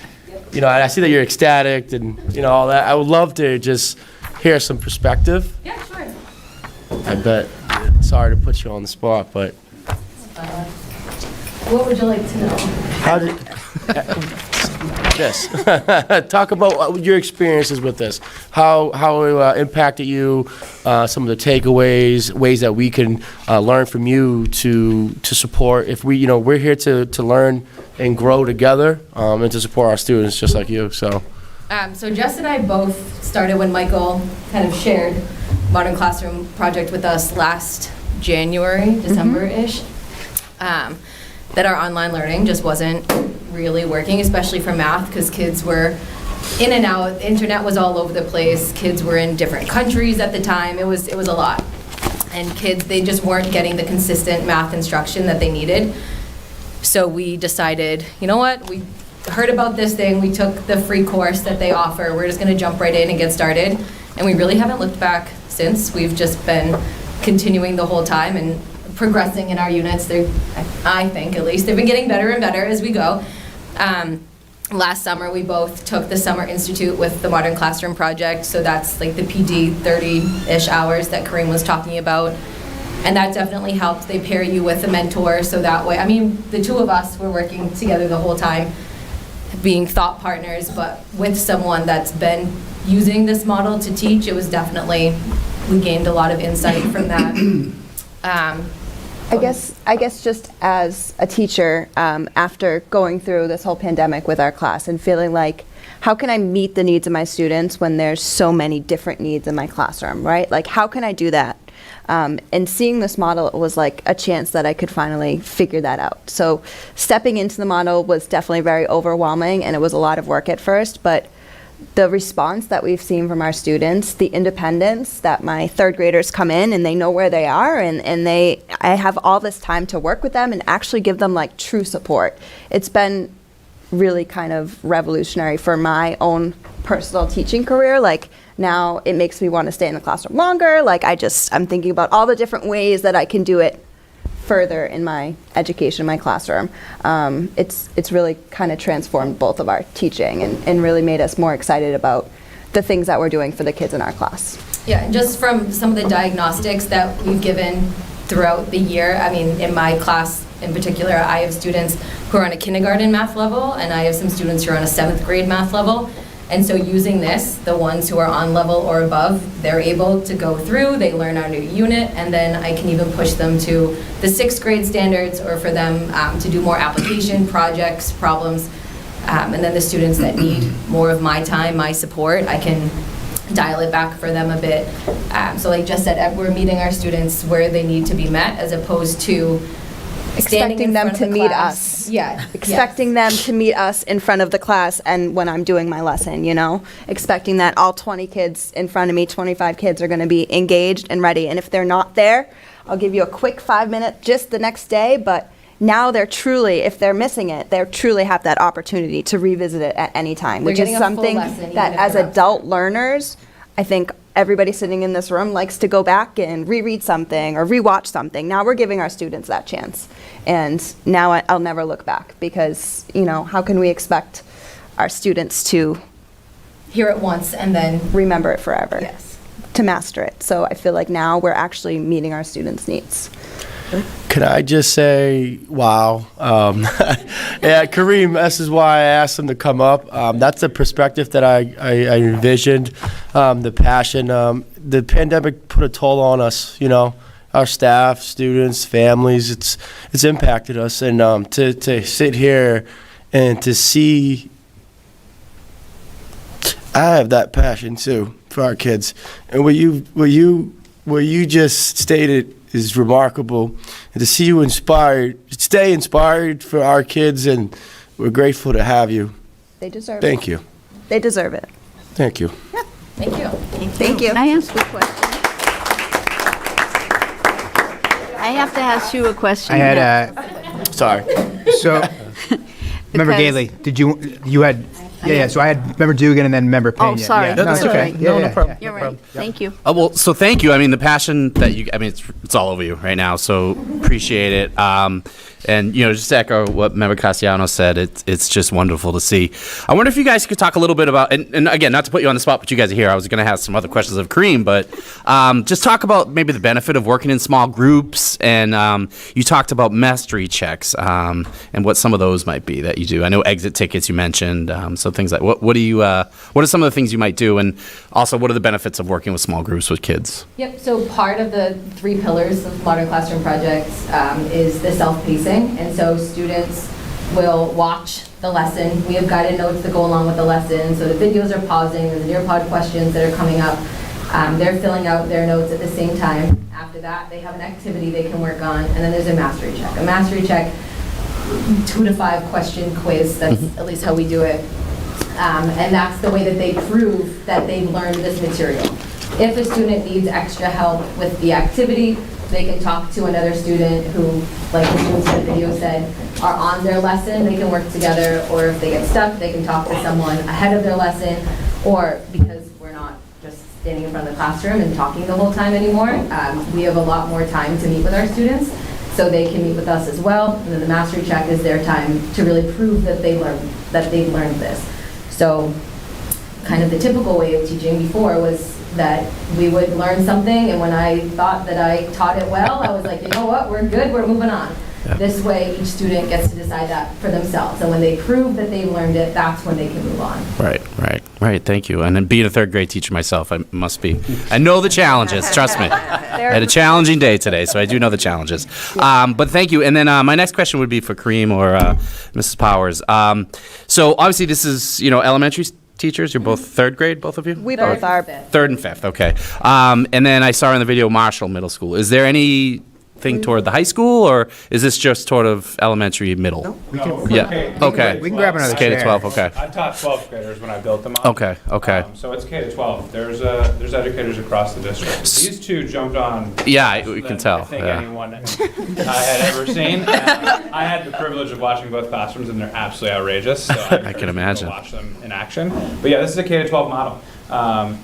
you know, I see that you're ecstatic and, you know, all that. I would love to just hear some perspective. Yeah, sure. I bet. Sorry to put you on the spot, but What would you like to know? how did this? Talk about your experiences with this. How it impacted you. Some of the takeaways, ways that we can learn from you to support. If we, you know, we're here to learn and grow together, and to support our students just like you. So Jess and I both started when Michael kind of shared Modern Classroom project with us last January, December-ish, that our online learning just wasn't really working, especially for math, because kids were in and out. Internet was all over the place. Kids were in different countries at the time. It was a lot. And kids, they just weren't getting the consistent math instruction that they needed. So we decided, you know what, we heard about this thing, we took the free course that they offer, we're just gonna jump right in and get started. And we really haven't looked back since. We've just been continuing the whole time and progressing in our units. I think at least, they've been getting better and better as we go. Last summer, we both took the Summer Institute with the Modern Classroom project, so that's like the PD 30-ish hours that Kareem was talking about. And that definitely helped. They pair you with a mentor, so that way, I mean, the two of us were working together the whole time, being thought partners, but with someone that's been using this model to teach, it was definitely, we gained a lot of insight from that. I guess just as a teacher, after going through this whole pandemic with our class and feeling like, how can I meet the needs of my students when there's so many different needs in my classroom, right? Like, how can I do that? And seeing this model, it was like a chance that I could finally figure that out. So stepping into the model was definitely very overwhelming, and it was a lot of work at first, but the response that we've seen from our students, the independence that my third graders come in and they know where they are, and I have all this time to work with them and actually give them like true support. It's been really kind of revolutionary for my own personal teaching career. Like, now it makes me want to stay in the classroom longer. Like, I'm thinking about all the different ways that I can do it further in my education, my classroom. It's really kind of transformed both of our teaching and really made us more excited about the things that we're doing for the kids in our class. Yeah, and just from some of the diagnostics that we've given throughout the year, I mean, in my class in particular, I have students who are on a kindergarten math level, and I have some students who are on a 7th grade math level. And so using this, the ones who are on level or above, they're able to go through, they learn our new unit, and then I can even push them to the 6th grade standards, or for them to do more application projects, problems. And then the students that need more of my time, my support, I can dial it back for them a bit. So like Jess said, we're meeting our students where they need to be met, as opposed to expecting them to meet us. Yeah. Expecting them to meet us in front of the class and when I'm doing my lesson, you know? Expecting that all 20 kids in front of me, 25 kids are going to be engaged and ready. And if they're not there, I'll give you a quick 5-minute just the next day, but now they're truly, if they're missing it, they truly have that opportunity to revisit it at any time, They're which is getting a full something lesson, even that if as they're outside. adult learners, I think everybody sitting in this room likes to go back and reread something or rewatch something. Now we're giving our students that chance. And now I'll never look back because, you know, how can we expect our students to Hear it once and then remember it forever? Yes. To master it. So I feel like now we're actually meeting our students' needs. Can I just say, wow. Yeah, Kareem, this is why I asked him to come up. That's the perspective that I envisioned, the passion. The pandemic put a toll on us, you know, our staff, students, families. It's impacted us. And to sit here and to see, I have that passion too for our kids. And what you just stated is remarkable, and to see you inspired, stay inspired for our kids, and we're grateful to have you. They deserve it. Thank you. They deserve it. Thank you. Thank you. Thank you. Can I ask a question? I have to ask you a question. I had now. Sorry. So, Member Because- Gately, you had, yeah, so I had Member Dugan and then Member Pena. Oh, sorry. Yeah, no, That's it's okay. all right. Yeah, yeah, yeah. You're right. Thank you. Well, so thank you. I mean, the passion that you, I mean, it's all over you right now, so appreciate it. And, you know, just to echo what Member Castellanos said, it's just wonderful to see. I wonder if you guys could talk a little bit about, and again, not to put you on the spot, but you guys are here. I was going to have some other questions of Kareem, but just talk about maybe the benefit of working in small groups. And you talked about mastery checks and what some of those might be that you do. I know exit tickets you mentioned, so things like what are some of the things you might do, and also what are the benefits of working with small groups with kids? Yep, so part of the 3 pillars of Modern Classroom Projects is the self-pacing. And so students will watch the lesson. We have guided notes that go along with the lesson. So the videos are pausing, there's nearpod questions that are coming up. They're filling out their notes at the same time. After that, they have an activity they can work on, and then there's a mastery check. A mastery check, 2 to 5 question quiz, that's at least how we do it. And that's the way that they prove that they've learned this material. If a student needs extra help with the activity, they can talk to another student who, like the students in the video said, are on their lesson. They can work together, or if they get stuck, they can talk to someone ahead of their lesson, or because we're not just standing in front of the classroom and talking the whole time anymore, we have a lot more time to meet with our students, so they can meet with us as well. And then the mastery check is their time to really prove that they've learned this. So kind of the typical way of teaching before was that we would learn something, and when I thought that I taught it well, I was like, you know what, we're good, we're moving on. Yeah. This way, each student gets to decide that for themselves, and when they prove that they've learned it, that's when they can move on. Right. Thank you. And then being a 3rd grade teacher myself, I know the challenges. Trust me. I had a challenging day today, so I do know the challenges. But thank you. And then my next question would be for Kareem or Mrs. Powers. So obviously this is, you know, elementary teachers. You're both 3rd grade, both of you? We both are. 3rd and 5th. Okay. And then I saw in the video Marshall Middle School. Is there anything toward the high school, or is this just sort of elementary, middle? Yeah. Okay. We can grab another K to chair. 12. Okay. I taught 12th graders when I built them up. Okay. So it's K to 12. There's educators across the district. These 2 jumped on. Yeah, we can tell. I think Yeah. anyone I had ever seen. I had the privilege of watching both classrooms, and they're absolutely outrageous. So I can imagine. To watch them in action. But yeah, this is a K to 12 model.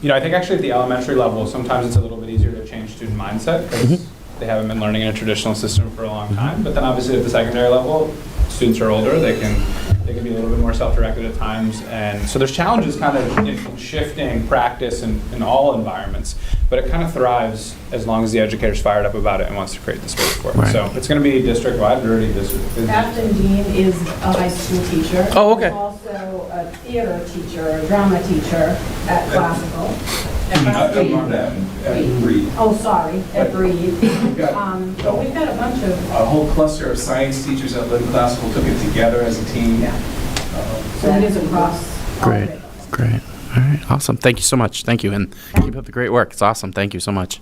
You know, I think actually at the elementary level, sometimes it's a little bit easier to change student mindset because they haven't been learning in a traditional system for a long time. But then obviously at the secondary level, students are older. They can be a little bit more self-directed at times. And so there's challenges kind of in shifting practice in all environments. But it kind of thrives as long as the educator's fired up about it and wants to create the space for it. Right. So it's going to be district-wide. Already district. Captain Dean is a high school teacher. Oh, okay. He's also a theater teacher, a drama teacher at Classical. At Breed. Oh, sorry, at Breed. But we've got a bunch of. A whole cluster of science teachers at Lynn Classical took it together as a team. So it is across. Great. All right. Awesome. Thank you so much. Thank you. And keep up the great work. It's awesome. Thank you so much.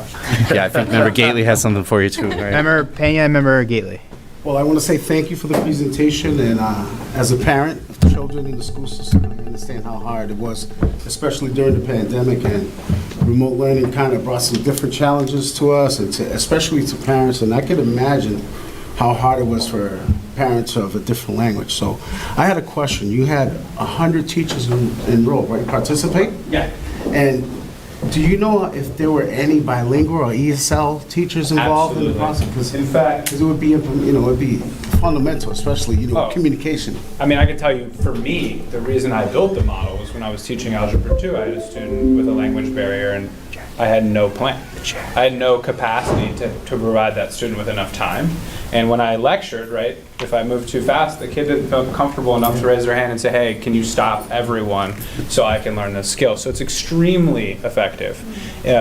question. Yeah, I think Member Gately has something for you too, right? Member Pena, Member Gately. Well, I want to say thank you for the presentation, and as a parent of children in the school system, I understand how hard it was, especially during the pandemic, and remote learning kind of brought some different challenges to us, and especially to parents, and I can imagine how hard it was for parents of a different language. So I had a question. You had 100 teachers enrolled, right, participate? Yeah. And do you know if there were any bilingual or ESL teachers involved in the process? Because In fact, it would be, it'd be fundamental, especially, communication. I mean, I can tell you, for me, the reason I built the model was when I was teaching Algebra 2, I had a student with a language barrier, and I had no plan. I had no capacity to provide that student with enough time. And when I lectured, right, if I moved too fast, the kid didn't feel comfortable enough to raise their hand and say, hey, can you stop everyone so I can learn this skill? So it's extremely effective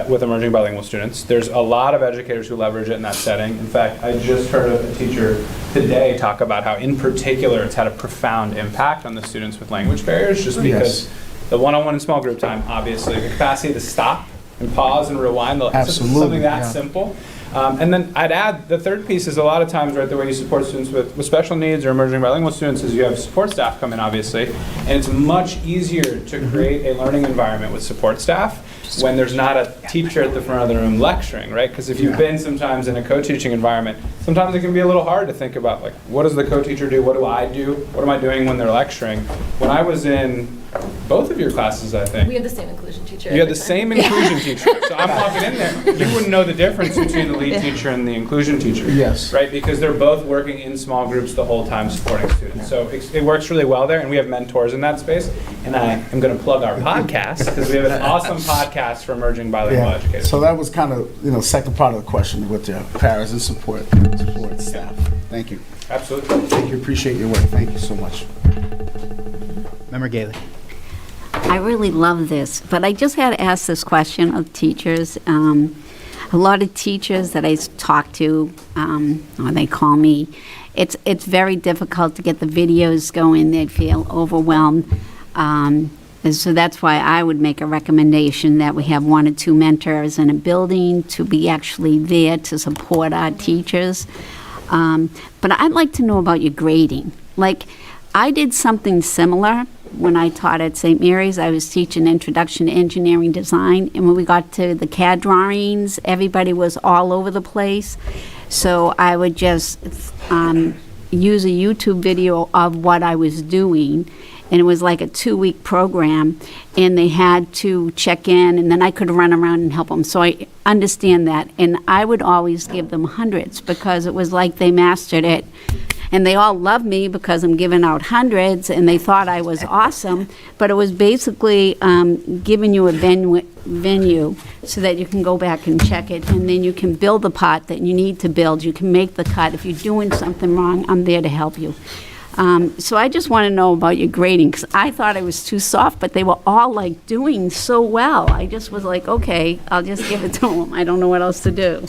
with emerging bilingual students. There's a lot of educators who leverage it in that setting. In fact, I just heard a teacher today talk about how, in particular, it's had a profound impact on the students with language barriers, just because the one-on-one and small group time, obviously, the capacity to stop and pause and rewind, Absolutely, something that simple. And then I'd add, the third piece is a lot of times, right, the way you support students with special needs or emerging bilingual students is you have support staff come in, obviously, and it's much easier to create a learning environment with support staff when there's not a teacher at the front of the room lecturing, right? Because if you've been sometimes in a co-teaching environment, sometimes it can be a little hard to think about, like, what does the co-teacher do? What do I do? What am I doing when they're lecturing? When I was in both of your classes, I think. We have the same inclusion teacher. You had the same inclusion teacher. So I'm walking in there. You wouldn't know the difference between the lead teacher and the inclusion teacher. Yes. Right? Because they're both working in small groups the whole time supporting students. So it works really well there, and we have mentors in that space. And I am going to plug our podcast because we have an awesome podcast for emerging bilingual educators. So that was kind of, second part of the question with the parents and support staff. Thank you. Absolutely. Thank you. Appreciate your work. Thank you so much. Member Gately. I really love this, but I just had to ask this question of teachers. A lot of teachers that I talk to, or they call me, it's very difficult to get the videos going. They feel overwhelmed. And so that's why I would make a recommendation that we have 1 or 2 mentors in a building to be actually there to support our teachers. But I'd like to know about your grading. Like, I did something similar when I taught at St. Mary's. I was teaching Introduction to Engineering Design, and when we got to the CAD drawings, everybody was all over the place. So I would just use a YouTube video of what I was doing, and it was like a 2-week program, and they had to check in, and then I could run around and help them. So I understand that, and I would always give them hundreds because it was like they mastered it. And they all loved me because I'm giving out hundreds, and they thought I was awesome. But it was basically giving you a venue so that you can go back and check it, and then you can build the part that you need to build. You can make the cut. If you're doing something wrong, I'm there to help you. So I just want to know about your grading, because I thought I was too soft, but they were all like doing so well. I just was like, okay, I'll just give it to them. I don't know what else to do.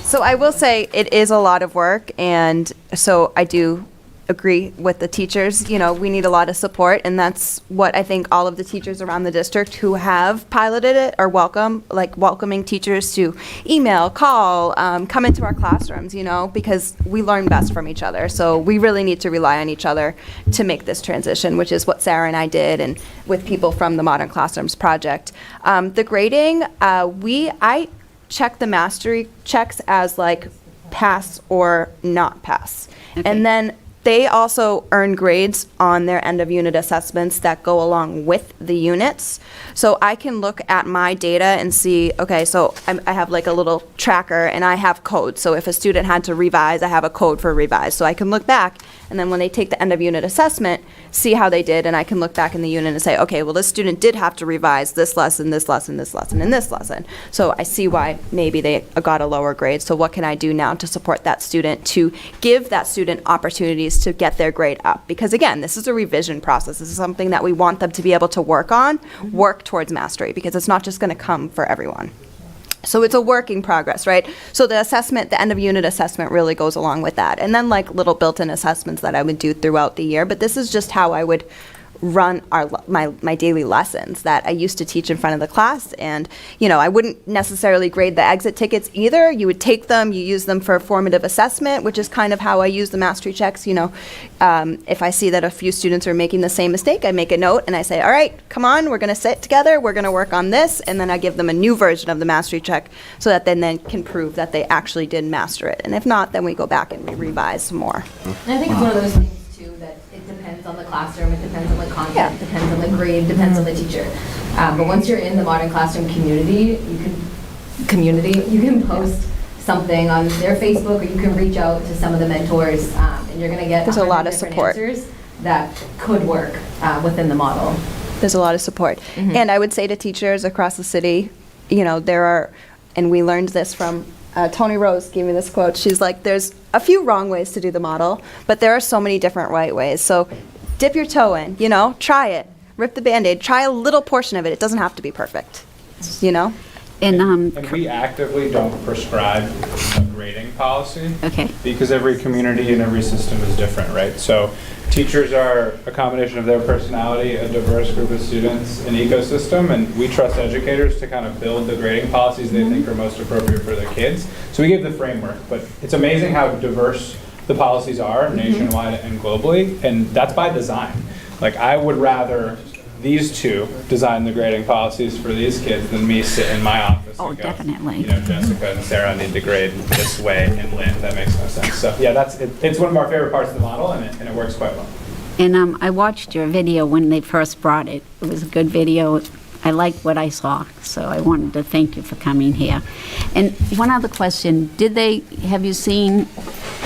So I will say it is a lot of work, and so I do agree with the teachers. We need a lot of support, and that's what I think all of the teachers around the district who have piloted it are welcoming teachers to email, call, come into our classrooms, because we learn best from each other. So we really need to rely on each other to make this transition, which is what Sarah and I did, and with people from the Modern Classrooms Project. The grading, I check the mastery checks as like pass or not pass. Okay. And then they also earn grades on their end of unit assessments that go along with the units. So I can look at my data and see, okay, so I have like a little tracker and I have codes. So if a student had to revise, I have a code for revise. So I can look back, and then when they take the end of unit assessment, see how they did, and I can look back in the unit and say, okay, well, this student did have to revise this lesson, this lesson, this lesson, and this lesson. So I see why maybe they got a lower grade. So what can I do now to support that student, to give that student opportunities to get their grade up? Because again, this is a revision process. This is something that we want them to be able to work on, work towards mastery, because it's not just going to come for everyone. So it's a work in progress, right? So the assessment, the end of unit assessment really goes along with that. And then like little built-in assessments that I would do throughout the year. But this is just how I would run my daily lessons that I used to teach in front of the class. And, I wouldn't necessarily grade the exit tickets either. You would take them, you use them for formative assessment, which is kind of how I use the mastery checks. If I see that a few students are making the same mistake, I make a note and I say, all right, come on, we're going to sit together, we're going to work on this, and then I give them a new version of the mastery check so that they then can prove that they actually did master it. And if not, then we go back and we revise some more. And I think it's one of those things too that it depends on the classroom, it depends on the content, it depends on the grade, depends on the teacher. But once you're in the modern classroom community, you can post something on their Facebook, or you can reach out to some of the mentors, and you're going to get There's a lot of different support answers that could work within the model. There's a lot of support. And I would say to teachers across the city, there are, and we learned this from Tony Rose gave me this quote. She's like, there's a few wrong ways to do the model, but there are so many different right ways. So dip your toe in, try it. Rip the Band-Aid. Try a little portion of it. It doesn't have to be perfect, And we actively don't prescribe a grading policy. Okay. Because every community and every system is different, right? So teachers are a combination of their personality, a diverse group of students, an ecosystem, and we trust educators to kind of build the grading policies they think are most appropriate for their kids. So we give the framework, but it's amazing how diverse the policies are nationwide and globally, and that's by design. Like, I would rather these two design the grading policies for these kids than me sit in my office and go, definitely. Jessica and Sarah need to grade this way in Lynn. That makes no sense. So yeah, it's one of our favorite parts of the model, and it works quite well. And I watched your video when they first brought it. It was a good video. I liked what I saw, so I wanted to thank you for coming here. And one other question, have you seen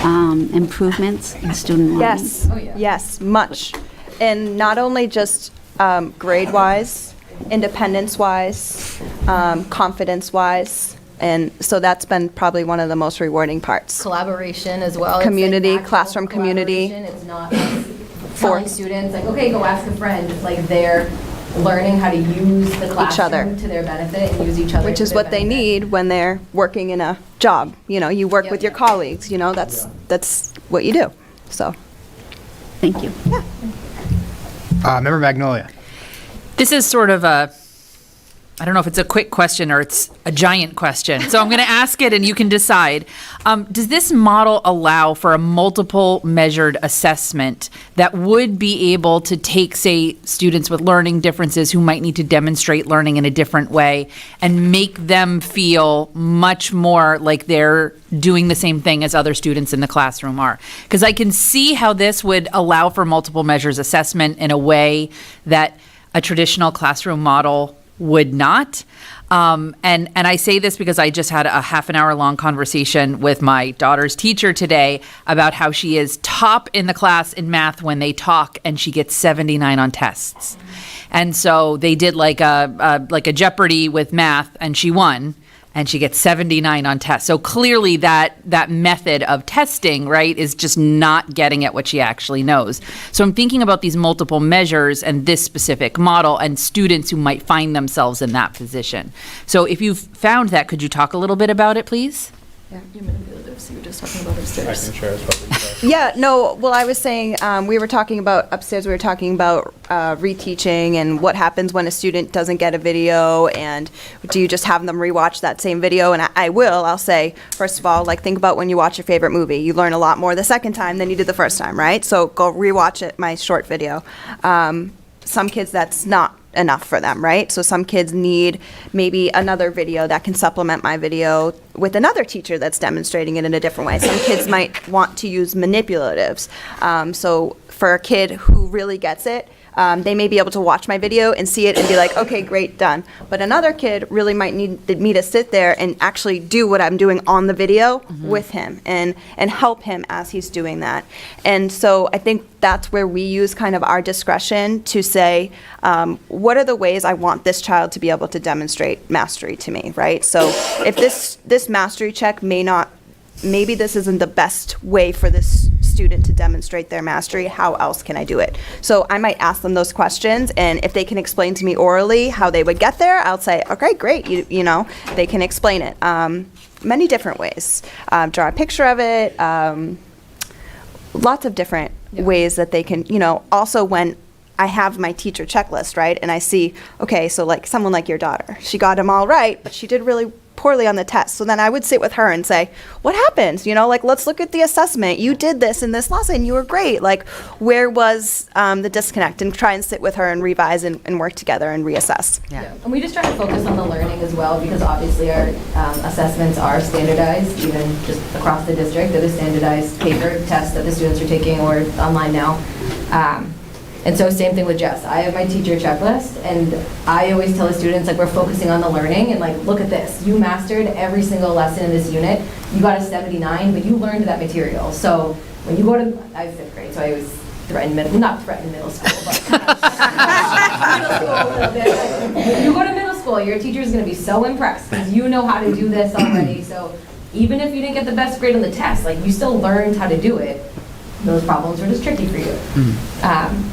improvements in student learning? Yes. Yes, much. And not only just grade-wise, independence-wise, confidence-wise, and so that's been probably one of the most rewarding parts. Collaboration as well. Community, It's like classroom community. It's not telling students, like, okay, go ask a friend. It's like they're learning how to use the classroom to their benefit and use each other. Which is what they need when they're working in a job. You work with your colleagues, that's what you do, so. Thank you. Yeah. Member Magnolia. This is sort of I don't know if it's a quick question or it's a giant question. So I'm going to ask it and you can decide. Does this model allow for a multiple measured assessment that would be able to take, say, students with learning differences who might need to demonstrate learning in a different way and make them feel much more like they're doing the same thing as other students in the classroom are? Because I can see how this would allow for multiple measures assessment in a way that a traditional classroom model would not. And I say this because I just had a half an hour long conversation with my daughter's teacher today about how she is top in the class in math when they talk, and she gets 79 on tests. And so they did like a Jeopardy with math, and she won. And she gets 79 on tests. So clearly that method of testing, right, is just not getting at what she actually knows. So I'm thinking about these multiple measures and this specific model and students who might find themselves in that position. So if you've found that, could you talk a little bit about it, please? Yeah, you were just talking about upstairs. I can share as well. Yeah, no, well, I was saying, we were talking about upstairs, we were talking about reteaching and what happens when a student doesn't get a video, and do you just have them rewatch that same video? And I'll say, first of all, like, think about when you watch your favorite movie. You learn a lot more the second time than you did the first time, right? So go rewatch it, my short video. Some kids, that's not enough for them, right? So some kids need maybe another video that can supplement my video with another teacher that's demonstrating it in a different way. Some kids might want to use manipulatives. So for a kid who really gets it, they may be able to watch my video and see it and be like, okay, great, done. But another kid really might need me to sit there and actually do what I'm doing on the video with him and help him as he's doing that. And so I think that's where we use kind of our discretion to say, what are the ways I want this child to be able to demonstrate mastery to me, right? So if this mastery check maybe this isn't the best way for this student to demonstrate their mastery, how else can I do it? So I might ask them those questions, and if they can explain to me orally how they would get there, I'll say, okay, great, you know, they can explain it. Many different ways. Draw a picture of it, lots of different ways that they can, you know, also when I have my teacher checklist, right? And I see, okay, so like someone like your daughter, she got them all right, but she did really poorly on the test. So then I would sit with her and say, what happened? You know, like, let's look at the assessment. You did this in this lesson. You were great. Like, where was the disconnect? And try and sit with her and revise and work together and reassess. Yeah. And we just try to focus on the learning as well, because obviously our assessments are standardized, even just across the district. They're the standardized paper tests that the students are taking, or online now. And so same thing with Jess. I have my teacher checklist, and I always tell the students, like, we're focusing on the learning, and like, look at this. You mastered every single lesson in this unit. You got a 79, but you learned that material. So when you go to, I have 5th grade, so I always threaten not threaten middle school, but middle school a little bit. When you go to middle school, your teacher's gonna be so impressed, because you know how to do this already. So even if you didn't get the best grade on the test, like, you still learned how to do it. Those problems are just tricky for you.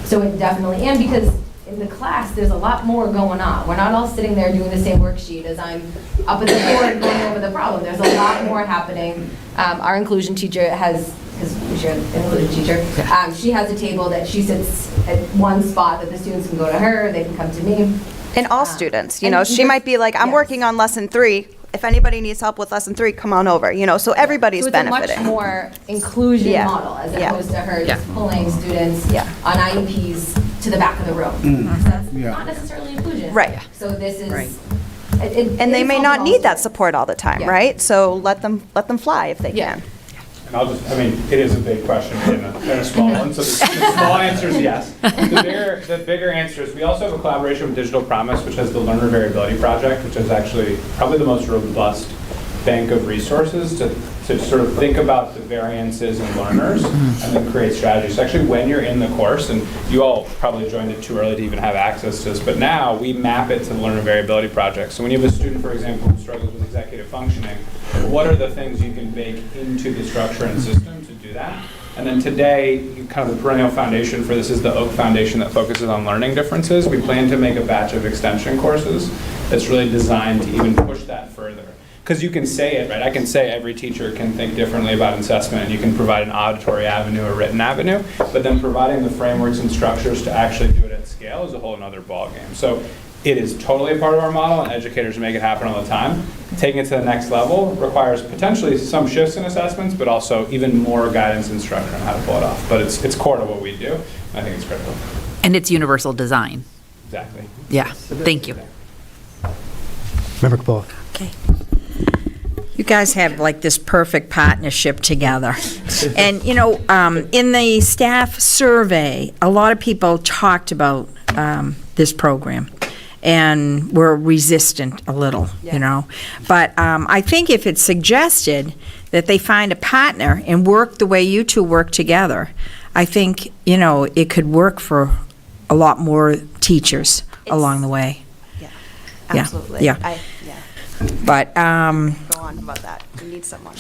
So it definitely, and because in the class, there's a lot more going on. We're not all sitting there doing the same worksheet as I'm up at the board going over the problem. There's a lot more happening. Our inclusion teacher has, because we share an inclusion teacher, she has a table that she sits at one spot that the students can go to her, they can come to me. And all students, you know, she might be like, I'm working on lesson 3. If anybody needs help with lesson 3, come on over, you know, so everybody's So it's benefiting. a much more inclusion model, as opposed to her just pulling students on IEPs to the back of the room. That's not necessarily inclusion. Right. So this is, And they may not need that support all the time, right? So let them fly if they can. And I'll just, I mean, it is a big question in a small one, so the small answer is yes. The bigger answer is we also have a collaboration with Digital Promise, which has the Learner Variability Project, which is actually probably the most robust bank of resources to sort of think about the variances in learners and then create strategies. So actually, when you're in the course, and you all probably joined it too early to even have access to this, but now we map it to the Learner Variability Project. So when you have a student, for example, who struggles with executive functioning, what are the things you can bake into the structure and system to do that? And then today, kind of the perennial foundation for this is the Oak Foundation that focuses on learning differences. We plan to make a batch of extension courses that's really designed to even push that further. Because you can say it, right? I can say every teacher can think differently about assessment, and you can provide an auditory avenue, a written avenue, but then providing the frameworks and structures to actually do it at scale is a whole other ballgame. So it is totally a part of our model, and educators make it happen all the time. Taking it to the next level requires potentially some shifts in assessments, but also even more guidance and structure on how to pull it off. But it's core to what we do, and I think it's critical. And it's universal design. Exactly. Yeah, thank you. Member Kabul. Okay. You guys have like this perfect partnership together. And, you know, in the staff survey, a lot of people talked about this program and were resistant a little, you know. But I think if it's suggested that they find a partner and work the way you two work together, I think, you know, it could work for a lot more teachers along the way. Yeah, absolutely. Yeah. But Go on about that. We need someone.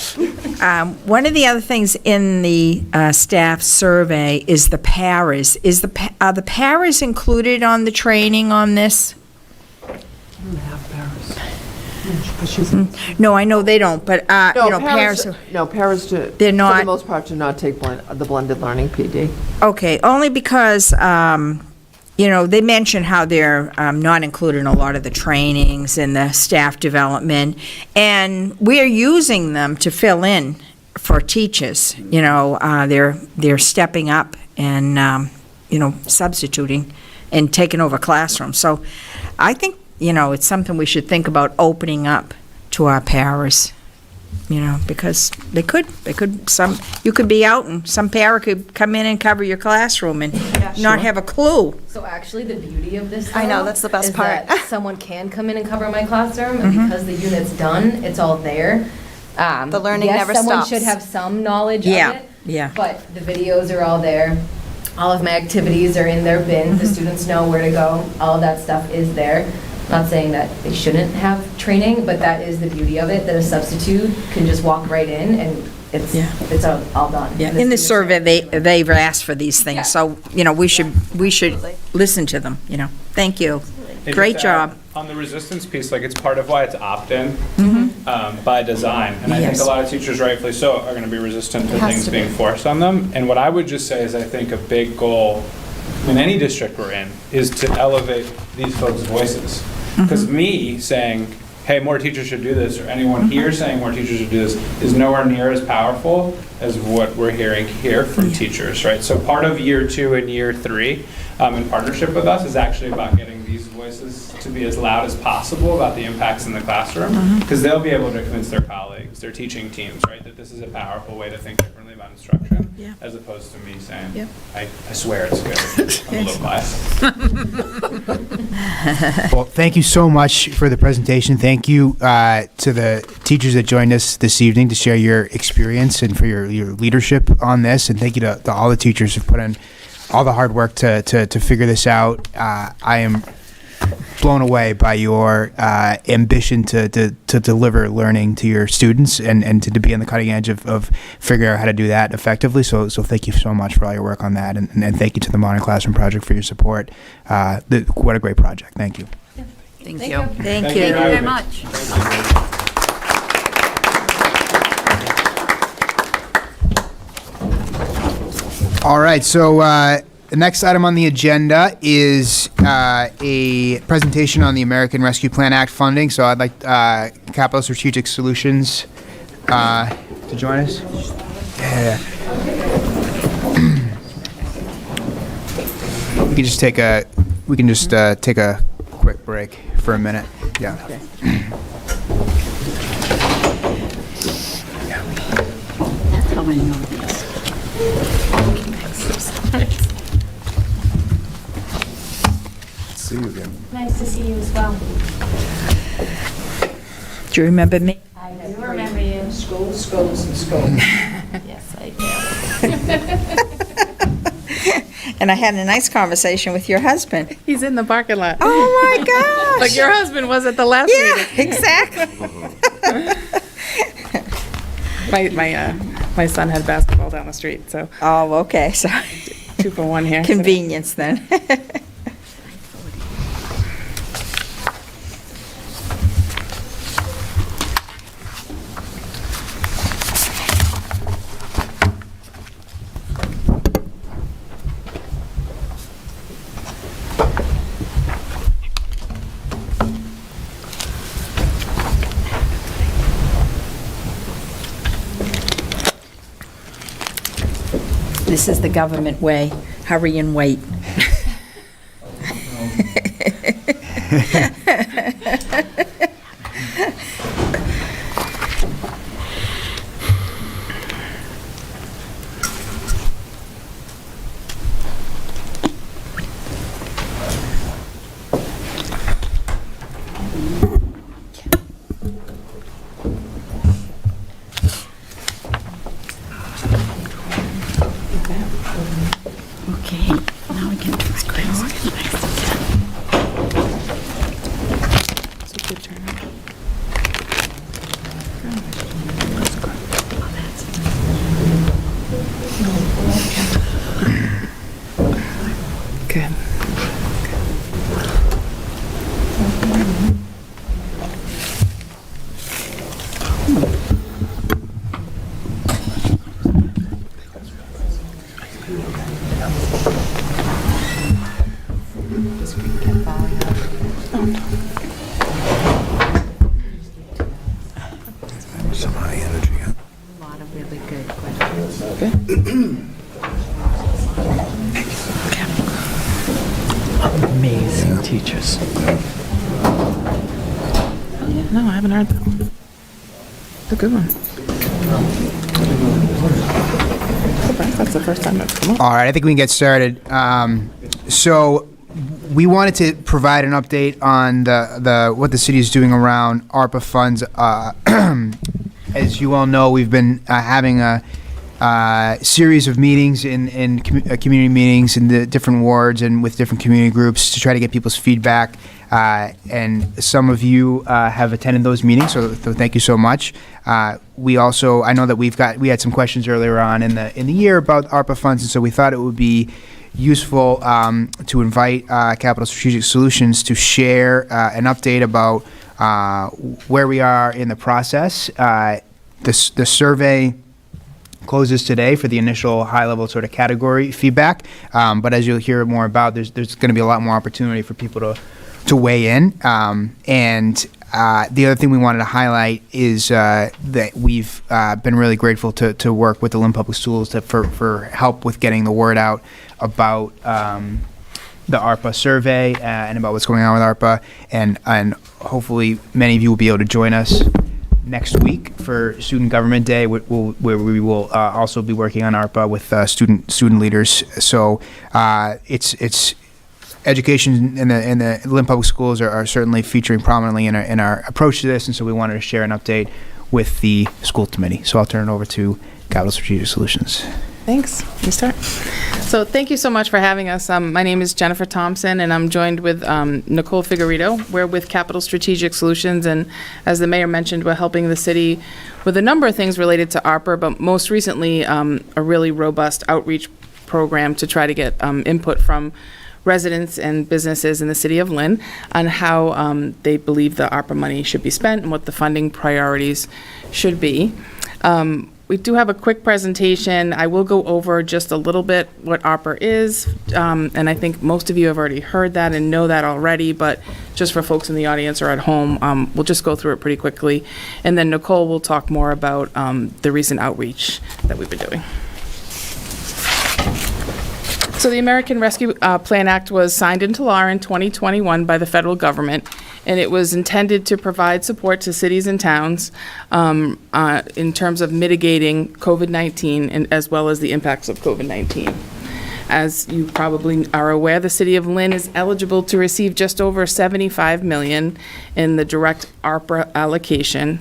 one of the other things in the staff survey is the paras. Are the paras included on the training on this? No, I know they don't, but you know, paras. No, paras do. They're not. For the most part, do not take the blended learning PD. Okay, only because, you know, they mention how they're not included in a lot of the trainings and the staff development, and we're using them to fill in for teachers. You know, they're stepping up and, you know, substituting and taking over classrooms. So I think, you know, it's something we should think about opening up to our paras. You know, because you could be out and some para could come in and cover your classroom and not have a clue. So actually, the beauty of this, I know, that's the best is part. that someone can come in and cover my classroom, and because the unit's done, it's all there. The learning yes, never someone stops. should have some knowledge Yeah, of it. yeah. But the videos are all there. All of my activities are in their bin. The students know where to go. All of that stuff is there. Not saying that they shouldn't have training, but that is the beauty of it, that a substitute can just walk right in and it's all done. Yeah, in the survey, they've asked for these things, so, you know, we should listen to them, you know. Thank you. And Great just to add, job. On the resistance piece, like, it's part of why it's opt-in by design. And I think Yes. a lot of teachers, rightfully so, are going to be resistant to It has things to be. being forced on them. And what I would just say is I think a big goal in any district we're in, is to elevate these folks' voices. Because me saying, hey, more teachers should do this, or anyone here saying more teachers should do this, is nowhere near as powerful as what we're hearing here from teachers, right? So part of year 2 and year 3 in partnership with us is actually about getting these voices to be as loud as possible about the impacts in the classroom, because they'll be able to convince their colleagues, their teaching teams, right, that this is a powerful way to think differently about instruction, as opposed to me saying, I swear it's good. I'm a little biased. Well, thank you so much for the presentation. Thank you to the teachers that joined us this evening to share your experience and for your leadership on this. And thank you to all the teachers who've put in all the hard work to figure this out. I am blown away by your ambition to deliver learning to your students and to be on the cutting edge of figuring out how to do that effectively. So thank you so much for all your work on that. And thank you to the Modern Classroom Project for your support. What a great project. Thank you. Thank you. you. Thank you very much. All right, so the next item on the agenda is a presentation on the American Rescue Plan Act funding. So I'd like Capital Strategic Solutions to join us. Yeah. We can just take a quick break for a minute. Yeah. That's how I know this. See you again. Nice to see you as well. Do you remember me? I do remember you. Schools, schools, and schools. Yes, I do. And I had a nice conversation with your husband. He's in the parking lot. Oh, my gosh. Like your husband was at the last meeting. Exactly. My son had basketball down the street, so Oh, okay, so 2 for 1 here. convenience then. This is the government way. Hurry and wait. Okay, now we can try to organize again. Good. Some high energy, huh? A lot of really good questions. Amazing teachers. No, I haven't heard that one. It's a good one. That's the first time it's come up. All right, I think we can get started. So we wanted to provide an update on the what the city is doing around ARPA funds. As you all know, we've been having a series of meetings in community meetings in the different wards and with different community groups to try to get people's feedback. And some of you have attended those meetings, so thank you so much. We also, I know that we had some questions earlier on in the year about ARPA funds, and so we thought it would be useful to invite Capital Strategic Solutions to share an update about where we are in the process. The survey closes today for the initial high-level sort of category feedback. But as you'll hear more about, there's going to be a lot more opportunity for people to weigh in. The other thing we wanted to highlight is that we've been really grateful to work with the Lynn Public Schools for help with getting the word out about the ARPA survey and about what's going on with ARPA. And hopefully many of you will be able to join us next week for Student Government Day, where we will also be working on ARPA with student leaders. So it's education in the Lynn Public Schools are certainly featuring prominently in our approach to this, and so we wanted to share an update with the school committee. So I'll turn it over to Capital Strategic Solutions. Thanks. You start. So thank you so much for having us. My name is Jennifer Thompson, and I'm joined with Nicole Figueredo. We're with Capital Strategic Solutions, and as the mayor mentioned, we're helping the city with a number of things related to ARPA, but most recently a really robust outreach program to try to get input from residents and businesses in the city of Lynn on how they believe the ARPA money should be spent and what the funding priorities should be. We do have a quick presentation. I will go over just a little bit what ARPA is, and I think most of you have already heard that and know that already, but just for folks in the audience or at home, we'll just go through it pretty quickly. And then Nicole will talk more about the recent outreach that we've been doing. So the American Rescue Plan Act was signed into law in 2021 by the federal government, and it was intended to provide support to cities and towns in terms of mitigating COVID-19 and as well as the impacts of COVID-19. As you probably are aware, the city of Lynn is eligible to receive just over $75 million in the direct ARPA allocation.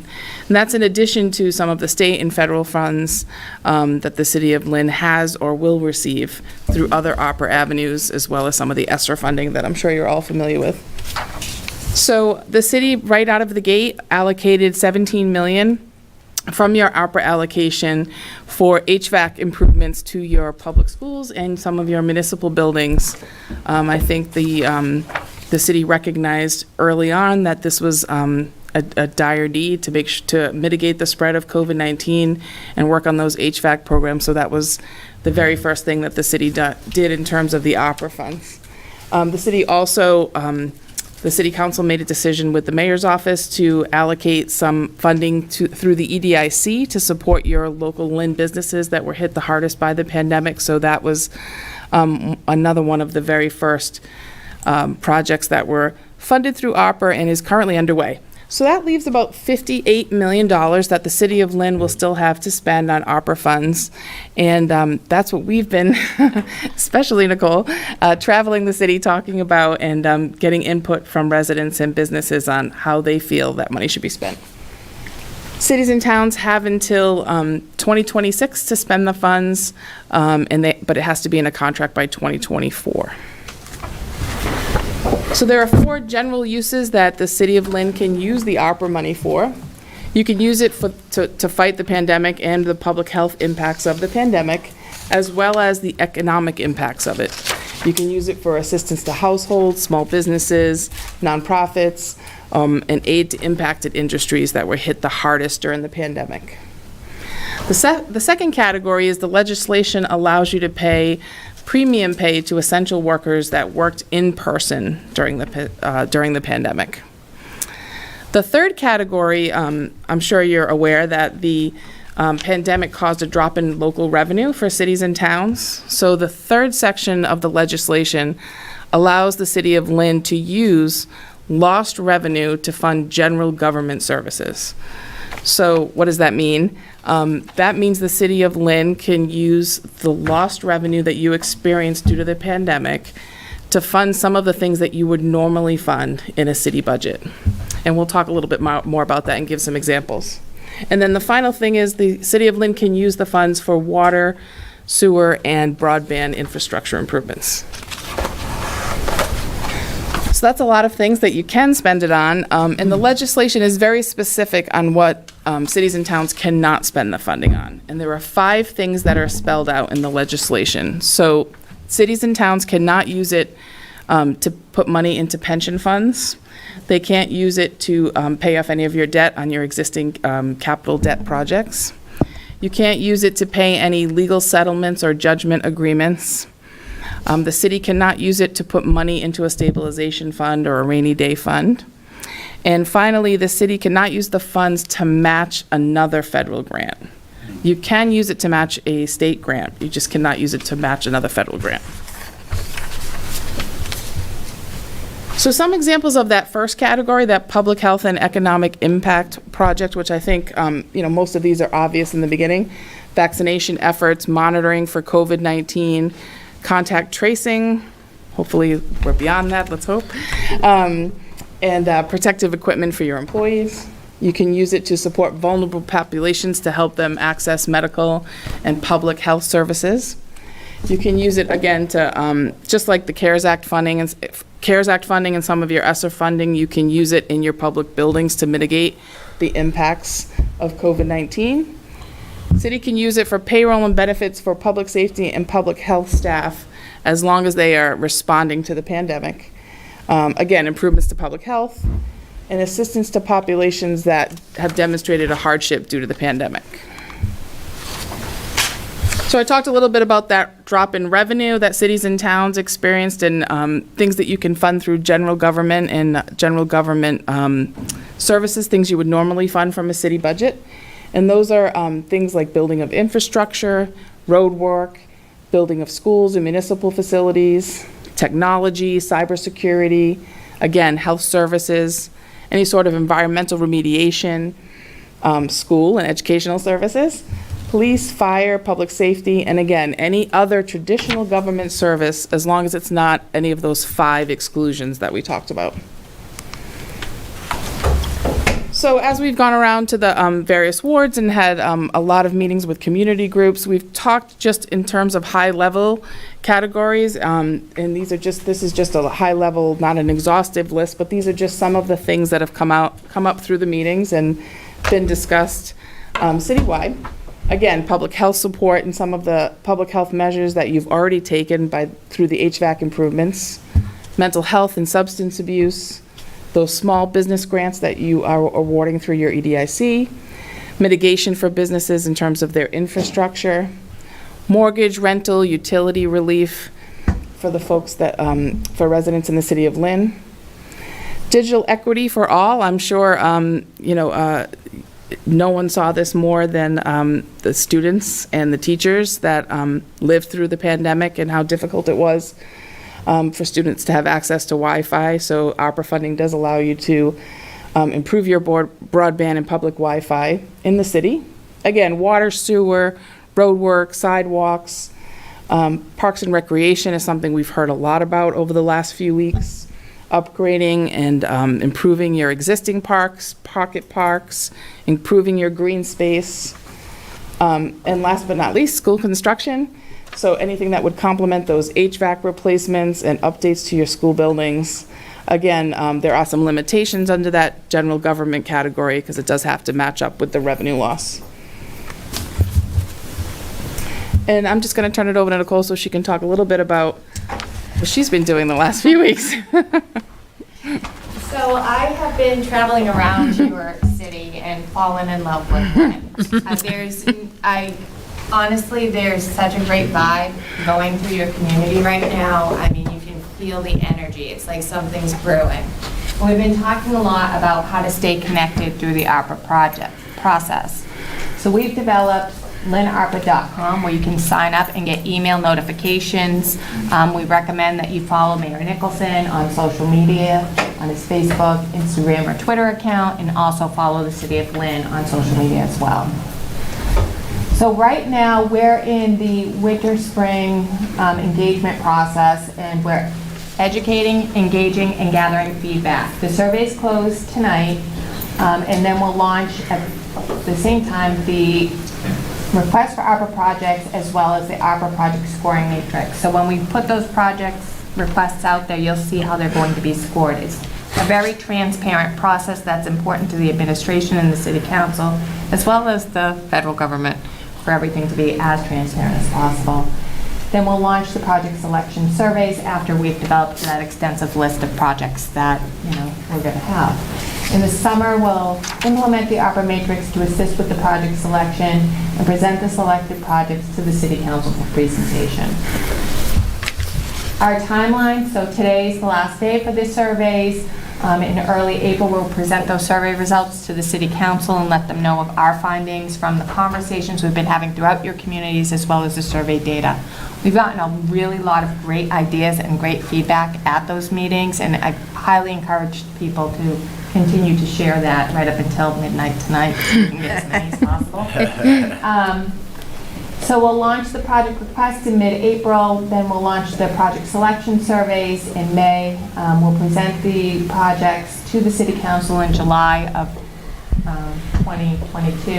And that's in addition to some of the state and federal funds that the city of Lynn has or will receive through other ARPA avenues, as well as some of the ESSER funding that I'm sure you're all familiar with. So the city, right out of the gate, allocated $17 million from your ARPA allocation for HVAC improvements to your public schools and some of your municipal buildings. I think the city recognized early on that this was a dire need to mitigate the spread of COVID-19 and work on those HVAC programs. So that was the very first thing that the city did in terms of the ARPA funds. The city also the city council made a decision with the mayor's office to allocate some funding through the EDIC to support your local Lynn businesses that were hit the hardest by the pandemic. So that was another one of the very first projects that were funded through ARPA and is currently underway. So that leaves about $58 million that the city of Lynn will still have to spend on ARPA funds. And that's what we've been, especially Nicole, traveling the city talking about and getting input from residents and businesses on how they feel that money should be spent. Cities and towns have until 2026 to spend the funds, but it has to be in a contract by 2024. So there are 4 general uses that the city of Lynn can use the ARPA money for. You can use it to fight the pandemic and the public health impacts of the pandemic, as well as the economic impacts of it. You can use it for assistance to households, small businesses, nonprofits, and aid to impacted industries that were hit the hardest during the pandemic. The second category is the legislation allows you to pay premium pay to essential workers that worked in person during the pandemic. The third category, I'm sure you're aware that the pandemic caused a drop in local revenue for cities and towns. So the third section of the legislation allows the city of Lynn to use lost revenue to fund general government services. So what does that mean? That means the city of Lynn can use the lost revenue that you experienced due to the pandemic to fund some of the things that you would normally fund in a city budget. And we'll talk a little bit more about that and give some examples. And then the final thing is the city of Lynn can use the funds for water, sewer, and broadband infrastructure improvements. So that's a lot of things that you can spend it on, and the legislation is very specific on what cities and towns cannot spend the funding on. And there are 5 things that are spelled out in the legislation. So cities and towns cannot use it to put money into pension funds. They can't use it to pay off any of your debt on your existing capital debt projects. You can't use it to pay any legal settlements or judgment agreements. The city cannot use it to put money into a stabilization fund or a rainy day fund. And finally, the city cannot use the funds to match another federal grant. You can use it to match a state grant. You just cannot use it to match another federal grant. So some examples of that first category, that public health and economic impact project, which I think, most of these are obvious in the beginning. Vaccination efforts, monitoring for COVID-19, contact tracing, hopefully we're beyond that, let's hope, and protective equipment for your employees. You can use it to support vulnerable populations to help them access medical and public health services. You can use it, again, to, just like the CARES Act funding and some of your ESSER funding, you can use it in your public buildings to mitigate the impacts of COVID-19. City can use it for payroll and benefits for public safety and public health staff as long as they are responding to the pandemic. Again, improvements to public health and assistance to populations that have demonstrated a hardship due to the pandemic. So I talked a little bit about that drop in revenue that cities and towns experienced and things that you can fund through general government and general government services, things you would normally fund from a city budget. And those are things like building of infrastructure, road work, building of schools and municipal facilities, technology, cybersecurity, again, health services, any sort of environmental remediation, school and educational services, police, fire, public safety, and again, any other traditional government service as long as it's not any of those 5 exclusions that we talked about. So as we've gone around to the various wards and had a lot of meetings with community groups, we've talked just in terms of high-level categories, and this is just a high-level, not an exhaustive list, but these are just some of the things that have come up through the meetings and been discussed citywide. Again, public health support and some of the public health measures that you've already taken through the HVAC improvements, mental health and substance abuse, those small business grants that you are awarding through your EDIC, mitigation for businesses in terms of their infrastructure, mortgage, rental, utility relief for the folks that, for residents in the city of Lynn, digital equity for all. I'm sure, no one saw this more than the students and the teachers that lived through the pandemic and how difficult it was for students to have access to Wi-Fi. So ARPA funding does allow you to improve your broadband and public Wi-Fi in the city. Again, water, sewer, road work, sidewalks, parks and recreation is something we've heard a lot about over the last few weeks. Upgrading and improving your existing parks, pocket parks, improving your green space. And last but not least, school construction. So anything that would complement those HVAC replacements and updates to your school buildings. Again, there are some limitations under that general government category because it does have to match up with the revenue loss. And I'm just going to turn it over to Nicole so she can talk a little bit about what she's been doing the last few weeks. So I have been traveling around New York City and fallen in love with Lynn. Honestly, there's such a great vibe going through your community right now. I mean, you can feel the energy. It's like something's brewing. We've been talking a lot about how to stay connected through the ARPA process. So we've developed lynnarpa.com where you can sign up and get email notifications. We recommend that you follow Mayor Nicholson on social media, on his Facebook, Instagram, or Twitter account, and also follow the City of Lynn on social media as well. So right now, we're in the winter-spring engagement process, and we're educating, engaging, and gathering feedback. The survey's closed tonight, and then we'll launch at the same time the request for ARPA projects as well as the ARPA project scoring matrix. So when we put those projects requests out there, you'll see how they're going to be scored. It's a very transparent process that's important to the administration and the City Council, as well as the federal government, for everything to be as transparent as possible. Then we'll launch the project selection surveys after we've developed that extensive list of projects that we're going to have. In the summer, we'll implement the ARPA matrix to assist with the project selection and present the selected projects to the City Council for presentation. Our timeline, so today's the last day for the surveys. In early April, we'll present those survey results to the City Council and let them know of our findings from the conversations we've been having throughout your communities, as well as the survey data. We've gotten a really lot of great ideas and great feedback at those meetings, and I highly encourage people to continue to share that right up until midnight tonight, so we can get as many as possible. So we'll launch the project request in mid-April, then we'll launch the project selection surveys in May. We'll present the projects to the City Council in July of 2022.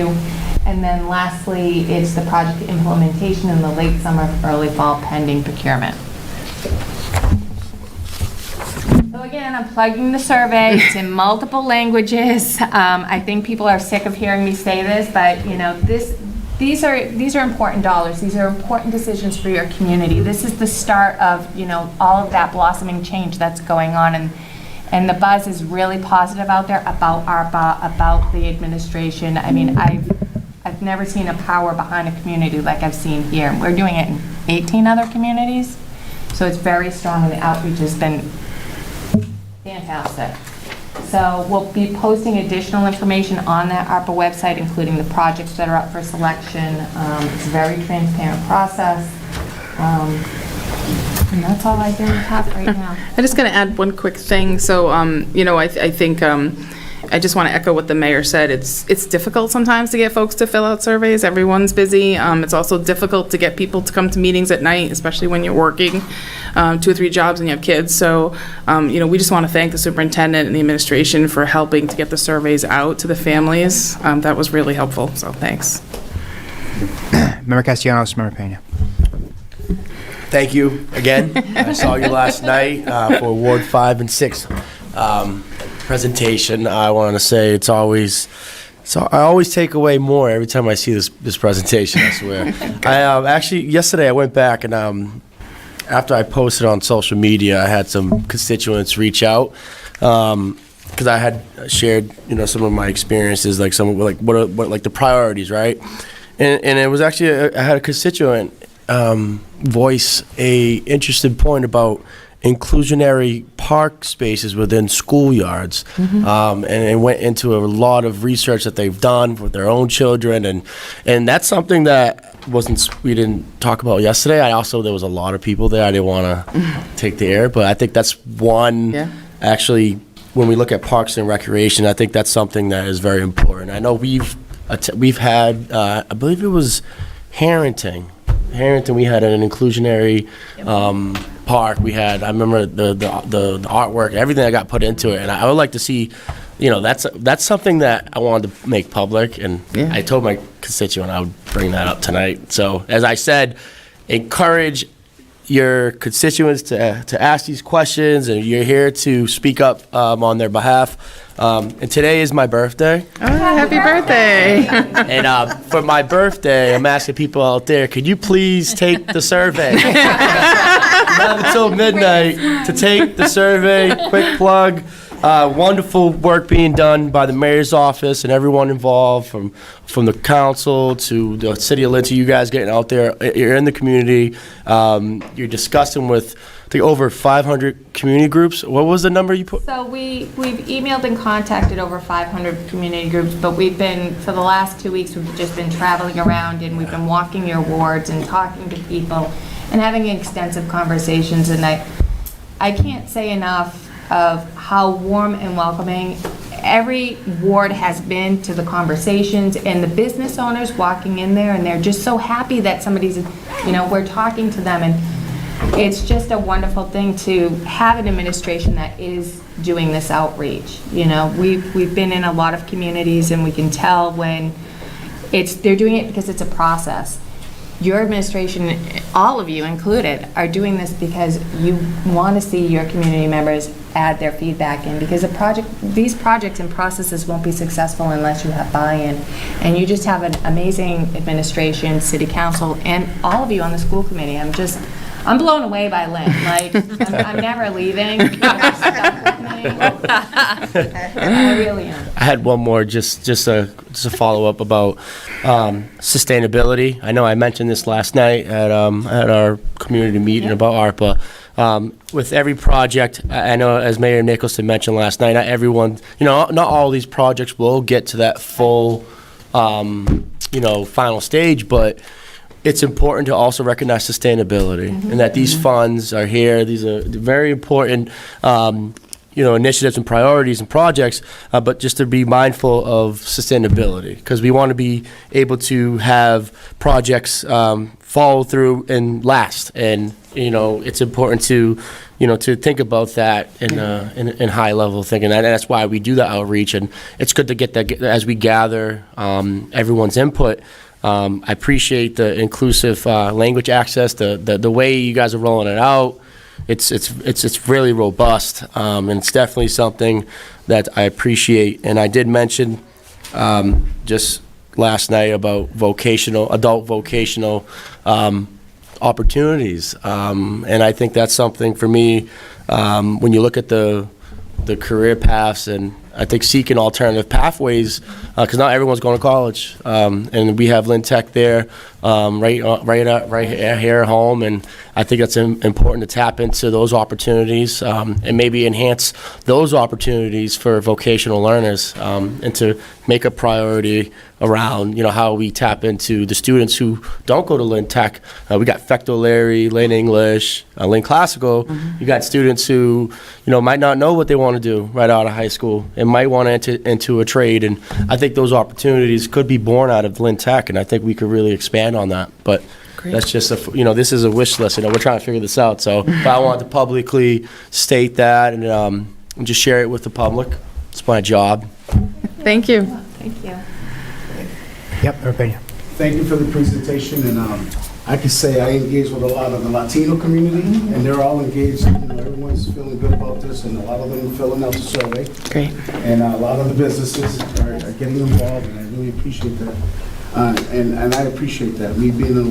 And then lastly, it's the project implementation in the late summer, early fall, pending procurement. So again, I'm plugging the survey. It's in multiple languages. I think people are sick of hearing me say this, but you know, these are important dollars. These are important decisions for your community. This is the start of, you know, all of that blossoming change that's going on, and the buzz is really positive out there about ARPA, about the administration. I mean, I've never seen a power behind a community like I've seen here. We're doing it in 18 other communities, so it's very strong, and the outreach has been fantastic. So we'll be posting additional information on that ARPA website, including the projects that are up for selection. It's a very transparent process. And that's all I really have right now. I'm just going to add one quick thing. So, you know, I think I just want to echo what the mayor said. It's difficult sometimes to get folks to fill out surveys. Everyone's busy. It's also difficult to get people to come to meetings at night, especially when you're working 2 or 3 jobs and you have kids. So, you know, we just want to thank the superintendent and the administration for helping to get the surveys out to the families. That was really helpful. So, thanks. Member Castellanos, Member Pena. Thank you again. I saw you last night for Ward 5 and 6 presentation. I want to say it's always, so I always take away more every time I see this presentation, I swear. Actually, yesterday I went back and after I posted on social media, I had some constituents reach out because I had shared, you know, some of my experiences, like some like what like the priorities, right? And it was actually I had a constituent voice a interesting point about inclusionary park spaces within schoolyards, and it went into a lot of research that they've done with their own children, and that's something that we didn't talk about yesterday. There was a lot of people there. I didn't want to take the air, but I think that's one. Yeah. Actually, when we look at parks and recreation, I think that's something that is very important. I know we've had, I believe it was Harrington, we had an inclusionary park. We had, I remember the artwork, everything that got put into it, and I would like to see, you know, that's something that I wanted to make public, and I told my constituent I would bring that up tonight. So, as I said, encourage your constituents to ask these questions, and you're here to speak up on their behalf. And today is my birthday. Oh, happy birthday. And for my birthday, I'm asking people out there, could you please take the survey? Not until midnight to take the survey. Quick plug. Wonderful work being done by the mayor's office and everyone involved, from the council to the city of Lynn, to you guys getting out there. You're in the community. You're discussing with, I think, over 500 community groups. What was the number you put? So we've emailed and contacted over 500 community groups, but we've been, for the last 2 weeks, we've just been traveling around, and we've been walking your wards and talking to people and having extensive conversations. And I can't say enough of how warm and welcoming every ward has been to the conversations, and the business owners walking in there, and they're just so happy that somebody's, you know, we're talking to them, and it's just a wonderful thing to have an administration that is doing this outreach. You know, we've been in a lot of communities, and we can tell when they're doing it because it's a process. Your administration, all of you included, are doing this because you want to see your community members add their feedback in, because these projects and processes won't be successful unless you have buy-in. And you just have an amazing administration, city council, and all of you on the school committee. I'm blown away by Lynn. Like, I'm never leaving. You're stuck with me. I really am. I had one more, just a follow-up about sustainability. I know I mentioned this last night at our community meeting about ARPA. With every project, I know as Mayor Nicholson mentioned last night, not everyone, not all these projects will get to that full, final stage, but it's important to also recognize sustainability and that these funds are here. These are very important, initiatives and priorities and projects, but just to be mindful of sustainability, because we want to be able to have projects follow through and last. And, it's important to think about that in high level thinking. And that's why we do the outreach. And it's good to get that as we gather everyone's input. I appreciate the inclusive language access, the way you guys are rolling it out. It's really robust, and it's definitely something that I appreciate. And I did mention just last night about adult vocational opportunities, and I think that's something for me when you look at the career paths, and I think seeking alternative pathways, because not everyone's going to college, and we have Lynn Tech there right here at home, and I think it's important to tap into those opportunities and maybe enhance those opportunities for vocational learners, and to make a priority around how we tap into the students who don't go to Lynn Tech. We got Fecto Larry, Lynn English, Lynn Classical. You got students who might not know what they want to do right out of high school and might want to enter into a trade, and I think those opportunities could be born out of Lynn Tech, and I think we could really expand on that. But that's just this is a wish list. We're trying to figure this out. So but I want to publicly state that and just share it with the public. It's my job. Thank you. Thank you. Yep, everybody. Thank you for the presentation, and I can say I engage with a lot of the Latino community, and they're all engaged. Everyone's feeling good about this, and a lot of them are filling out the survey. Great. And a lot of the businesses are getting involved, and I really appreciate that. And I appreciate that. Me being a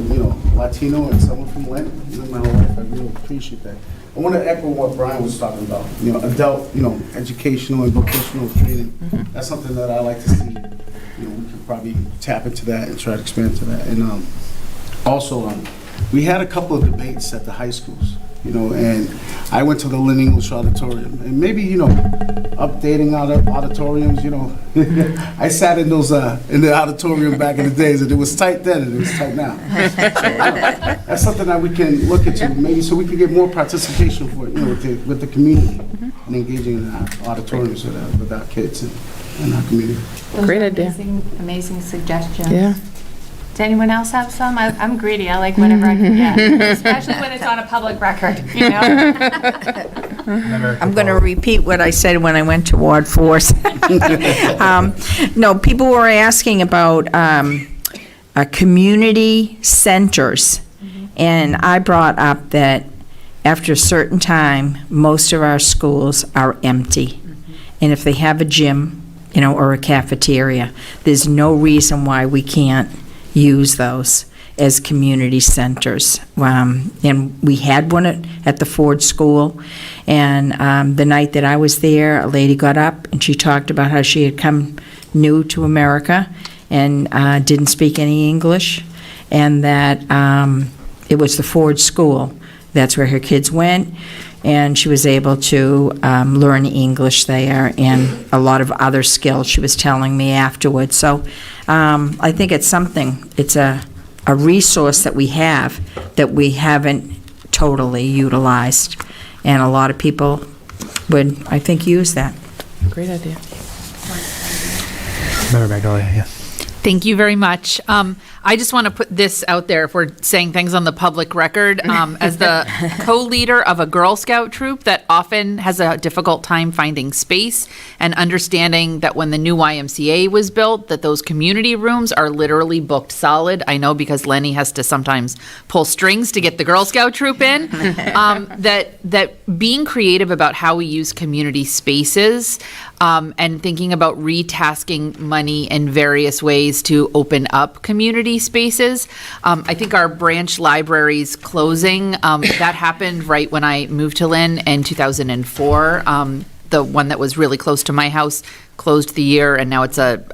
Latino and someone from Lynn, my whole life, I really appreciate that. I want to echo what Brian was talking about. Adult, educational and vocational training. That's something that I like to see. We could probably tap into that and try to expand to that. And also, we had a couple of debates at the high schools, and I went to the Lynn English Auditorium, and maybe, updating auditoriums, I sat in those, in the auditorium back in the days, and it was tight then, and it was tight now. That's something that we can look into, maybe, so we can get more participation for it, with the community, and engaging in auditoriums with our kids and our community. Great idea. Amazing suggestions. Yeah. Does anyone else have some? I'm greedy. I like whatever I can get, especially when it's on a public record, I'm going to repeat what I said when I went to Ward 4. No, people were asking about community centers, and I brought up that after a certain time, most of our schools are empty. And if they have a gym, or a cafeteria, there's no reason why we can't use those as community centers. And we had one at the Ford School, and the night that I was there, a lady got up and she talked about how she had come new to America and didn't speak any English, and that it was the Ford School. That's where her kids went, and she was able to learn English there and a lot of other skills, she was telling me afterwards. So I think it's something, it's a resource that we haven't totally utilized, and a lot of people would, I think, use that. Great idea. Member Magnolia, yeah. Thank you very much. I just want to put this out there, if we're saying things on the public record, as the co-leader of a Girl Scout troop that often has a difficult time finding space and understanding that when the new YMCA was built, that those community rooms are literally booked solid. I know because Lenny has to sometimes pull strings to get the Girl Scout troop in. That being creative about how we use community spaces and thinking about retasking money in various ways to open up community community spaces. I think our branch library's closing, that happened right when I moved to Lynn in 2004. The one that was really close to my house closed the year, and now it's an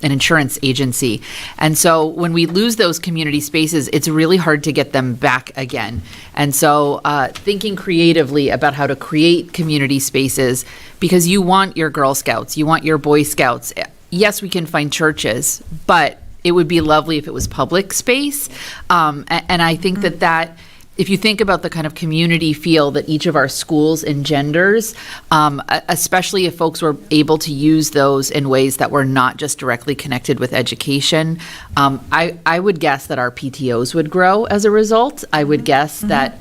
insurance agency. And so when we lose those community spaces, it's really hard to get them back again. And so thinking creatively about how to create community spaces, because you want your Girl Scouts, you want your Boy Scouts. Yes, we can find churches, but it would be lovely if it was public space. And I think that if you think about the kind of community feel that each of our schools engenders, especially if folks were able to use those in ways that were not just directly connected with education, I would guess that our PTOs would grow as a result. I would guess that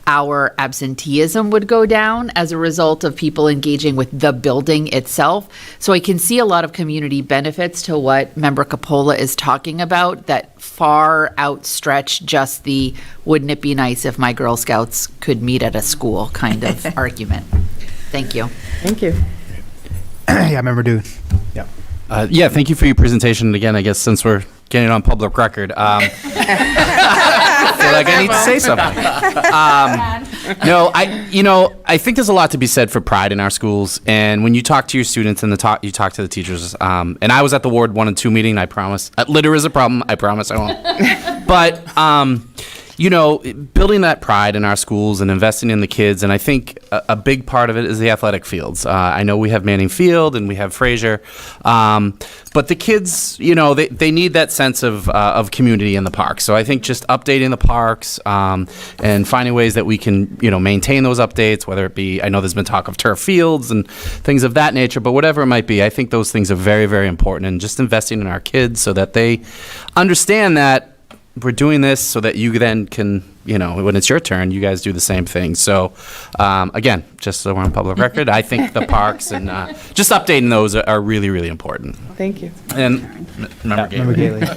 our absenteeism would go down as a result of people engaging with the building itself. So I can see a lot of community benefits to what Member Capola is talking about that far outstretch just the wouldn't it be nice if my Girl Scouts could meet at a school kind of argument. Thank you. Thank you. Yeah, Member Dude. Yeah. Yeah, thank you for your presentation. And again, I guess since we're getting it on public record, I feel like I need to say something. No, I think there's a lot to be said for pride in our schools. And when you talk to your students and you talk to the teachers, and I was at the Ward 1 and 2 meeting, I promise. Litter is a problem. I promise I won't. But, building that pride in our schools and investing in the kids, and I think a big part of it is the athletic fields. I know we have Manning Field and we have Fraser, but the kids, they need that sense of community in the park. So I think just updating the parks and finding ways that we can, maintain those updates, whether it be, I know there's been talk of turf fields and things of that nature, but whatever it might be, I think those things are very, very important, and just investing in our kids so that they understand that we're doing this so that you then can, when it's your turn, you guys do the same thing. So, again, just so we're on public record, I think the parks and just updating those are really, really important. Thank you. And Member Gailey.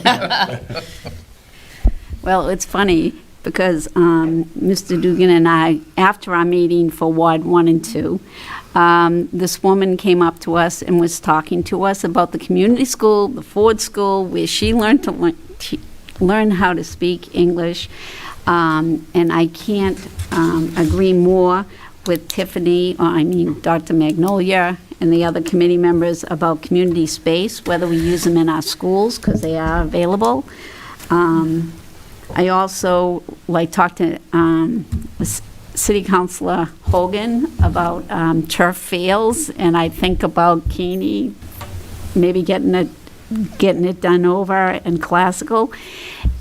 Well, it's funny because Mr. Dugan and I, after our meeting for Ward 1 and 2, this woman came up to us and was talking to us about the community school, the Ford School, where she learned to learn how to speak English. And I can't agree more with Tiffany, Dr. Magnolia, and the other committee members about community space, whether we use them in our schools, because they are available. I also talked to City Councilor Hogan about turf fields, and I think about Keeney maybe getting it done over in classical.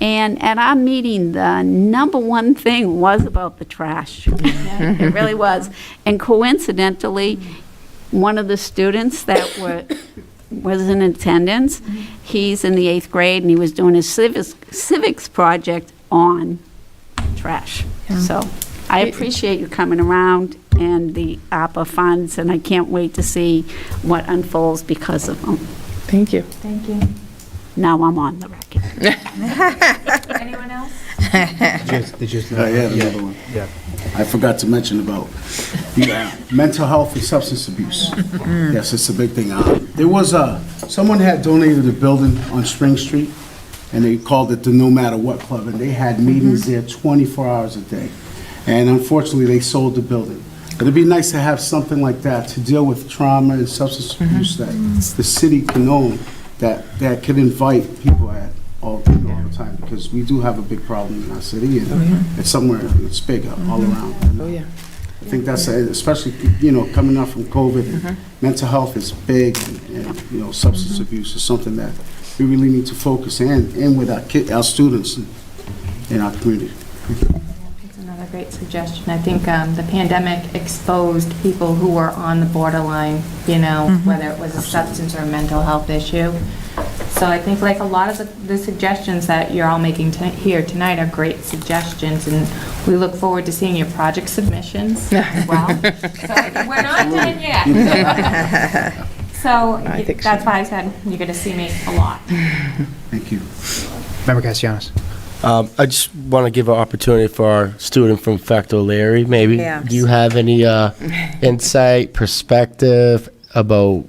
And at our meeting, the number one thing was about the trash. It really was. And coincidentally, one of the students that was in attendance, he's in the 8th grade, and he was doing his civics project on trash. Yeah. So I appreciate you coming around and the ARPA funds, and I can't wait to see what unfolds because of them. Thank you. Thank you. Now I'm on the record. Anyone else? I had another one. Yeah. I forgot to mention about mental health and substance abuse. Yes, it's a big thing. There was someone had donated a building on Spring Street, and they called it the No Matter What Club, and they had meetings there 24 hours a day. And unfortunately, they sold the building. But it'd be nice to have something like that to deal with trauma and substance abuse that the city can own, that can invite people at all the time, because we do have a big problem in our city, and it's somewhere, it's big all around. Oh, yeah. I think that's, especially, coming up from COVID, mental health is big, and substance abuse is something that we really need to focus in with our students in our community. It's another great suggestion. I think the pandemic exposed people who were on the borderline, whether it was a substance or a mental health issue. So I think a lot of the suggestions that you're all making here tonight are great suggestions, and we look forward to seeing your project submissions as well. So we're not done yet. So that's why I said you're going to see me a lot. Thank you. Member Castellanos. I just want to give an opportunity for our student from Facto Larry, maybe. Yes. Do you have any insight, perspective about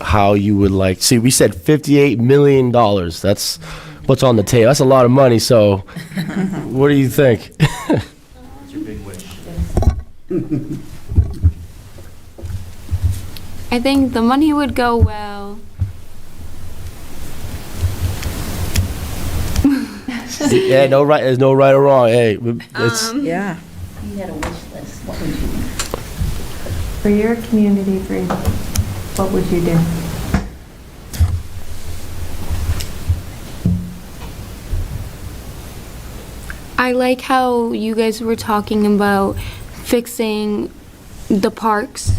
how you would like, see, we said $58 million. That's what's on the table. That's a lot of money, so what do you think? What's your big wish? I think the money would go well. Yeah, there's no right or wrong. Hey, it's Yeah. You had a wish list, what would you do? For your community, what would you do? I like how you guys were talking about fixing the parks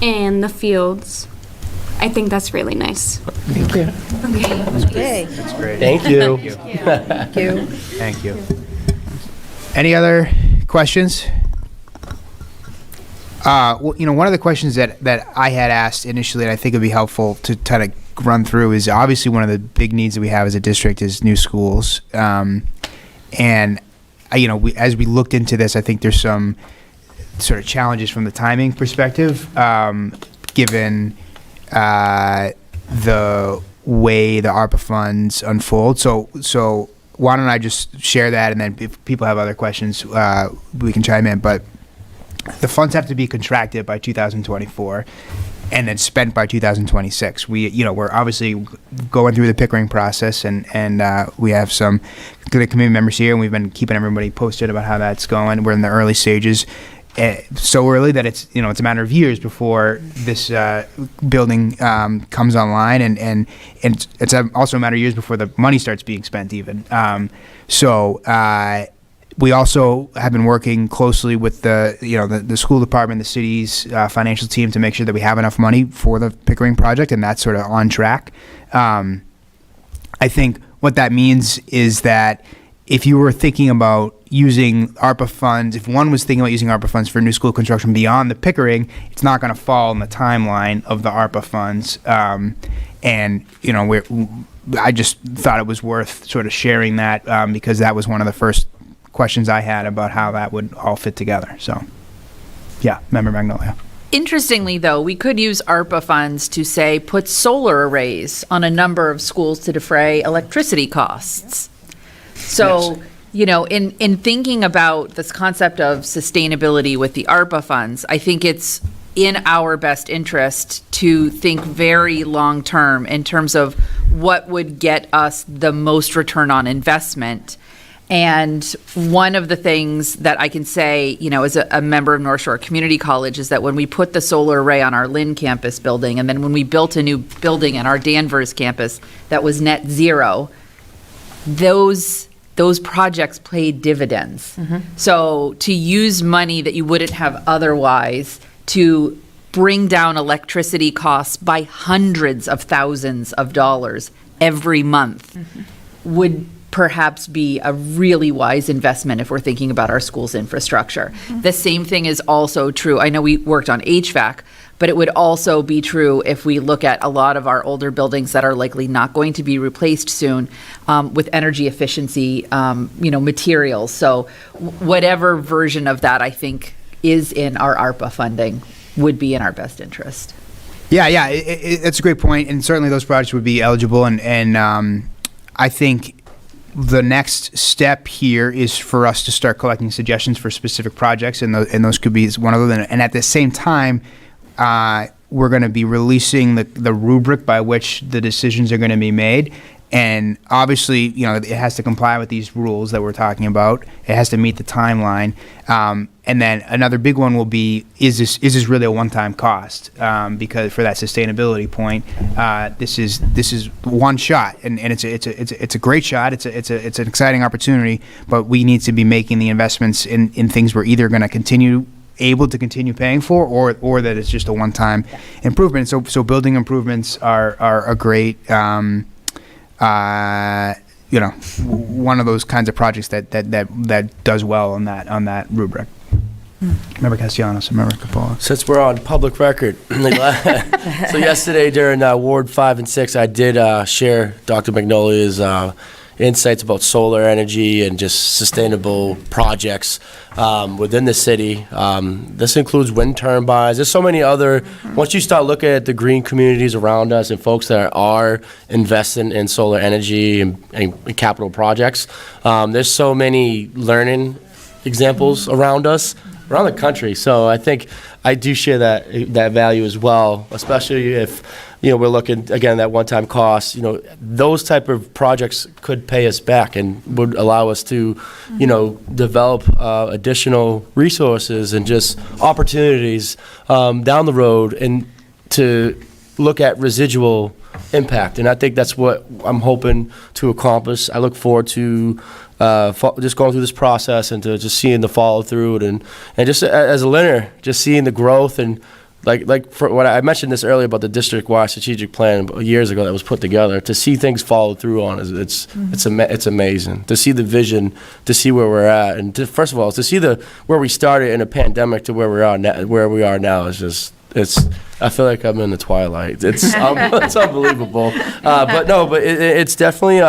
and the fields. I think that's really nice. Thank you. Okay. That's great. Thank you. Thank you. Thank you. Any other questions? Well, one of the questions that I had asked initially, and I think would be helpful to kind of run through, is obviously one of the big needs that we have as a district is new schools. And, as we looked into this, I think there's some sort of challenges from the timing perspective, given the way the ARPA funds unfold. So why don't I just share that, and then if people have other questions, we can chime in. But the funds have to be contracted by 2024 and then spent by 2026. We're obviously going through the Pickering process, and we have some good community members here, and we've been keeping everybody posted about how that's going. We're in the early stages. So early that it's a matter of years before this building comes online, and it's also a matter of years before the money starts being spent even. We also have been working closely with the school department, the city's financial team, to make sure that we have enough money for the Pickering project, and that's sort of on track. I think what that means is that if you were thinking about using ARPA funds, if one was thinking about using ARPA funds for new school construction beyond the Pickering, it's not going to fall in the timeline of the ARPA funds. I just thought it was worth sort of sharing that because that was one of the first questions I had about how that would all fit together. So, yeah, Member Magnolia. Interestingly, though, we could use ARPA funds to, say, put solar arrays on a number of schools to defray electricity costs. So, in thinking about this concept of sustainability with the ARPA funds, I think it's in our best interest to think very long-term in terms of what would get us the most return on investment. And one of the things that I can say, as a member of North Shore Community College, is that when we put the solar array on our Lynn campus building, and then when we built a new building in our Danvers campus that was net zero, those projects paid dividends. Mm-hmm. So to use money that you wouldn't have otherwise to bring down electricity costs by hundreds of thousands of dollars every month would perhaps be a really wise investment if we're thinking about our school's infrastructure. Mm-hmm. The same thing is also true. I know we worked on HVAC, but it would also be true if we look at a lot of our older buildings that are likely not going to be replaced soon with energy efficiency, materials. So whatever version of that I think is in our ARPA funding would be in our best interest. Yeah, it's a great point, and certainly those projects would be eligible, and I think the next step here is for us to start collecting suggestions for specific projects, and those could be one of them. And at the same time, we're going to be releasing the rubric by which the decisions are going to be made. And obviously, it has to comply with these rules that we're talking about. It has to meet the timeline. And then another big one will be, is this really a one-time cost? Because for that sustainability point, this is one shot, and it's a great shot. It's an exciting opportunity, but we need to be making the investments in things we're either going to able to continue paying for, or that it's just a one-time improvement. So building improvements are a great. One of those kinds of projects that does well on that rubric. Member Castellanos, Member Capola. Since we're on public record, so yesterday during Ward 5 and 6, I did share Dr. Magnolia's insights about solar energy and just sustainable projects within the city. This includes wind turbines. There's so many other, once you start looking at the green communities around us and folks that are investing in solar energy and capital projects, there's so many learning examples around us, around the country. So I think I do share that value as well, especially if, we're looking, again, that one-time cost, those type of projects could pay us back and would allow us to, develop additional resources and just opportunities down the road and to look at residual impact. And I think that's what I'm hoping to accomplish. I look forward to just going through this process and to just seeing the follow through and just as a learner, just seeing the growth and like for what I mentioned this earlier about the district-wide strategic plan years ago that was put together, to see things follow through on it's amazing to see the vision, to see where we're at, and first of all to see where we started in a pandemic to where we are now is just I feel like I'm in the twilight. It's unbelievable. But it's definitely.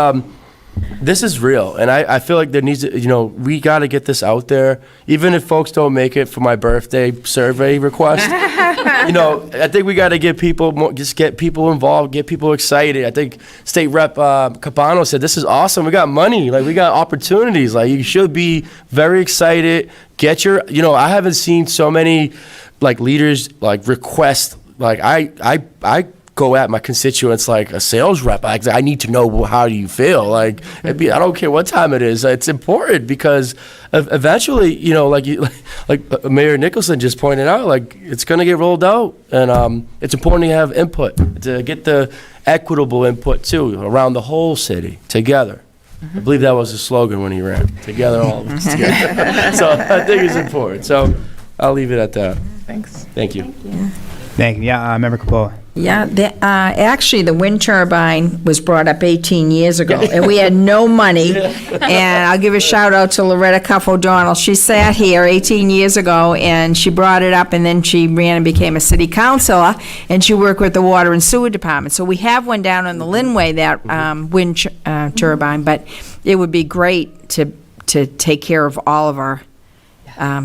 This is real, and I feel like there needs to, we got to get this out there. Even if folks don't make it for my birthday survey request, I think we got to get people get people involved, get people excited. I think State Rep Cabano said, this is awesome. We got money, we got opportunities. You should be very excited. Get your, I haven't seen so many leaders request, I go at my constituents like a sales rep. I need to know how you feel. I don't care what time it is. It's important because eventually, like Mayor Nicholson just pointed out, it's going to get rolled out, and it's important to have input, to get the equitable input too around the whole city together. I believe that was the slogan when he ran. Together, all of us together. So I think it's important. So I'll leave it at that. Thanks. Thank you. Thank you. Yeah, Member Capola. Yeah, actually, the wind turbine was brought up 18 years ago, and we had no money. And I'll give a shout out to Loretta Cuff O'Donnell. She sat here 18 years ago, and she brought it up, and then she ran and became a city councilor, and she worked with the water and sewer department. So we have one down on the Linway, that wind turbine, but it would be great to take care of all of our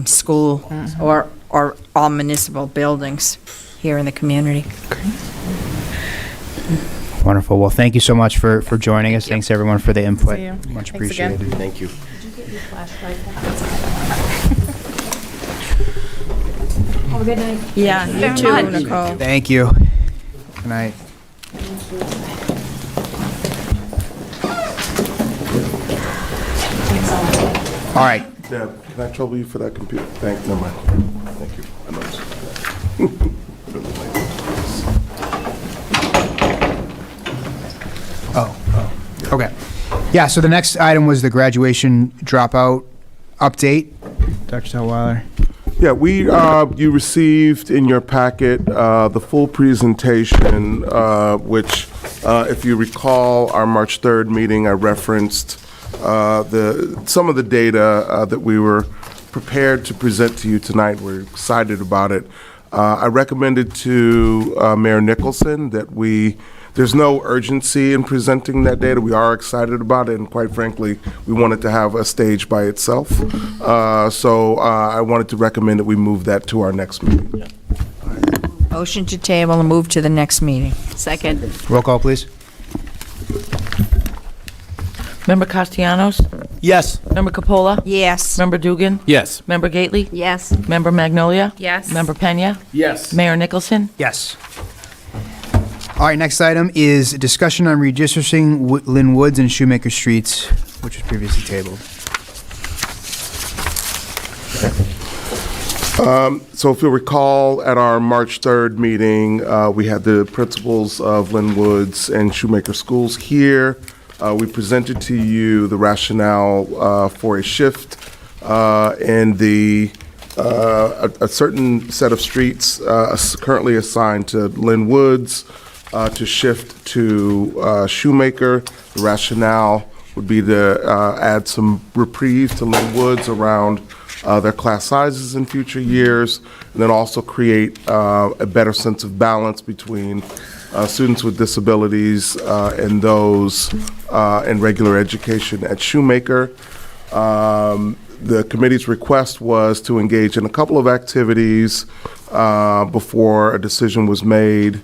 school or all municipal buildings here in the community. Wonderful. Well, thank you so much for joining us. Thanks everyone for the input. See you. Much Thanks appreciated. again. Thank you. Did you get your flashlight? Have a good night. Yeah, you too, Nicole. Thank you. Good night. All right. Deb, can I trouble you for that computer? Never mind. Thank you. I noticed. Okay. Yeah, so the next item was the graduation dropout update. Dr. Telweiler. Yeah, you received in your packet the full presentation, which, if you recall, our March 3rd meeting, I referenced some of the data that we were prepared to present to you tonight. We're excited about it. I recommended to Mayor Nicholson that there's no urgency in presenting that data. We are excited about it, and quite frankly, we wanted to have a stage by itself. So I wanted to recommend that we move that to our next meeting. Motion to table and move to the next meeting. Second. Roll call, please. Member Castellanos? Yes. Member Capola? Yes. Member Dugan? Yes. Member Gately? Yes. Member Magnolia? Yes. Member Pena? Yes. Mayor Nicholson? Yes. All right, next item is discussion on redistricting Lynn Woods and Shoemaker Streets, which was previously tabled. So if you'll recall, at our March 3rd meeting, we had the principals of Lynn Woods and Shoemaker Schools here. We presented to you the rationale for a shift in a certain set of streets currently assigned to Lynn Woods to shift to Shoemaker. The rationale would be to add some reprieve to Lynn Woods around their class sizes in future years, and then also create a better sense of balance between students with disabilities and those in regular education. At Shoemaker, the committee's request was to engage in a couple of activities before a decision was made.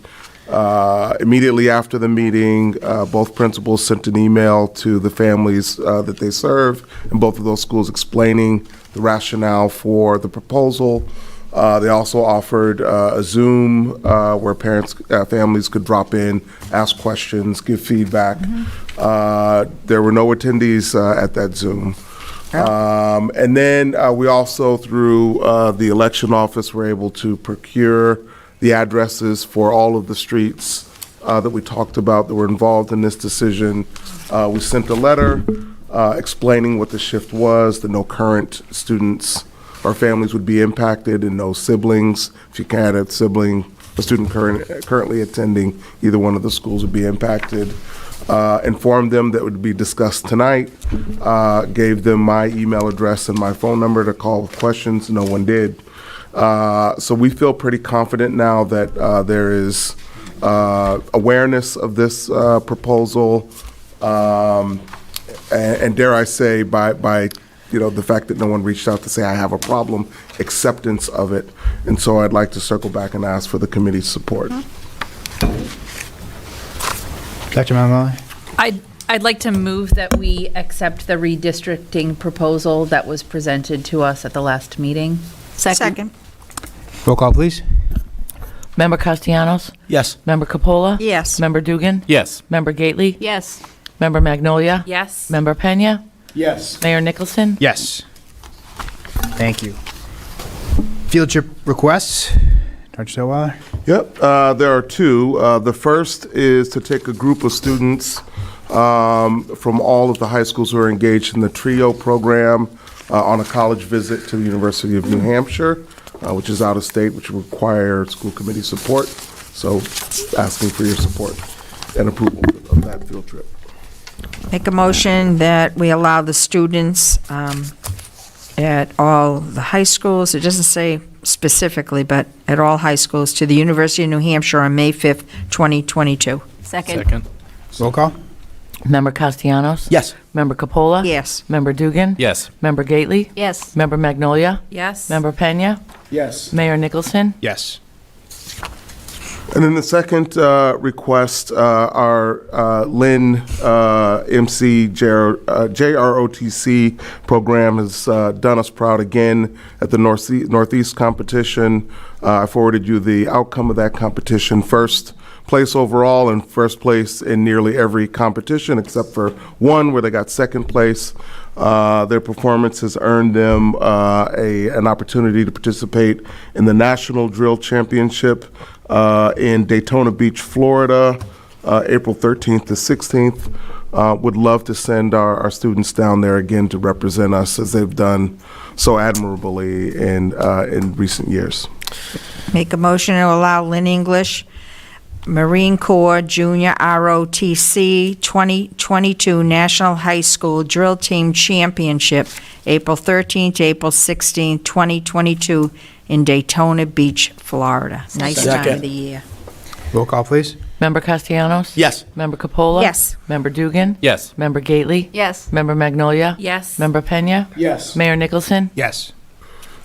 Immediately after the meeting, both principals sent an email to the families that they serve in both of those schools explaining the rationale for the proposal. They also offered a Zoom where families could drop in, ask questions, give feedback. There were no attendees at that Zoom. And then we also, through the election office, were able to procure the addresses for all of the streets that we talked about that were involved in this decision. We sent a letter explaining what the shift was, that no current students or families would be impacted, and no siblings. If you had a sibling, a student currently attending either one of the schools would be impacted. Informed them that would be discussed tonight, gave them my email address and my phone number to call with questions. No one did. So we feel pretty confident now that there is awareness of this proposal, and dare I say, by the fact that no one reached out to say I have a problem, acceptance of it. And so I'd like to circle back and ask for the committee's support. Dr. Mamalai? I'd like to move that we accept the redistricting proposal that was presented to us at the last meeting. Second. Roll call, please. Member Castellanos? Yes. Member Capola? Yes. Member Dugan? Yes. Member Gately? Yes. Member Magnolia? Yes. Member Pena? Yes. Mayor Nicholson? Yes. Thank you. Field trip requests. Dr. Stillweiler? Yep, there are two. The first is to take a group of students from all of the high schools who are engaged in the TRIO program on a college visit to the University of New Hampshire, which is out of state, which require school committee support. So asking for your support and approval of that field trip. Make a motion that we allow the students at all the high schools, it doesn't say specifically, but at all high schools, to the University of New Hampshire on May 5th, 2022. Second. Roll call? Member Castellanos? Yes. Member Capola? Yes. Member Dugan? Yes. Member Gately? Yes. Member Magnolia? Yes. Member Pena? Yes. Mayor Nicholson? Yes. And then the second request, our Lynn MC JROTC program has done us proud again at the Northeast competition. I forwarded you the outcome of that competition. First place overall and first place in nearly every competition except for one where they got second place. Their performance has earned them an opportunity to participate in the National Drill Championship in Daytona Beach, Florida, April 13th to 16th. Would love to send our students down there again to represent us as they've done so admirably in recent years. Make a motion to allow Lynn English Marine Corps Junior ROTC 2022 National High School Drill Team Championship, April 13th to April 16th, 2022, in Daytona Beach, Florida. Nice time Second. of the year. Roll call, please. Member Castellanos? Yes. Member Capola? Yes. Member Dugan? Yes. Member Gately? Yes. Member Magnolia? Yes. Member Pena? Yes. Mayor Nicholson? Yes.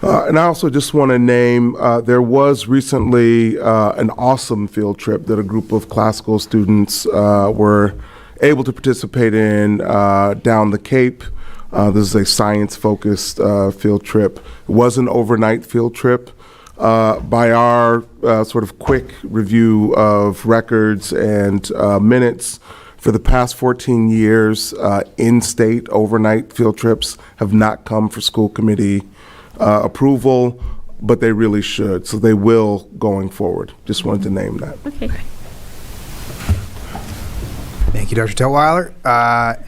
And I also just want to name, there was recently an awesome field trip that a group of classical students were able to participate in down the Cape. This is a science-focused field trip. It was an overnight field trip. By our sort of quick review of records and minutes, for the past 14 years, in-state overnight field trips have not come for school committee approval, but they really should. So they will going forward. Just wanted to name that. Okay. Thank you, Dr. Teltweiler.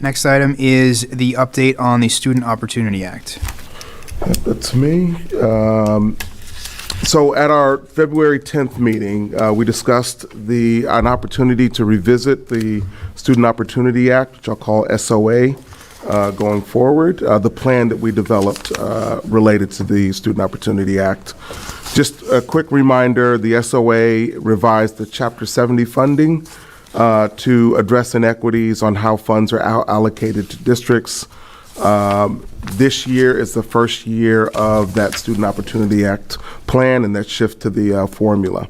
Next item is the update on the Student Opportunity Act. That's me. So at our February 10th meeting, we discussed an opportunity to revisit the Student Opportunity Act, which I'll call SOA. going forward. The plan that we developed related to the Student Opportunity Act. Just a quick reminder, the SOA revised the Chapter 70 funding to address inequities on how funds are allocated to districts. This year is the first year of that Student Opportunity Act plan and that shift to the formula.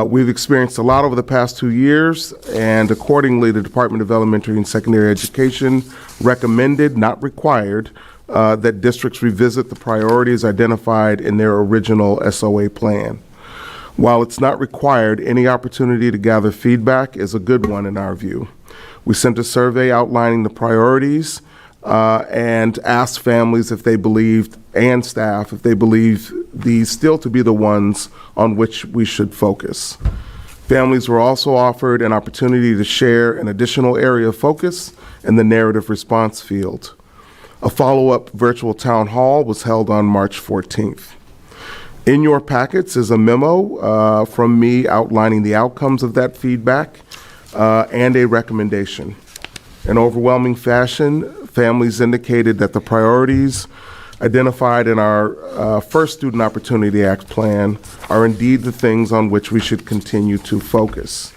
We've experienced a lot over the past 2 years, and accordingly, the Department of Elementary and Secondary Education recommended, not required, that districts revisit the priorities identified in their original SOA plan. While it's not required, any opportunity to gather feedback is a good one in our view. We sent a survey outlining the priorities and asked families if they believed, and staff, if they believe these still to be the ones on which we should focus. Families were also offered an opportunity to share an additional area of focus in the narrative response field. A follow-up virtual town hall was held on March 14th. In your packets is a memo from me outlining the outcomes of that feedback and a recommendation. In overwhelming fashion, families indicated that the priorities identified in our first Student Opportunity Act plan are indeed the things on which we should continue to focus.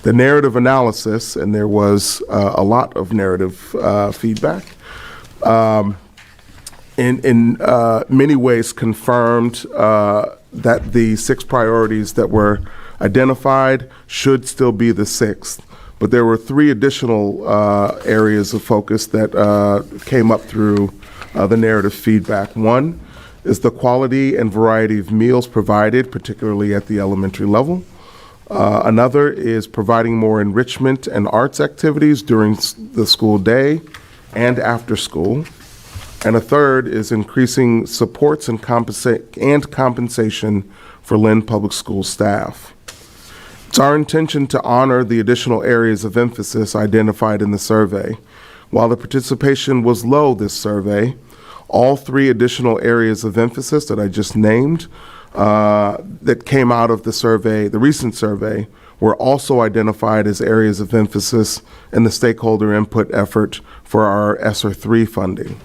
The narrative analysis, and there was a lot of narrative feedback, in many ways confirmed that the 6 priorities that were identified should still be the 6th. But there were 3 additional areas of focus that came up through the narrative feedback. One is the quality and variety of meals provided, particularly at the elementary level. Another is providing more enrichment and arts activities during the school day and after school. And a third is increasing supports and compensation for Lynn Public School staff. It's our intention to honor the additional areas of emphasis identified in the survey. While the participation was low this survey, all 3 additional areas of emphasis that I just named that came out of the survey, the recent survey, were also identified as areas of emphasis in the stakeholder input effort for our ESSER 3 funding.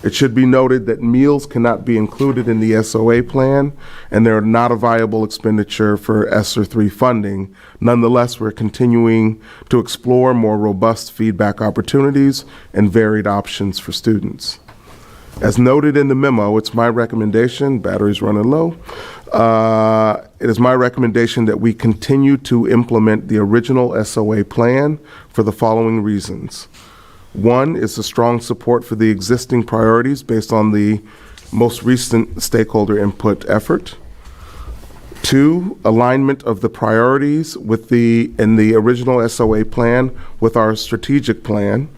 It should be noted that meals cannot be included in the SOA plan, and they're not a viable expenditure for ESSER 3 funding. Nonetheless, we're continuing to explore more robust feedback opportunities and varied options for students. As noted in the memo, it's my recommendation, battery's running low, it is my recommendation that we continue to implement the original SOA plan for the following reasons. 1 is the strong support for the existing priorities based on the most recent stakeholder input effort. 2, alignment of the priorities in the original SOA plan with our strategic plan,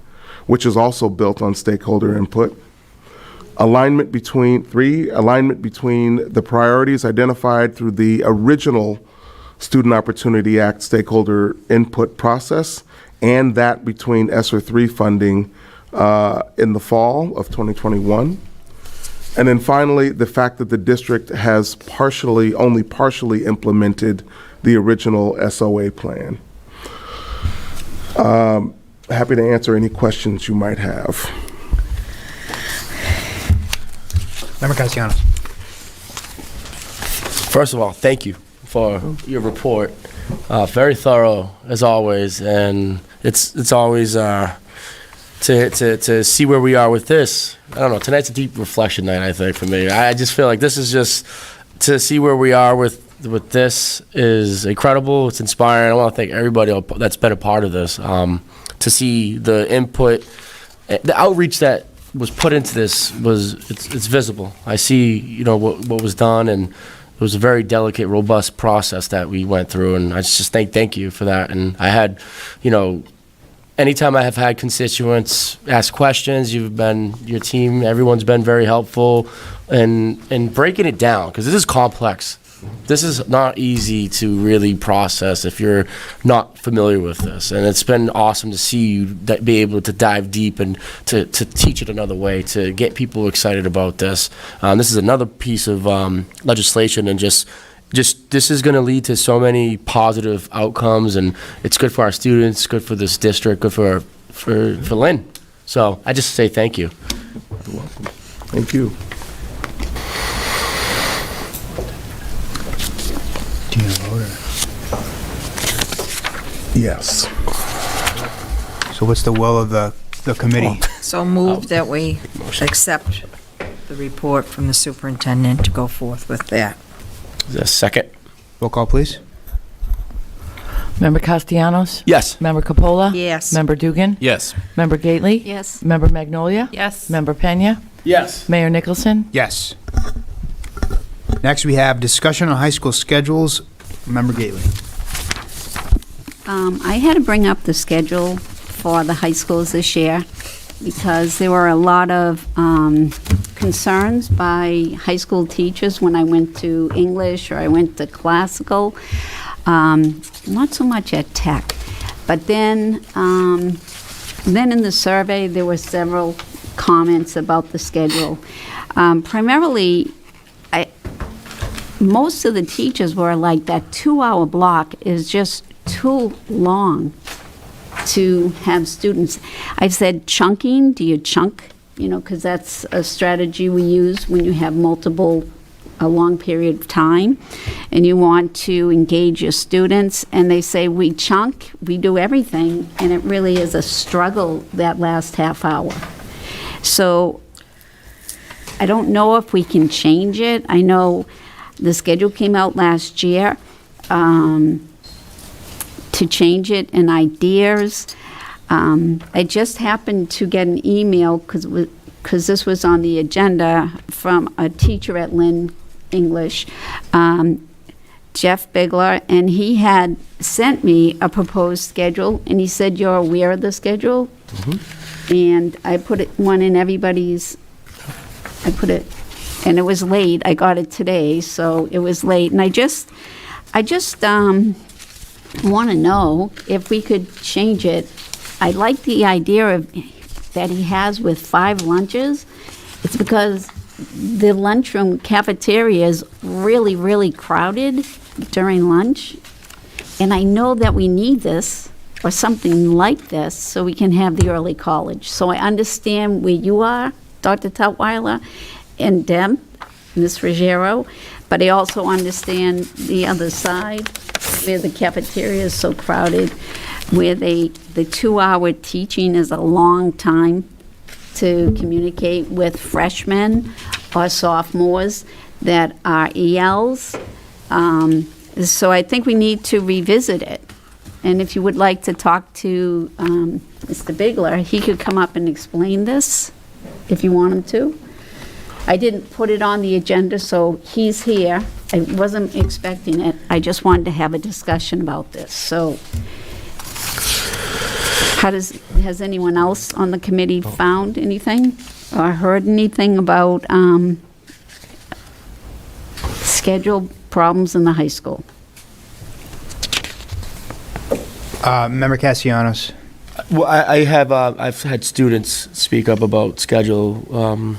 which is also built on stakeholder input. 3, alignment between the priorities identified through the original Student Opportunity Act stakeholder input process and that between ESSER 3 funding in the fall of 2021. And then finally, the fact that the district has only partially implemented the original SOA plan. Happy to answer any questions you might have. Member Castellanos. First of all, thank you for your report. Very thorough, as always, and it's always to see where we are with this. I don't know, tonight's a deep reflection night, I think, for me. I just feel like this is just, to see where we are with this is incredible, it's inspiring. I want to thank everybody that's been a part of this. To see the input, the outreach that was put into this it's visible. I see, what was done, and it was a very delicate, robust process that we went through, and I just thank you for that. And I had, anytime I have had constituents ask questions, your team, everyone's been very helpful in breaking it down, because this is complex. This is not easy to really process if you're not familiar with this. And it's been awesome to see you be able to dive deep and to teach it another way, to get people excited about this. This is another piece of legislation, and just this is going to lead to so many positive outcomes, and it's good for our students, good for this district, good for Lynn. So I just say thank you. You're welcome. Thank you. Do you vote Yes. So what's the will of the committee? So move that we accept the report from the superintendent to go forth with that. Is there a second? Roll call, please. Member Castellanos? Yes. Member Capola? Yes. Member Dugan? Yes. Member Gately? Yes. Member Magnolia? Yes. Member Pena? Yes. Mayor Nicholson? Yes. Next, we have discussion on high school schedules. Member Gately. I had to bring up the schedule for the high schools this year because there were a lot of concerns by high school teachers when I went to English or I went to classical. Not so much at tech. But then in the survey, there were several comments about the schedule. Primarily, most of the teachers were like, that 2-hour block is just too long to have students. I've said chunking, do you chunk? Because that's a strategy we use when you have a long period of time, and you want to engage your students, and they say, we chunk, we do everything, and it really is a struggle that last half hour. So I don't know if we can change it. I know the schedule came out last year to change it, and ideas. I just happened to get an email, because this was on the agenda, from a teacher at Lynn English, Jeff Bigler, and he had sent me a proposed schedule, and he said, you're aware of the schedule? And I put one in everybody's, and it was late. I got it today, so it was late. And I just want to know if we could change it. I like the idea that he has with 5 lunches. It's because the lunchroom cafeteria is really, really crowded during lunch. And I know that we need this, or something like this, so we can have the early college. So I understand where you are, Dr. Tutwiler, and Deb, Ms. Ruggiero, but I also understand the other side, where the cafeteria is so crowded, where the 2-hour teaching is a long time to communicate with freshmen or sophomores that are ELs. So I think we need to revisit it. And if you would like to talk to Mr. Bigler, he could come up and explain this, if you want him to. I didn't put it on the agenda, so he's here. I wasn't expecting it. I just wanted to have a discussion about this. So has anyone else on the committee found anything or heard anything about schedule problems in the high school? Member Castellanos. Well, I've had students speak up about schedule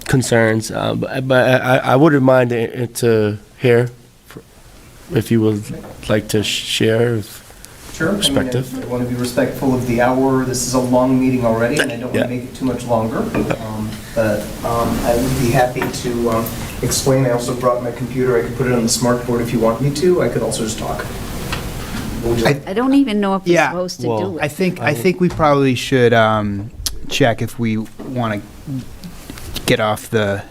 concerns, but I wouldn't mind to hear if you would like to share Sure. perspective. I want to be respectful of the hour. This is a long meeting already, and I don't want to make it too much longer. But I would be happy to explain. I also brought my computer. I could put it on the smart board if you want me to. I could also just talk. I don't even know if we're supposed to do it. I think we probably should check if we want to get off the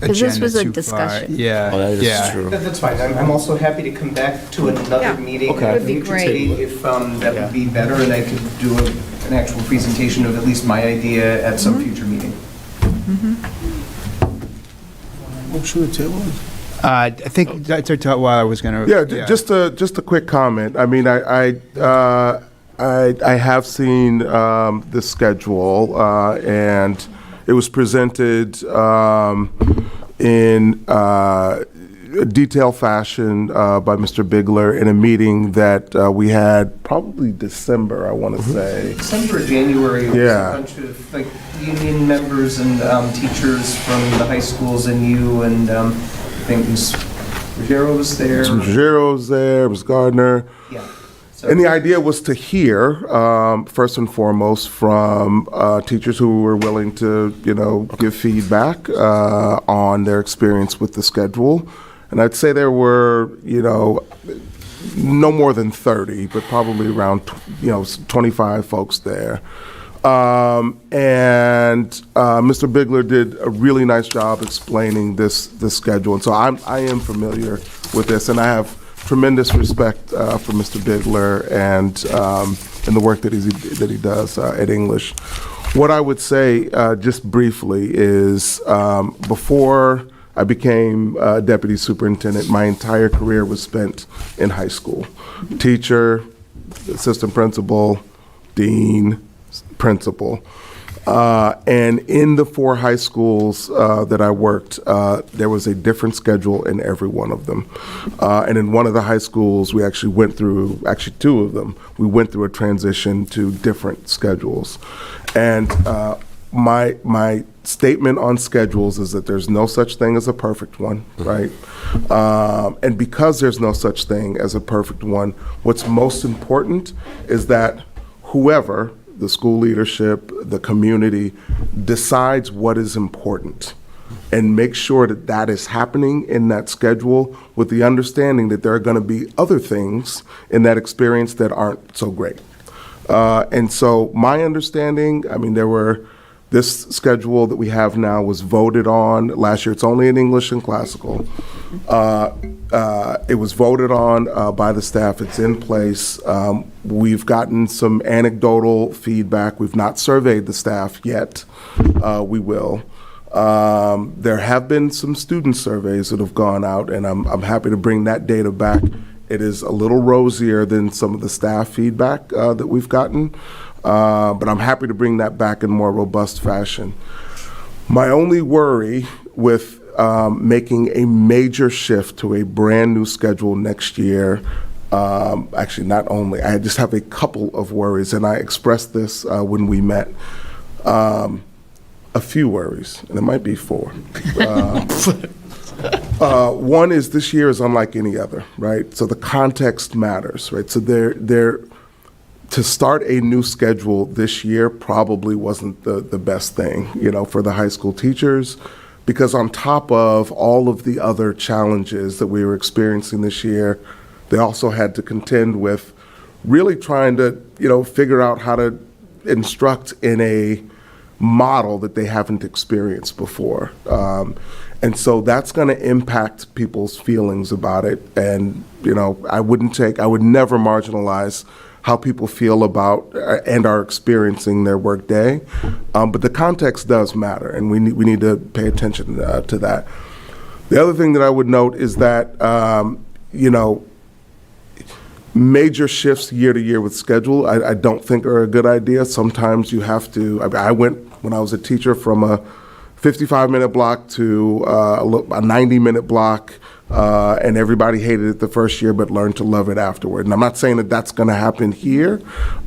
'Cause agenda this was a too discussion. far. Yeah, Oh, that is yeah. true. That's fine. I'm also happy to come back to another meeting. Okay. That would in be the great. city If that would be better, and I could do an actual presentation of at least my idea at some future meeting. Motion to table? I think Dr. Tutwiler was going to. Yeah, just a quick comment. I mean, I have seen the schedule, and it was presented in detailed fashion by Mr. Bigler in a meeting that we had probably December, I want to say. December or January, it was Yeah. a bunch of like union members and teachers from the high schools and you, and I think Ms. Ruggiero was there. Ms. Ruggiero was there, Ms. Gardner. Yeah. And the idea was to hear, first and foremost, from teachers who were willing to, give feedback on their experience with the schedule. And I'd say there were, no more than 30, but probably around, 25 folks there. And Mr. Bigler did a really nice job explaining this schedule. And so I am familiar with this, and I have tremendous respect for Mr. Bigler and the work that he does at English. What I would say, just briefly, is before I became deputy superintendent, my entire career was spent in high school. Teacher, assistant principal, dean, principal. And in the 4 high schools that I worked, there was a different schedule in every one of them. And in one of the high schools, we actually went through, 2 of them, we went through a transition to different schedules. And my statement on schedules is that there's no such thing as a perfect one, right? And because there's no such thing as a perfect one, what's most important is that whoever, the school leadership, the community, decides what is important and make sure that that is happening in that schedule, with the understanding that there are going to be other things in that experience that aren't so great. And so my understanding, this schedule that we have now was voted on last year. It's only in English and classical. It was voted on by the staff. It's in place. We've gotten some anecdotal feedback. We've not surveyed the staff yet. We will. There have been some student surveys that have gone out, and I'm happy to bring that data back. It is a little rosier than some of the staff feedback that we've gotten. But I'm happy to bring that back in more robust fashion. My only worry with making a major shift to a brand new schedule next year, actually not only, I just have a couple of worries, and I expressed this when we met. A few worries, and it might be 4. One is this year is unlike any other, right? So the context matters, right? So to start a new schedule this year probably wasn't the best thing, for the high school teachers, because on top of all of the other challenges that we were experiencing this year, they also had to contend with really trying to, figure out how to instruct in a model that they haven't experienced before. And so that's going to impact people's feelings about it. And, I would never marginalize how people feel about and are experiencing their work day. But the context does matter, and we need to pay attention to that. The other thing that I would note is that, major shifts year to year with schedule, I don't think are a good idea. Sometimes you have to, I went, when I was a teacher, from a 55-minute block to a 90-minute block, and everybody hated it the first year but learned to love it afterward. And I'm not saying that that's going to happen here,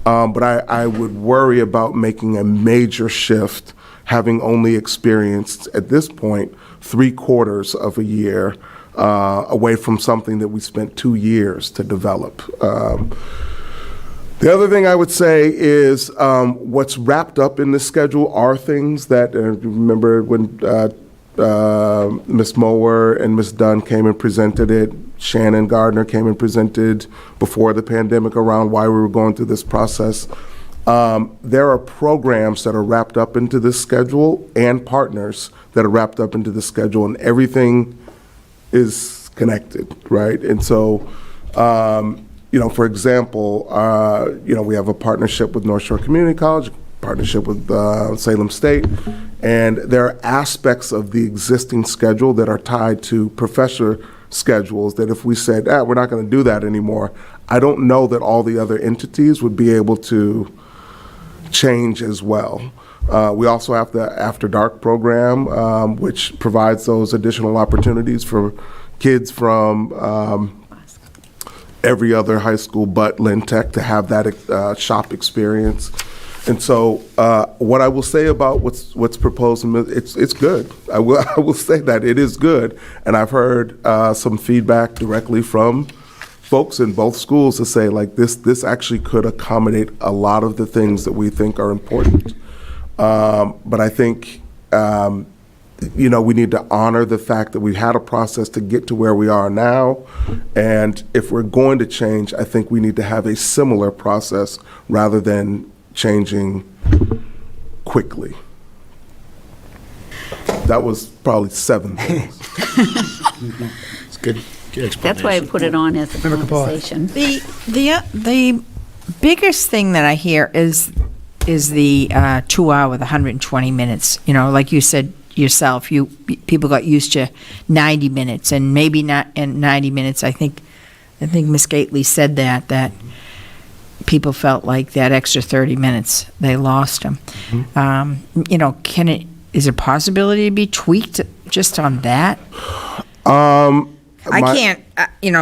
but I would worry about making a major shift, having only experienced, at this point, 3/4 of a year away from something that we spent 2 years to develop. The other thing I would say is what's wrapped up in this schedule are things that, remember when Ms. Mower and Ms. Dunn came and presented it, Shannon Gardner came and presented before the pandemic around why we were going through this process. There are programs that are wrapped up into this schedule and partners that are wrapped up into the schedule, and everything is connected, right? And so, for example, we have a partnership with North Shore Community College, partnership with Salem State, and there are aspects of the existing schedule that are tied to professor schedules that if we said, we're not going to do that anymore, I don't know that all the other entities would be able to change as well. We also have the After Dark program, which provides those additional opportunities for kids from every other high school but Lynn Tech to have that shop experience. And so what I will say about what's proposed, it's good. I will say that it is good. And I've heard some feedback directly from folks in both schools to say, like, this actually could accommodate a lot of the things that we think are important. But I think, we need to honor the fact that we've had a process to get to where we are now. And if we're going to change, I think we need to have a similar process rather than changing quickly. That was probably 7 things. It's good. That's why I put it on as a conversation. The biggest thing that I hear is the 2 hour, the 120 minutes. Like you said yourself, people got used to 90 minutes, and maybe not in 90 minutes. I think Ms. Gately said that people felt like that extra 30 minutes, they lost them. Is there a possibility to be tweaked just on that? I can't,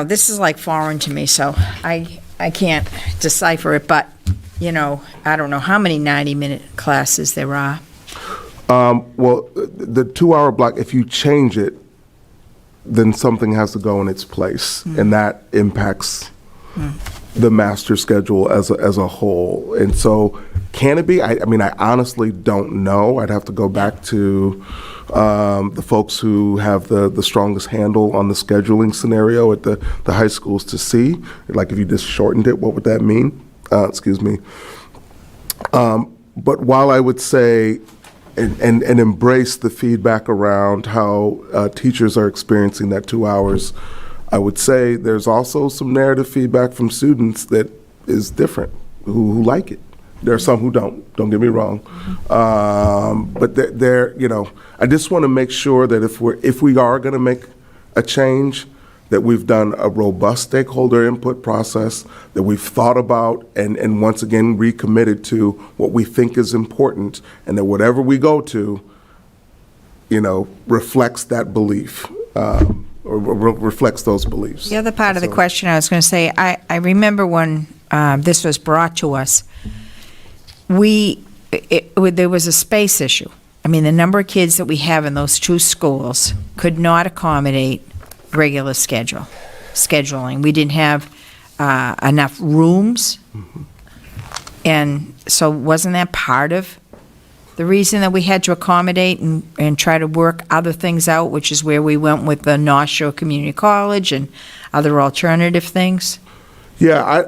this is like foreign to me, so I can't decipher it, but, I don't know how many 90-minute classes there are. Well, the 2 hour block, if you change it, then something has to go in its place, and that impacts the master schedule as a whole. And so, can it be? I honestly don't know. I'd have to go back to the folks who have the strongest handle on the scheduling scenario at the high schools to see. Like, if you just shortened it, what would that mean? Excuse me. But while I would say and embrace the feedback around how teachers are experiencing that 2 hours, I would say there's also some narrative feedback from students that is different, who like it. There are some who don't get me wrong. But I just want to make sure that if we are going to make a change, that we've done a robust stakeholder input process, that we've thought about and once again recommitted to what we think is important, and that whatever we go to, reflects that belief, or reflects those beliefs. The other part of the question I was going to say, I remember when this was brought to us, there was a space issue. The number of kids that we have in those two schools could not accommodate regular scheduling. We didn't have enough rooms. And so wasn't that part of the reason that we had to accommodate and try to work other things out, which is where we went with the North Shore Community College and other alternative things? Yeah,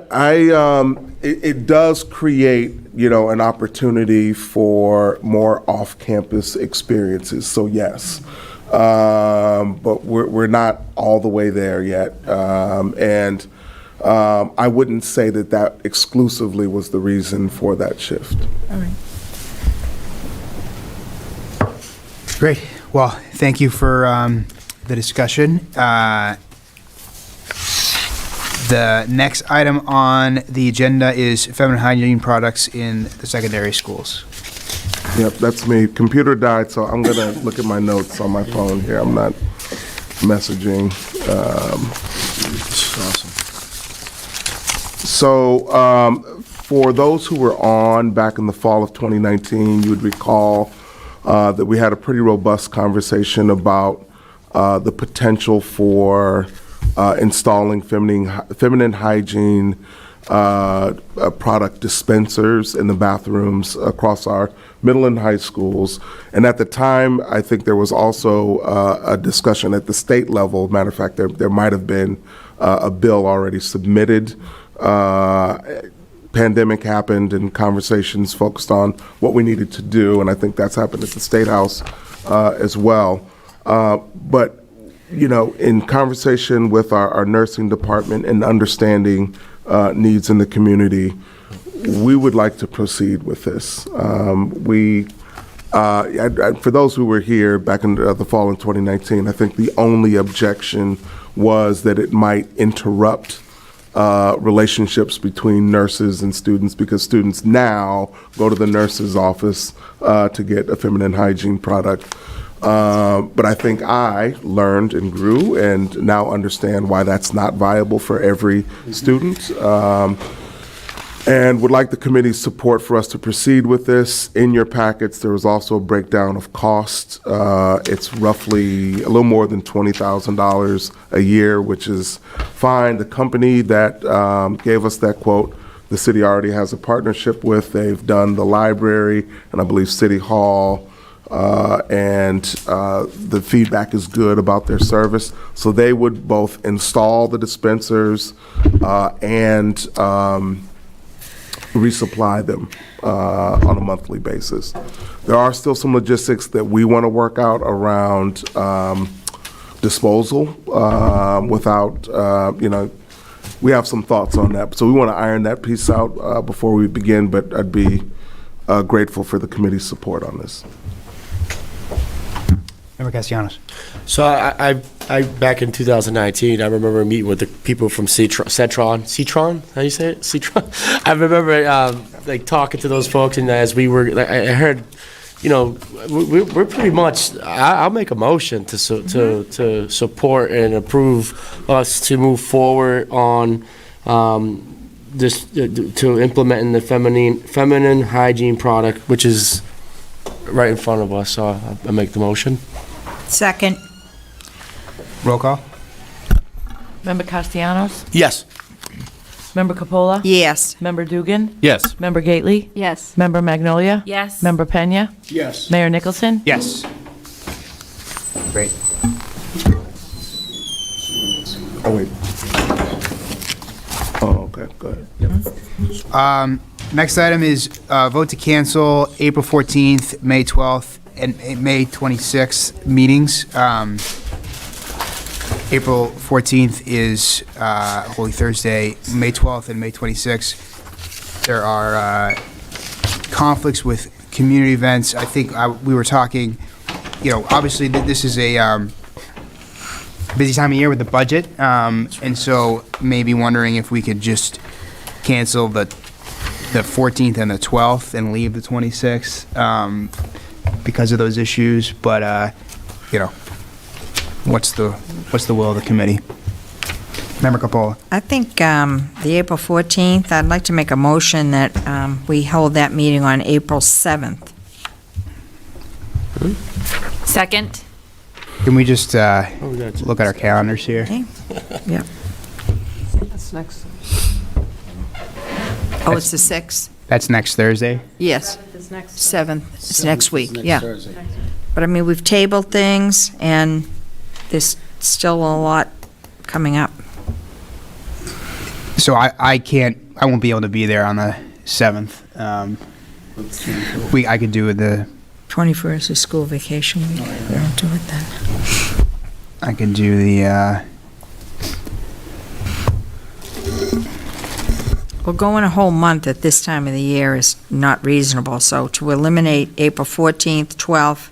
it does create, an opportunity for more off-campus experiences. So yes, but we're not all the way there yet, and I wouldn't say that exclusively was the reason for that shift. All right. Great. Well, thank you for the discussion. The next item on the agenda is feminine hygiene products in the secondary schools. Yep, that's me. Computer died, so I'm going to look at my notes on my phone here. I'm not messaging. Awesome. So for those who were on back in the fall of 2019, you would recall that we had a pretty robust conversation about the potential for installing feminine hygiene product dispensers in the bathrooms across our middle and high schools. And at the time, I think there was also a discussion at the state level. Matter of fact, there might have been a bill already submitted. Pandemic happened and conversations focused on what we needed to do, and I think that's happened at the State House as well. But in conversation with our nursing department and understanding needs in the community, we would like to proceed with this. For those who were here back in the fall in 2019, I think the only objection was that it might interrupt relationships between nurses and students, because students now go to the nurse's office to get a feminine hygiene product. But I think I learned and grew and now understand why that's not viable for every student. and would like the committee's support for us to proceed with this. In your packets, there was also a breakdown of cost. It's roughly a little more than $20,000 a year, which is fine. The company that gave us that quote, the city already has a partnership with. They've done the library and I believe City Hall, and the feedback is good about their service. So they would both install the dispensers and resupply them on a monthly basis. There are still some logistics that we want to work out around disposal without, we have some thoughts on that. So we want to iron that piece out before we begin, but I'd be grateful for the committee's support on this. Member Castellanos. So I back in 2019, I remember meeting with the people from Citron, how you say it? Citron? I remember like talking to those folks, and as we were, I heard, we're pretty much, I'll make a motion to support and approve us to move forward on this, to implementing the feminine hygiene product, which is right in front of us, so I make the motion. Second. Roll call. Member Castellanos? Yes. Member Capola? Yes. Member Dugan? Yes. Member Gately? Yes. Member Magnolia? Yes. Member Pena? Yes. Mayor Nicholson? Yes. Great. Oh, wait. Oh, okay, go ahead. Next item is vote to cancel April 14th, May 12th, and May 26th meetings. April 14th is Holy Thursday, May 12th and May 26th. There are conflicts with community events. I think we were talking, obviously this is a busy time of year with the budget, and so maybe wondering if we could just cancel the 14th and the 12th and leave the 26th because of those issues. But what's the will of the committee? Member Capola. I think the April 14th, I'd like to make a motion that we hold that meeting on April 7th. Second. Can we just look at our calendars here? Okay. Yep. That's next. Oh, it's the 6th? That's next Thursday? Yes. 7th. It's next week, yeah. Thursday. But I mean, we've tabled things, and there's still a lot coming up. So I won't be able to be there on the 7th. I could do the 21st is school vacation week. We don't do it then. I could do the Well, going a whole month at this time of the year is not reasonable, so to eliminate April 14th, 12th,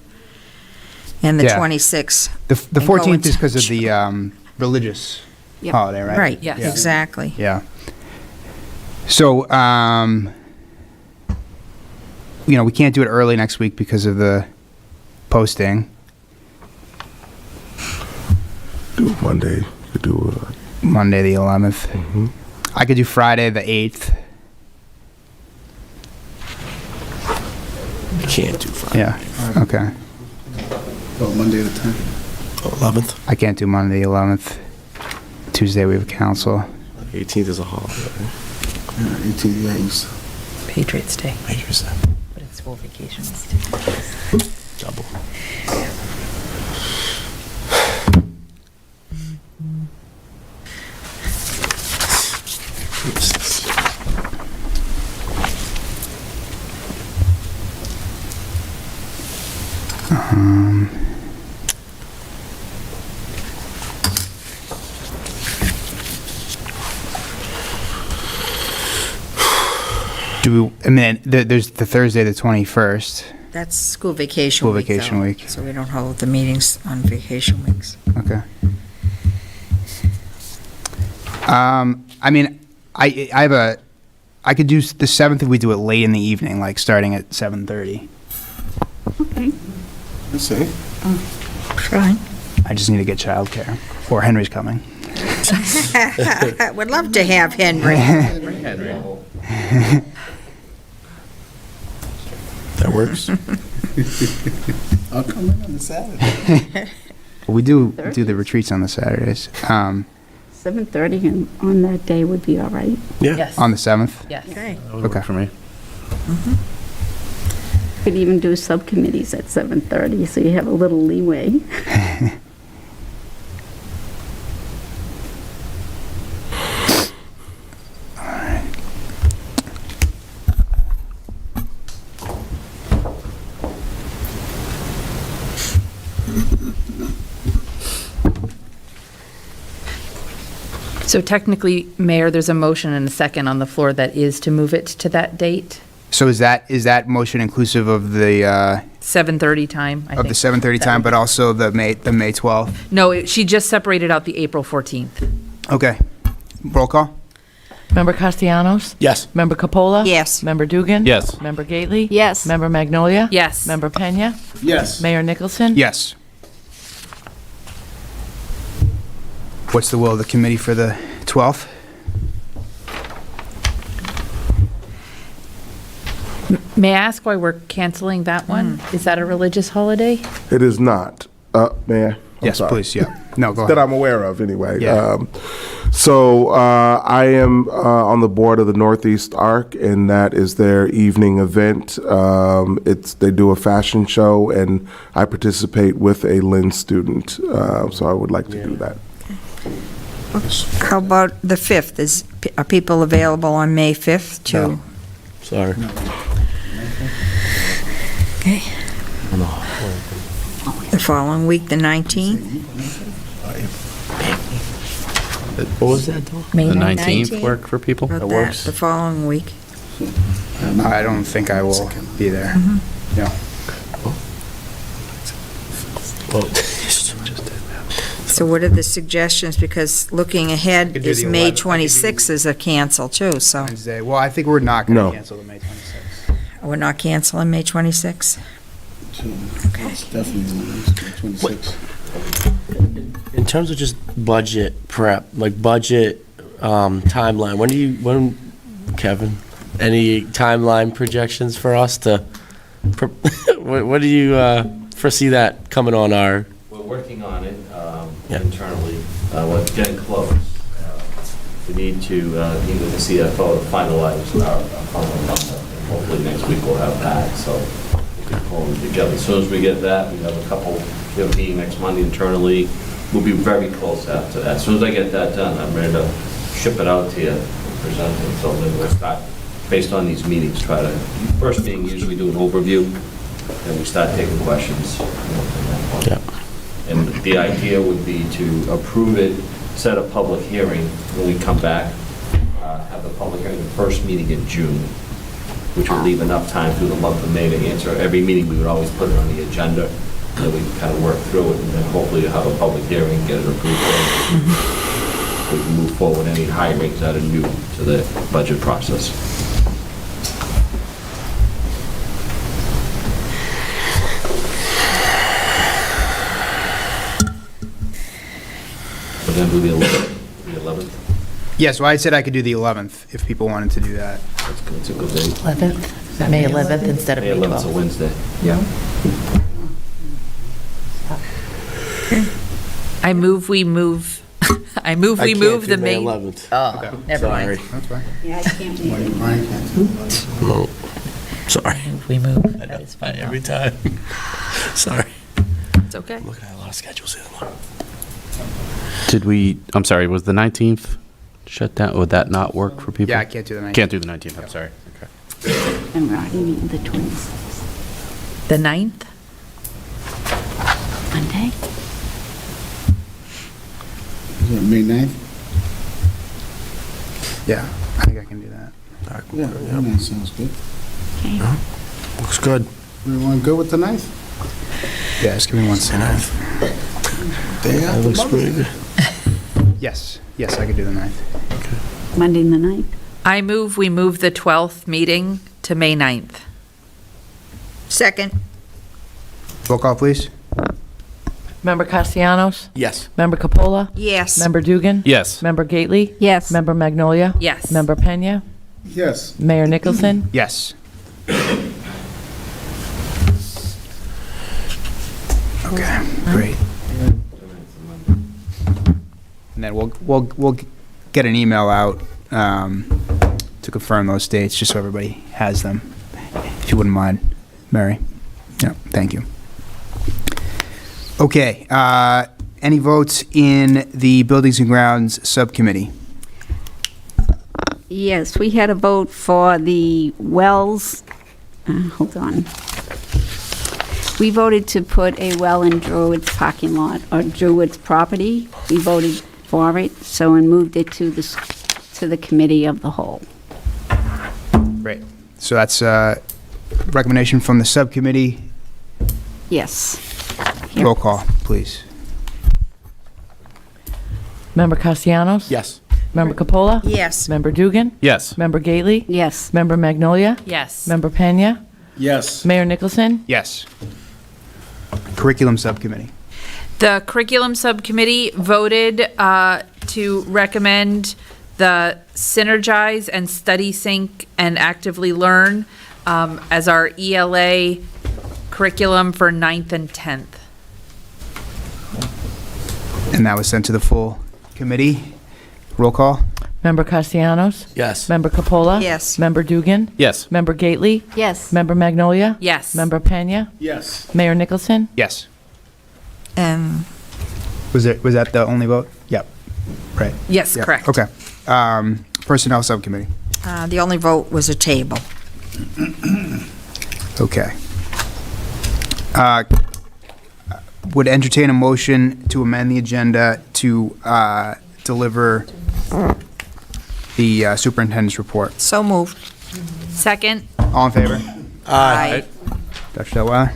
and the Yeah. 26th. the and go 14th is into- because of the religious Yep. holiday, right? Right, Yes. Yeah. exactly. Yeah. So, we can't do it early next week because of the posting. Do Monday, you could do Monday the 11th. I could do Friday the 8th. You can't do Friday. Yeah. Okay. Monday the 10th. 11th. I can't do Monday the 11th. Tuesday we have council. 18th is a holiday. Yeah, 18, yeah, Patriots Day, Major Day. but it's full vacation. Double. And then there's the Thursday the 21st. That's school vacation School week, vacation though, week. so we don't hold the meetings on vacation weeks. Okay. I mean, I could do the 7th if we do it late in the evening, like starting at 7:30. Let's see. Fine. I just need to get childcare, or Henry's coming. Would love to have Henry. That works. I'll come in on the Saturday. We do the retreats on the Saturdays. 7:30 and on that day would be all right. Yeah. Yes. On the 7th? Yes. Okay. That would work for me. Could even do subcommittees at 7:30, so you have a little leeway. So technically, Mayor, there's a motion and a second on the floor that is to move it to that date, So is that motion inclusive of the 7:30 time, I think. 7:30 time, but also the May 12th? No, she just separated out the April 14th. Okay. Roll call? Member Castellanos? Yes. Member Capola? Yes. Member Dugan? Yes. Member Gately? Yes. Member Magnolia? Yes. Member Pena? Yes. Mayor Nicholson? Yes. What's the will of the committee for the 12th? May I ask why we're canceling that one? Is that a religious holiday? It is not. May I? I'm Yes, sorry. please, yeah. No, go That ahead. I'm aware of, anyway. Yeah. I am on the board of the Northeast Arc, and that is their evening event. They do a fashion show, and I participate with a Lynn student, so I would like to do that. How about the 5th? Are people available on May 5th to? No. Sorry. Okay. The following week, the 19th? What was that, though? May The 9th. 19th work for people? About That that, works. the following week. I don't think I will be there. No. Well, So what are the suggestions? Because looking ahead Could do is the May 11th. 26th is a cancel too, so Wednesday. Well, I think we're not going to No. cancel the May 26th. we're not canceling May 26th? It's definitely 26. in terms of just budget prep, like budget timeline, when Kevin, any timeline projections for us to, what do you foresee that coming on our? We're working on it Yeah. internally. We're getting close. We need to meet with the CFO to finalize our final number. And hopefully next week we'll have that, so we can pull them together. As soon as we get that, we have a meeting next Monday internally. We'll be very close after that. As soon as I get that done, I'm ready to ship it out to you, present it. So then we'll start, based on these meetings, try to, first meeting, usually do an overview, and we start taking questions. From that point. Yeah. And the idea would be to approve it, set a public hearing when we come back, have the public hearing, the first meeting in June, which would leave enough time through the month of May to answer. Every meeting, we would always put it on the agenda, and then we kind of work through it, and then hopefully have a public hearing, get it approved. We can move forward any hirings that are new to the budget process. We're going to do the 11th. Yeah, so I said I could do the 11th if people wanted to do that. That's good. It's a good day. 11th? Is that May 11th instead of May May 11th is a 12th? Wednesday. Yeah. I move we move the May. 11th. Oh, never Sorry. mind. That's fine. Yeah, I can't make it. Brian can't. No. Sorry. We move. That is fine. Every time. Sorry. It's okay. I'm looking at a lot of schedules here. Did we, I'm sorry, was the 19th shut down? Would that not work for people? Yeah, I can't do the 19th. Can't do the 19th, I'm sorry. Okay. And we're already meeting the 26th. The 9th? Monday? Is it May 9th? Yeah, I think I can do that. Yeah, that sounds good. Looks good. Everyone good with the 9th? Yeah, just give me one second. Day That after looks Mother's pretty Day. good. Yes, I could do the 9th. Monday the 9th? I move we move the 12th meeting to May 9th. Second. Roll call, please. Member Castellanos? Yes. Member Capola? Yes. Member Dugan? Yes. Member Gately? Yes. Member Magnolia? Yes. Member Pena? Yes. Mayor Nicholson? Yes. Okay, great. And then we'll get an email out to confirm those dates, just so everybody has them, if you wouldn't mind, Mary. Yeah, thank you. Okay, any votes in the Buildings and Grounds Subcommittee? Yes, we had a vote for the wells. Hold on. We voted to put a well in Druid's parking lot, or Druid's property. We voted for it, so and moved it to the committee of the whole. Great. So that's a recommendation from the subcommittee. Yes. Roll call, please. Member Castellanos? Yes. Member Capola? Yes. Member Dugan? Yes. Member Gately? Yes. Member Magnolia? Yes. Member Pena? Yes. Mayor Nicholson? Yes. Curriculum Subcommittee. The Curriculum Subcommittee voted to recommend the Synergize and Study Sync and Actively Learn as our ELA curriculum for 9th and 10th. And that was sent to the full committee. Roll call. Member Castellanos? Yes. Member Capola? Yes. Member Dugan? Yes. Member Gately? Yes. Member Magnolia? Yes. Member Pena? Yes. Mayor Nicholson? Yes. Was that the only vote? Yep. Right. Yes, Yep. correct. Okay. Personnel Subcommittee. The only vote was a table. Okay. Would entertain a motion to amend the agenda to deliver the superintendent's report. So moved. Second. All in favor? Aye. Dr. Detweiler?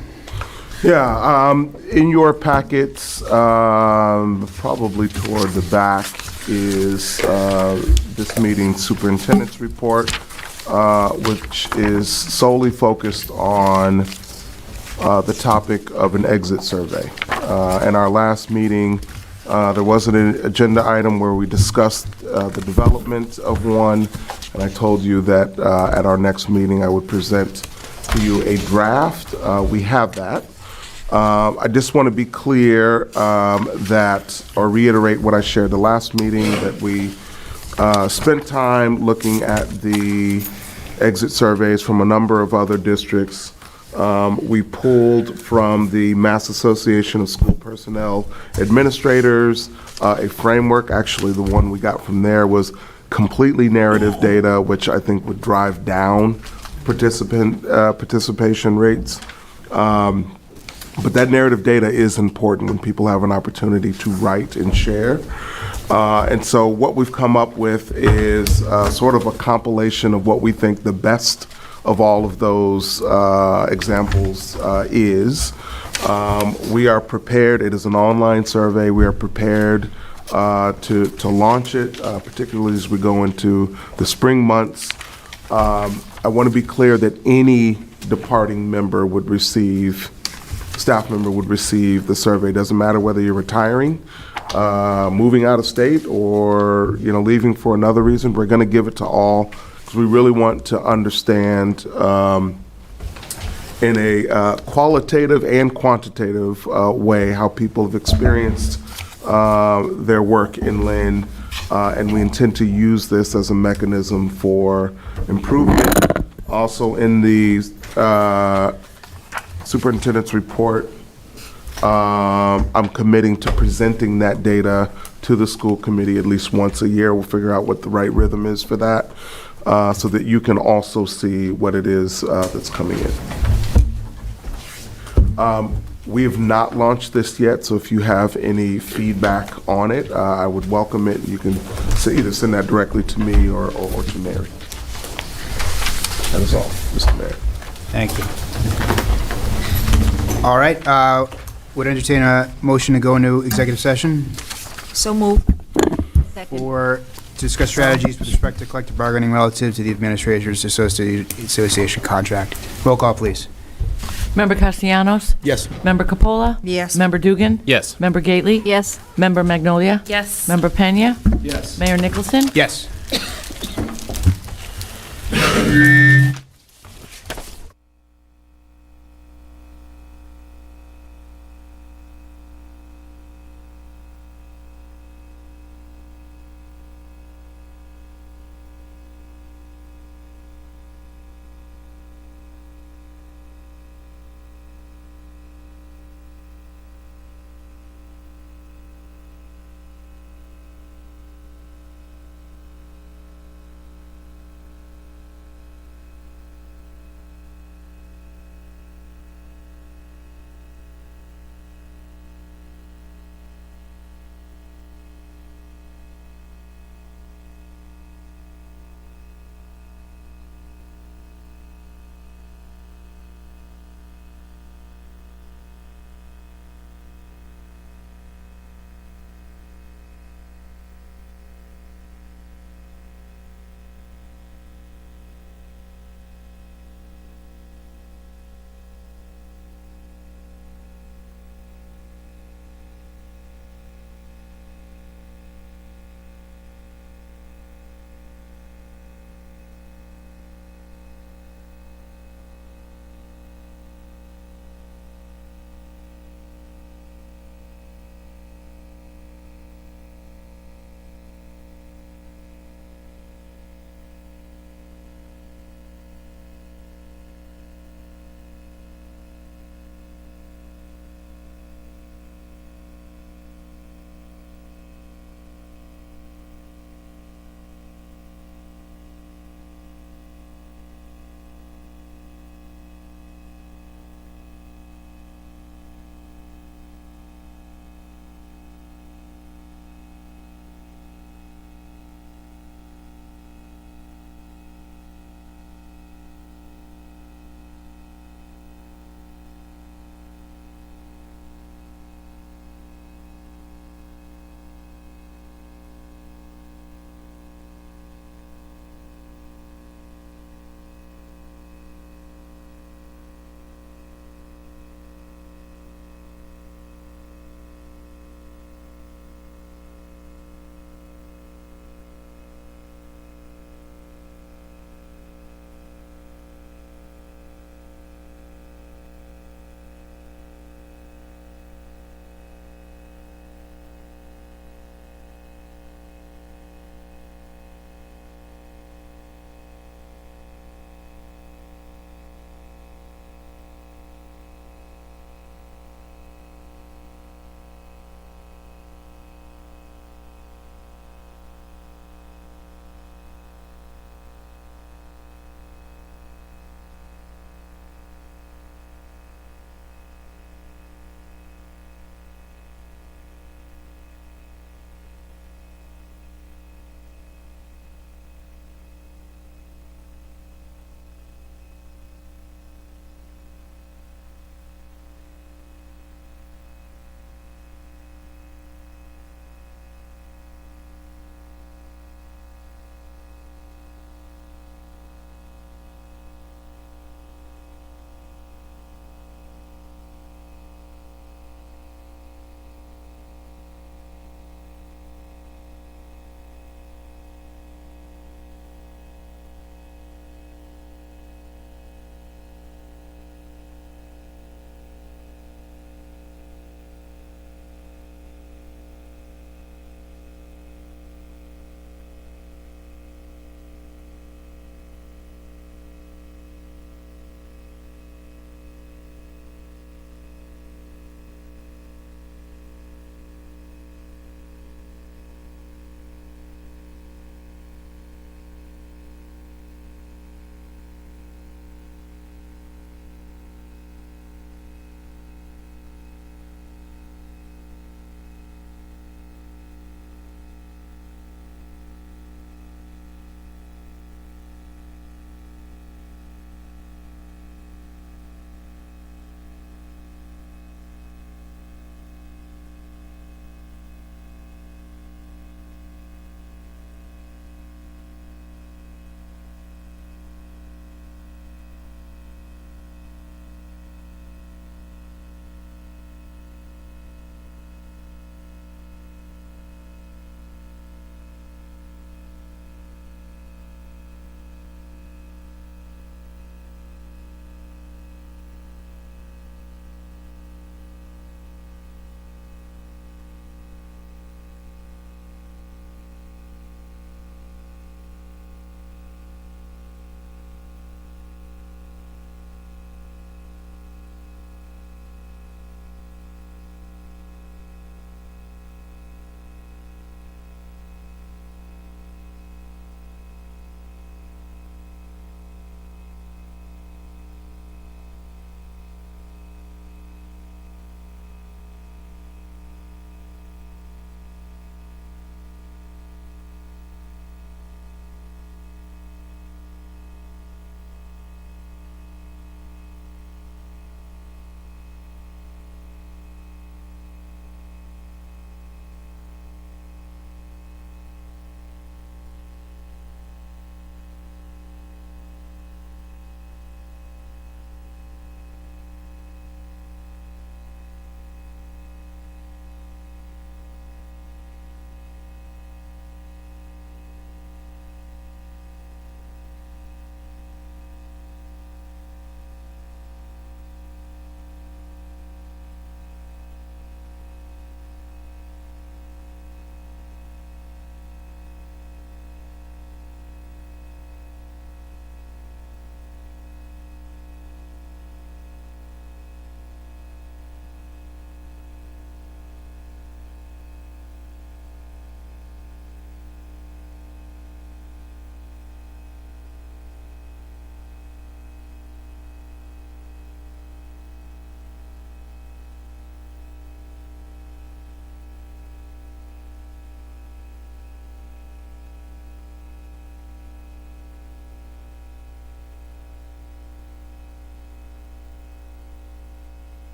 Yeah, in your packets, probably toward the back, is this meeting's superintendent's report, which is solely focused on the topic of an exit survey. In our last meeting, there was an agenda item where we discussed the development of one, and I told you that at our next meeting I would present to you a draft. We have that. I just want to be clear that, or reiterate what I shared the last meeting, that we spent time looking at the exit surveys from a number of other districts. We pulled from the Mass Association of School Personnel Administrators a framework. Actually, the one we got from there was completely narrative data, which I think would drive down participation rates. But that narrative data is important when people have an opportunity to write and share. And so what we've come up with is sort of a compilation of what we think the best of all of those examples is. We are prepared, it is an online survey, we are prepared to launch it, particularly as we go into the spring months. I want to be clear that any departing member would receive, staff member would receive the survey. Doesn't matter whether you're retiring, moving out of state, or leaving for another reason. We're going to give it to all because we really want to understand in a qualitative and quantitative way how people have experienced their work in Lynn, and we intend to use this as a mechanism for improvement. Also in the superintendent's report, I'm committing to presenting that data to the school committee at least once a year. We'll figure out what the right rhythm is for that, so that you can also see what it is that's coming in. We have not launched this yet, so if you have any feedback on it, I would welcome it. You can either send that directly to me or to Mary. That is all, Mr. Mayor. Thank you. All right, would entertain a motion to go into executive session So moved. to discuss strategies with respect to collective bargaining relative to the Administrators Association contract. Roll call, please. Member Castellanos? Yes. Member Capola? Yes. Member Dugan? Yes. Member Gately? Yes. Member Magnolia? Yes. Member Pena? Yes. Mayor Nicholson? Yes.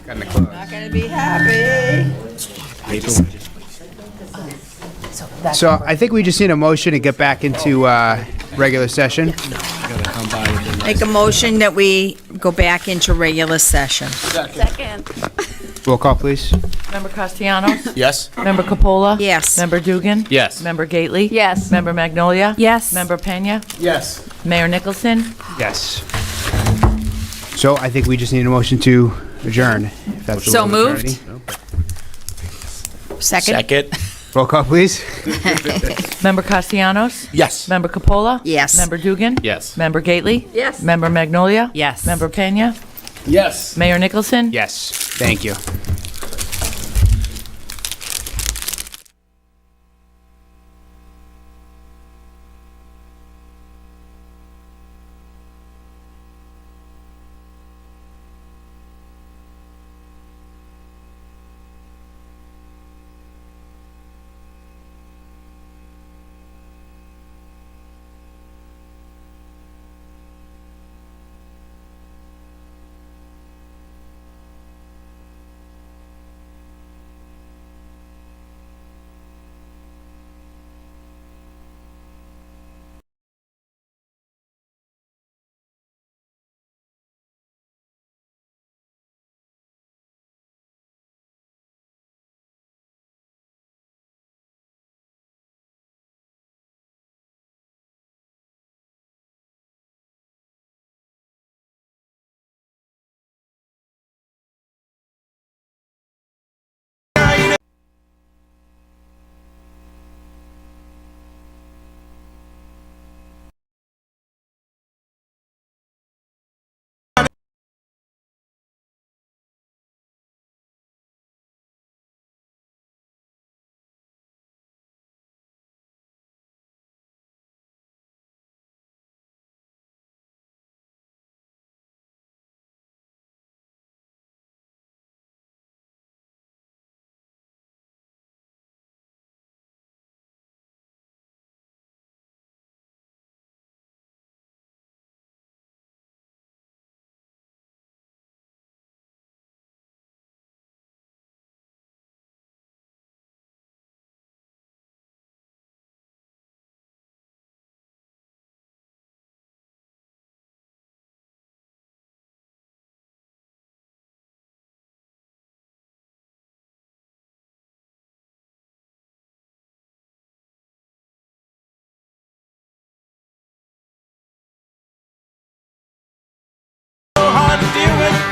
Cutting it close. Not gonna be happy. So I think we just need a motion to get back into regular session. Make a motion that we go back into regular session. Second. Roll call, please. Member Castellanos? Yes? Member Capola? Yes. Member Dugan? Yes. Member Gately? Yes. Member Magnolia? Yes. Member Pena? Yes. Mayor Nicholson? Yes. So I think we just need a motion to adjourn. If that's the So will of the moved. majority. Second? Roll call, please. Member Castellanos? Yes. Member Capola? Yes. Member Dugan? Yes. Member Gately? Yes. Member Magnolia? Yes. Member Pena? Yes. Mayor Nicholson? Yes. Thank you.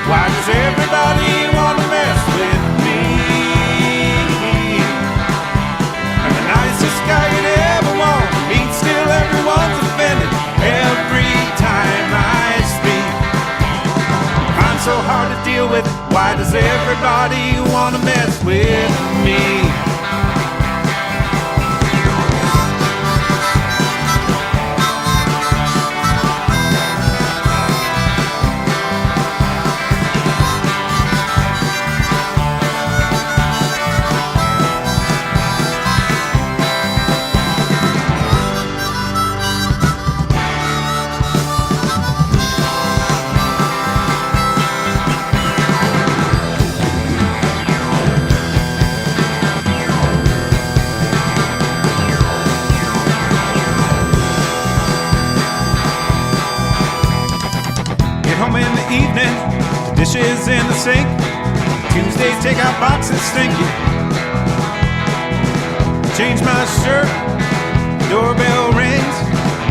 Why does everybody want to mess with me? I'm the nicest guy you'd ever want to meet. Still everyone's offended every time I speak. I'm so hard to deal with. Why does everybody want to mess with me? Home in the evening, dishes in the sink. Tuesday's takeout boxes stinky. Change my shirt, doorbell rings.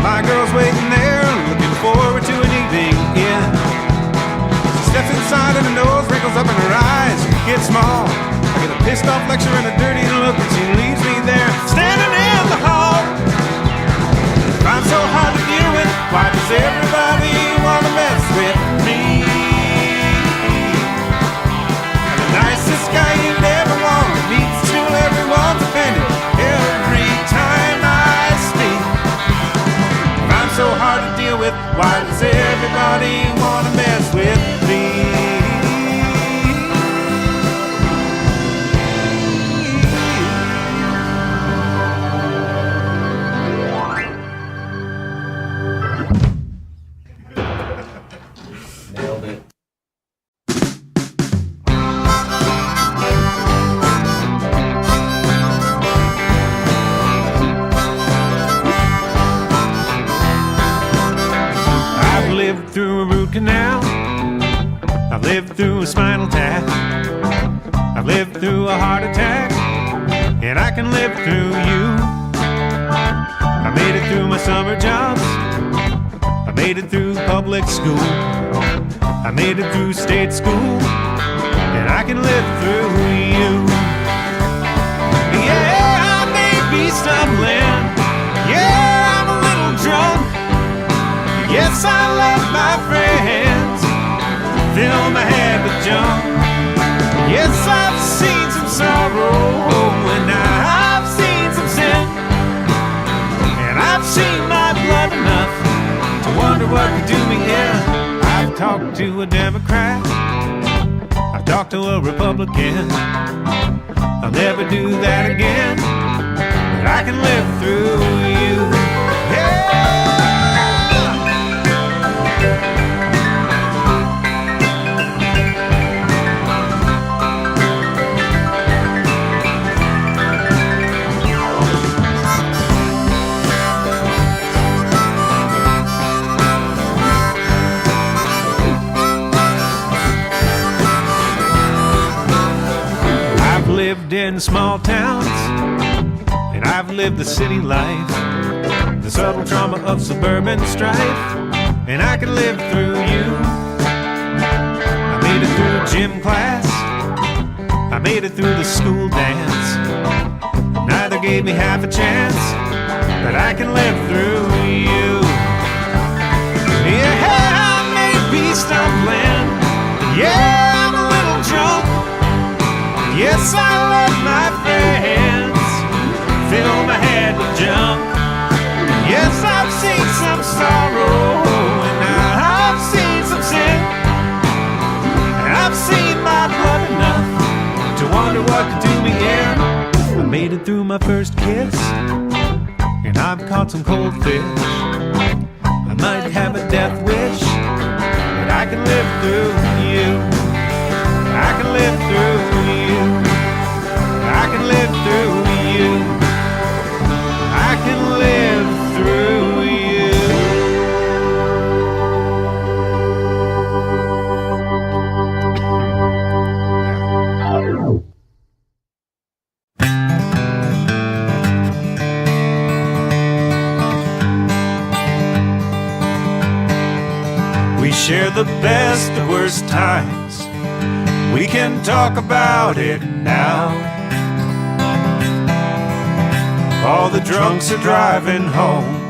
My girl's waiting there, looking forward to an evening in. She steps inside and her nose wrinkles up in her eyes get small. I get a pissed off lecture and a dirty look, and she leaves me there, standing in the hall. I'm so hard to deal with. Why does everybody want to mess with me? I'm the nicest guy you'd ever want to meet. Still everyone's offended every time I speak. I'm so hard to deal with. Why does everybody want to mess with me? through a root canal. I've lived through a spinal tap. I've lived through a heart attack. And I can live through you. I made it through my summer jobs. I made it through public school. I made it through state school. And I can live through you. Yeah, I may be stumbling. Yeah, I'm a little drunk. Yes, I let my friends fill my head with junk. Yes, I've seen some sorrow, and I've seen some sin, and I've seen my blood enough to wonder what could do me in. I've talked to a Democrat, I've talked to a Republican. I'll never do that again, but I can live through you. Yeah. Lived in small towns, and I've lived the city life, the subtle trauma of suburban strife, and I can live through you. I made it through gym class, I made it through the school dance. Neither gave me half a chance, but I can live through you. Yeah, I may be stumbling, yeah, I'm a little drunk. Yes, I let my friends fill my head with junk. Yes, I've seen some sorrow, and I've seen some sin, and I've seen my blood enough to wonder what could do me in. I made it through my first kiss, and I've caught some cold fish. I might have a death wish, but I can live through you. I can live through you. I can live through you. I can live through you. We share the best, the worst times. We can talk about it now. All the drunks are driving home,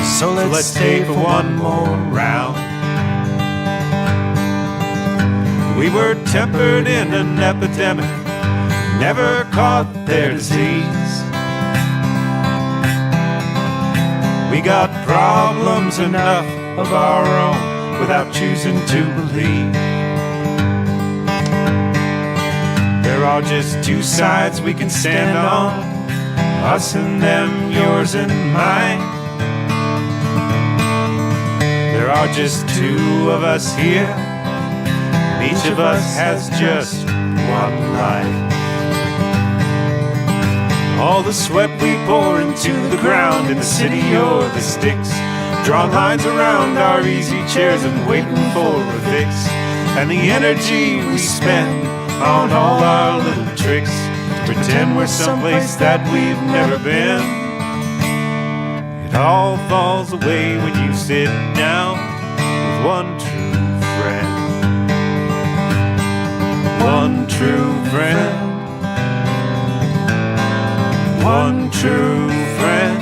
so let's stay for one more round. We were tempered in an epidemic, never caught their disease. We got problems enough of our own without choosing to believe. There are just two sides we can stand on, us and them, yours and mine. There are just two of us here, and each of us has just one life. All the sweat we pour into the ground in the city or the sticks, drawing lines around our easy chairs and waiting for a fix, and the energy we spend on all our little tricks to pretend we're someplace that we've never been. It all falls away when you sit down with one true friend. One true friend. One true friend.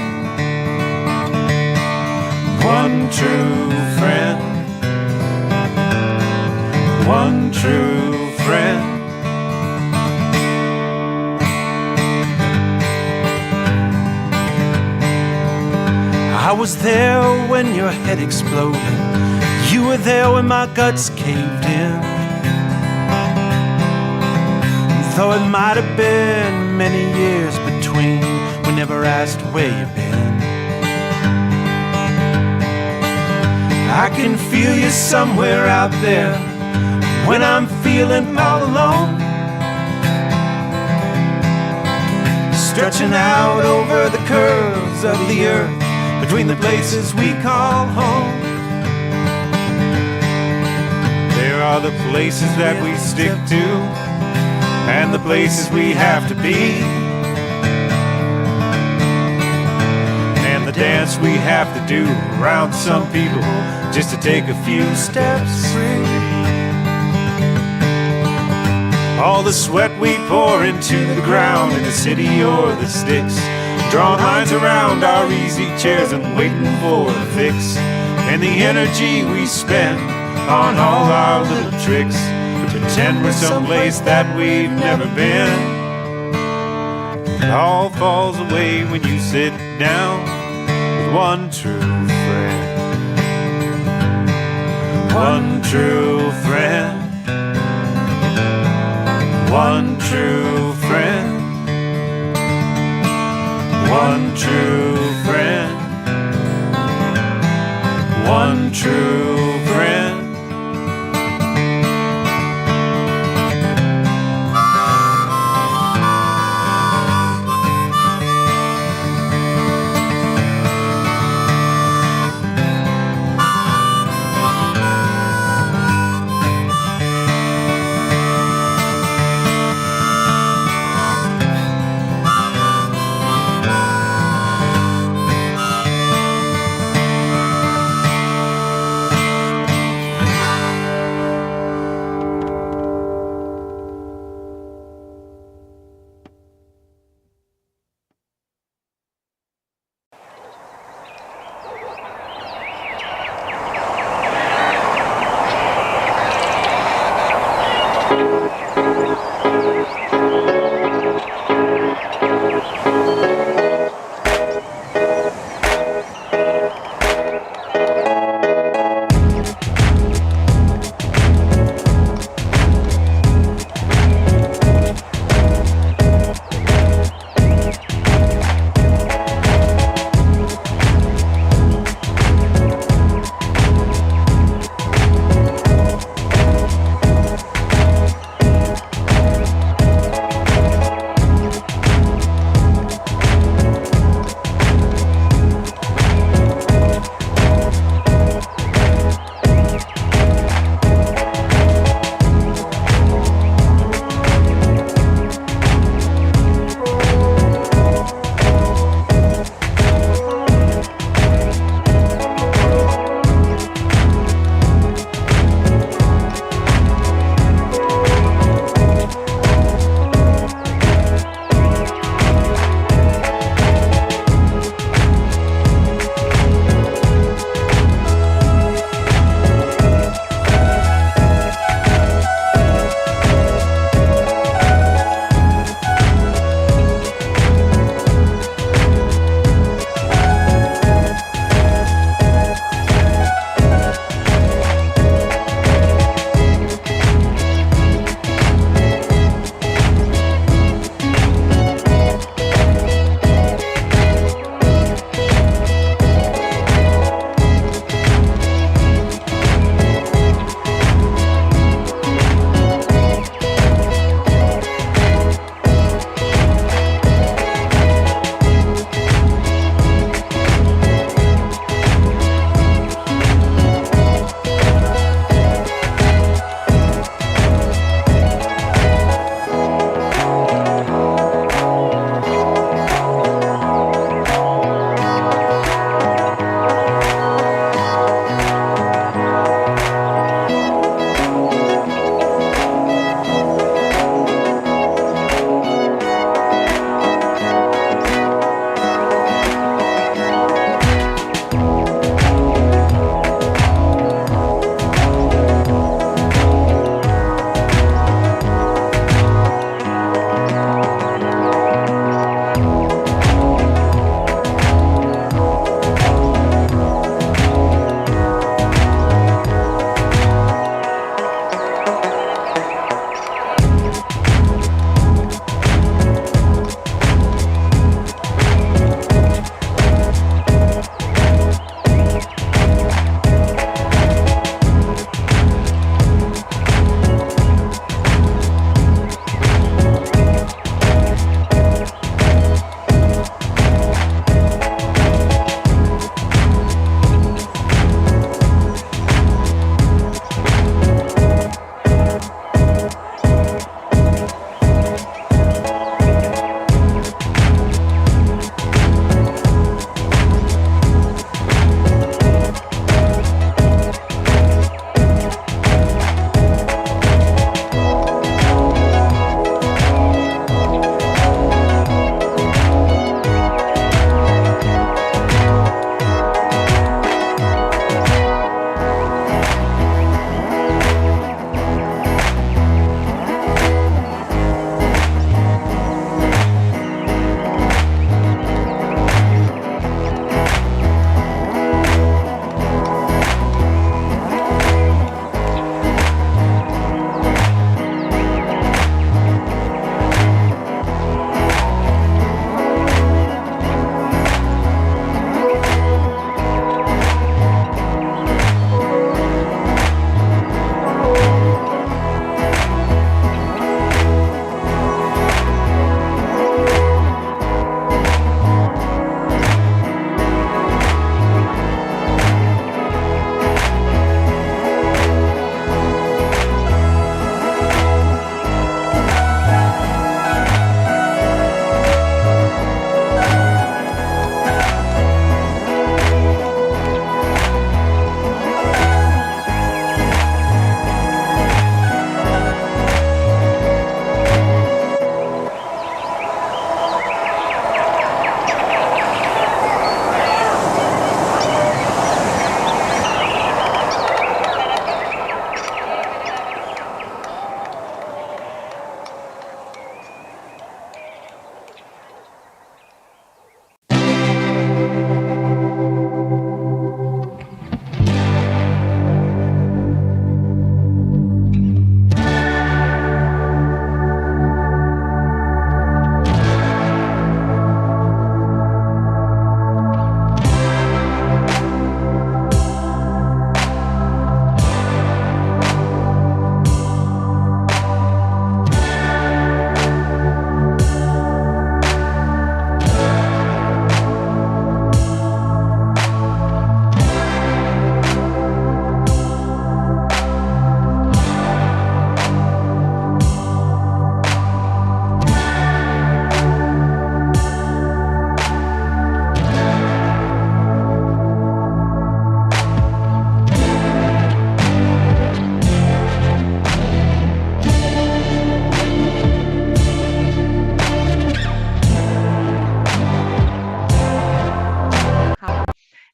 One true friend. One true friend. I was there when your head exploded. You were there when my guts caved in. Though it might have been many years between, we never asked where you've been. I can feel you somewhere out there when I'm feeling all alone, stretching out over the curves of the earth between the places we call home. are the places that we stick to, and the places we have to be, and the dance we have to do around some people just to take a few steps free. All the sweat we pour into the ground in the city or the sticks, drawing lines around our easy chairs and waiting for the fix, and the energy we spend on all our little tricks to pretend we're someplace that we've never been. It all falls away when you sit down with one true friend. One true friend. One true friend. One true friend. One true friend.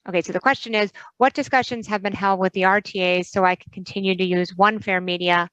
Okay, so the question is, what discussions have been held with the RTAs so I can continue to use one fair media